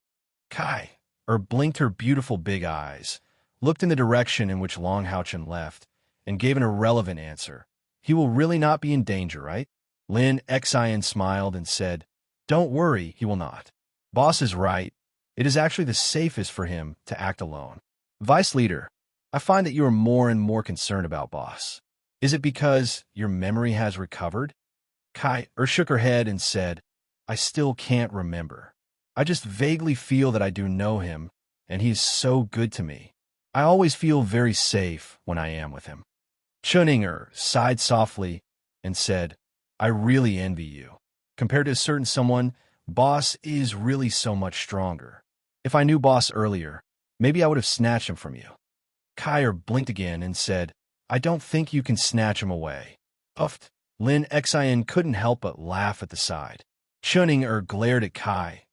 Kai blinked her beautiful big eyes, looked in the direction in which Long Houchin left, and gave an irrelevant answer. "He will really not be in danger, right?" Lin Xian smiled and said, "Don't worry, he will not. Boss is right. It is actually the safest for him to act alone. Vice leader, I find that you are more and more concerned about Boss. Is it because your memory has recovered?" Kai shook her head and said, "I still can't remember. I just vaguely feel that I do know him, and he is so good to me. I always feel very safe when I am with him." Chunning sighed softly and said, "I really envy you. Compared to a certain someone, Boss is really so much stronger. If I knew Boss earlier, maybe I would have snatched him from you." Kai blinked again and said, "I don't think you can snatch him away." Uffed. Lin Xian couldn't help but laugh at the side. Chunning glared at Kai,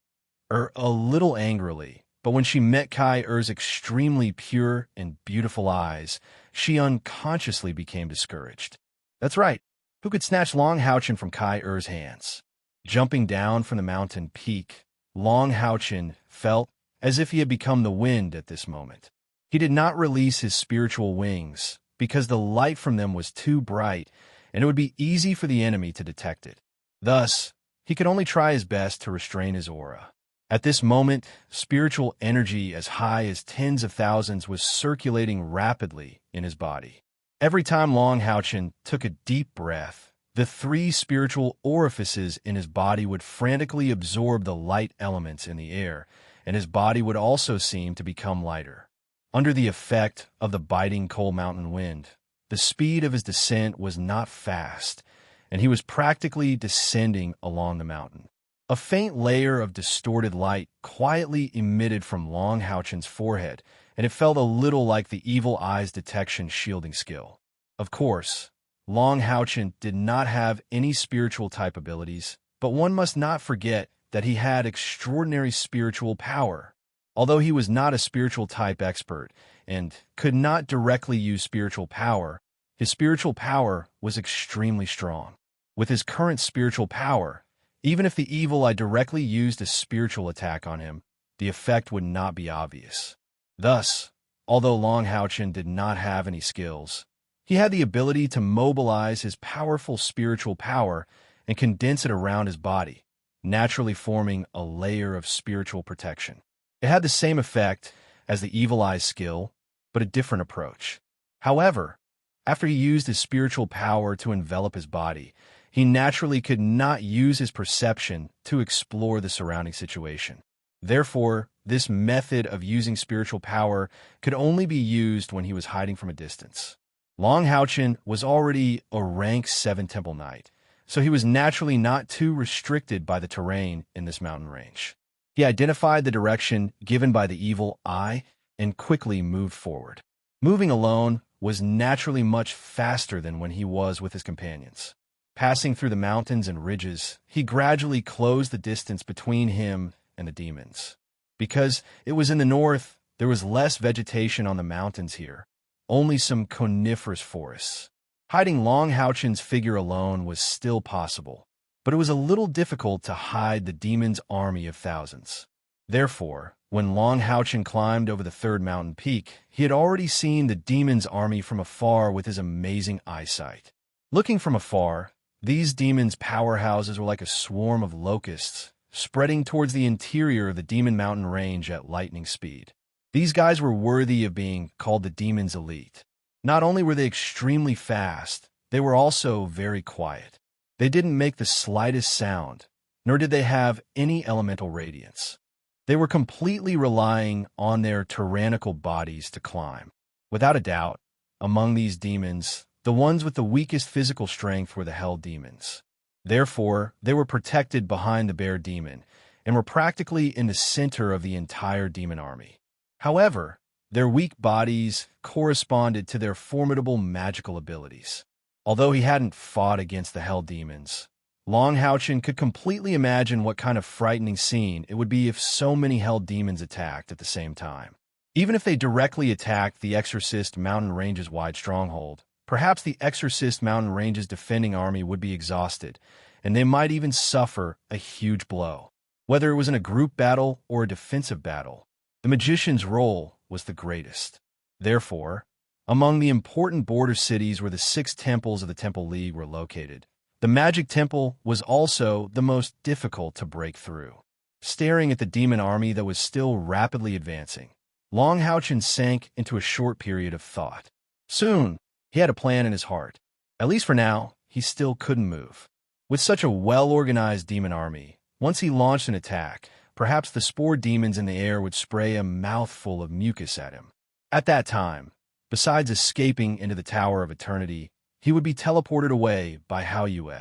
a little angrily, but when she met Kai-er's extremely pure and beautiful eyes, she unconsciously became discouraged. That's right. Who could snatch Long Houchin from Kai-er's hands? Jumping down from the mountain peak, Long Houchin felt as if he had become the wind at this moment. He did not release his spiritual wings because the light from them was too bright, and it would be easy for the enemy to detect it. Thus, he could only try his best to restrain his aura. At this moment, spiritual energy as high as tens of thousands was circulating rapidly in his body. Every time Long Houchin took a deep breath, the 3 spiritual orifices in his body would frantically absorb the light elements in the air, and his body would also seem to become lighter. Under the effect of the biting cold mountain wind, the speed of his descent was not fast, and he was practically descending along the mountain. A faint layer of distorted light quietly emitted from Long Houchin's forehead, and it felt a little like the evil eye's detection shielding skill. Of course, Long Houchin did not have any spiritual type abilities, but one must not forget that he had extraordinary spiritual power. Although he was not a spiritual type expert and could not directly use spiritual power, his spiritual power was extremely strong. With his current spiritual power, even if the evil eye directly used a spiritual attack on him, the effect would not be obvious. Thus, although Long Houchin did not have any skills, he had the ability to mobilize his powerful spiritual power and condense it around his body, naturally forming a layer of spiritual protection. It had the same effect as the evil eye's skill, but a different approach. However, after he used his spiritual power to envelop his body, he naturally could not use his perception to explore the surrounding situation. Therefore, this method of using spiritual power could only be used when he was hiding from a distance. Long Houchin was already a rank 7 Temple Knight, so he was naturally not too restricted by the terrain in this mountain range. He identified the direction given by the evil eye and quickly moved forward. Moving alone was naturally much faster than when he was with his companions. Passing through the mountains and ridges, he gradually closed the distance between him and the demons. Because it was in the north, there was less vegetation on the mountains here, only some coniferous forests. Hiding Long Houchen's figure alone was still possible, but it was a little difficult to hide the demon's army of thousands. Therefore, when Long Houchen climbed over the third mountain peak, he had already seen the demon's army from afar with his amazing eyesight. Looking from afar, these demons' powerhouses were like a swarm of locusts, spreading towards the interior of the Demon Mountain range at lightning speed. These guys were worthy of being called the demon's elite. Not only were they extremely fast, they were also very quiet. They didn't make the slightest sound, nor did they have any elemental radiance. They were completely relying on their tyrannical bodies to climb. Without a doubt, among these demons, the ones with the weakest physical strength were the Hell Demons. Therefore, they were protected behind the Bear Demon and were practically in the center of the entire demon army. However, their weak bodies corresponded to their formidable magical abilities. Although he hadn't fought against the Hell Demons, Long Houchen could completely imagine what kind of frightening scene it would be if so many Hell Demons attacked at the same time. Even if they directly attacked the Exorcist Mountain Range's wide stronghold, perhaps the Exorcist Mountain Range's defending army would be exhausted, and they might even suffer a huge blow. Whether it was in a group battle or a defensive battle, the magician's role was the greatest. Therefore, among the important border cities where the 6 temples of the Temple League were located, the Magic Temple was also the most difficult to break through. Staring at the demon army that was still rapidly advancing, Long Houchen sank into a short period of thought. Soon, he had a plan in his heart. At least for now, he still couldn't move. With such a well-organized demon army, once he launched an attack, perhaps the spore demons in the air would spray a mouthful of mucus at him. At that time, besides escaping into the Tower of Eternity, he would be teleported away by Hao Yue.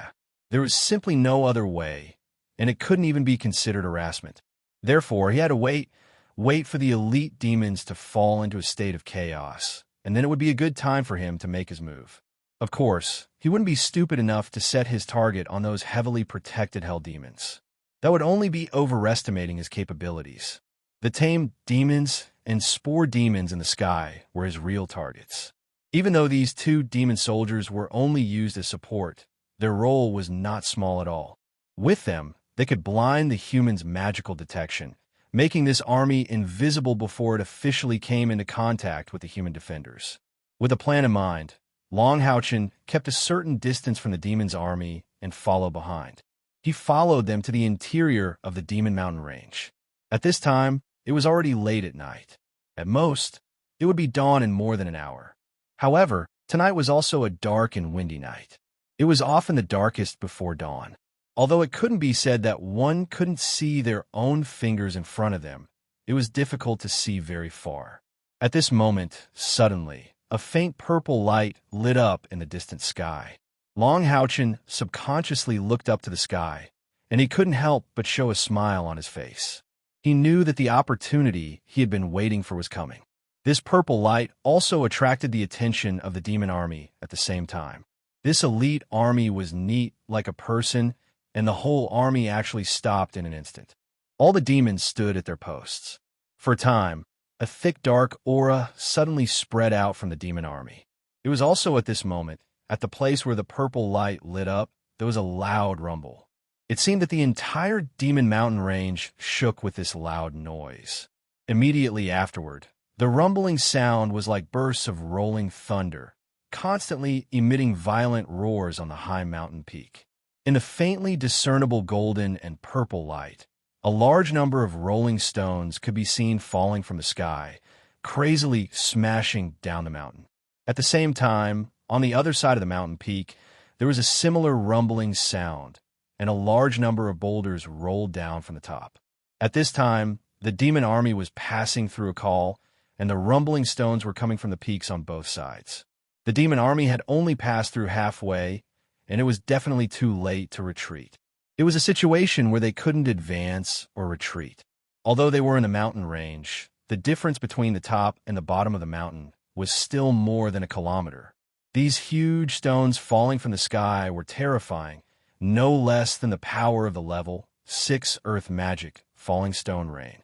There was simply no other way, and it couldn't even be considered harassment. Therefore, he had to wait for the elite demons to fall into a state of chaos, and then it would be a good time for him to make his move. Of course, he wouldn't be stupid enough to set his target on those heavily protected Hell Demons. That would only be overestimating his capabilities. The tame demons and spore demons in the sky were his real targets. Even though these 2 demon soldiers were only used as support, their role was not small at all. With them, they could blind the human's magical detection, making this army invisible before it officially came into contact with the human defenders. With a plan in mind, Long Houchen kept a certain distance from the demon's army and followed behind. He followed them to the interior of the Demon Mountain Range. At this time, it was already late at night. At most, it would be dawn in more than an hour. However, tonight was also a dark and windy night. It was often the darkest before dawn. Although it couldn't be said that one couldn't see their own fingers in front of them, it was difficult to see very far. At this moment, suddenly, a faint purple light lit up in the distant sky. Long Houchen subconsciously looked up to the sky, and he couldn't help but show a smile on his face. He knew that the opportunity he had been waiting for was coming. This purple light also attracted the attention of the demon army at the same time. This elite army was neat like a person, and the whole army actually stopped in an instant. All the demons stood at their posts. For a time, a thick dark aura suddenly spread out from the demon army. It was also at this moment, at the place where the purple light lit up, there was a loud rumble. It seemed that the entire Demon Mountain range shook with this loud noise. Immediately afterward, the rumbling sound was like bursts of rolling thunder, constantly emitting violent roars on the high mountain peak. In the faintly discernible golden and purple light, a large number of rolling stones could be seen falling from the sky, crazily smashing down the mountain. At the same time, on the other side of the mountain peak, there was a similar rumbling sound, and a large number of boulders rolled down from the top. At this time, the demon army was passing through a call, and the rumbling stones were coming from the peaks on both sides. The demon army had only passed through halfway, and it was definitely too late to retreat. It was a situation where they couldn't advance or retreat. Although they were in the mountain range, the difference between the top and the bottom of the mountain was still more than a kilometer. These huge stones falling from the sky were terrifying, no less than the power of the level 6 earth magic falling stone rain.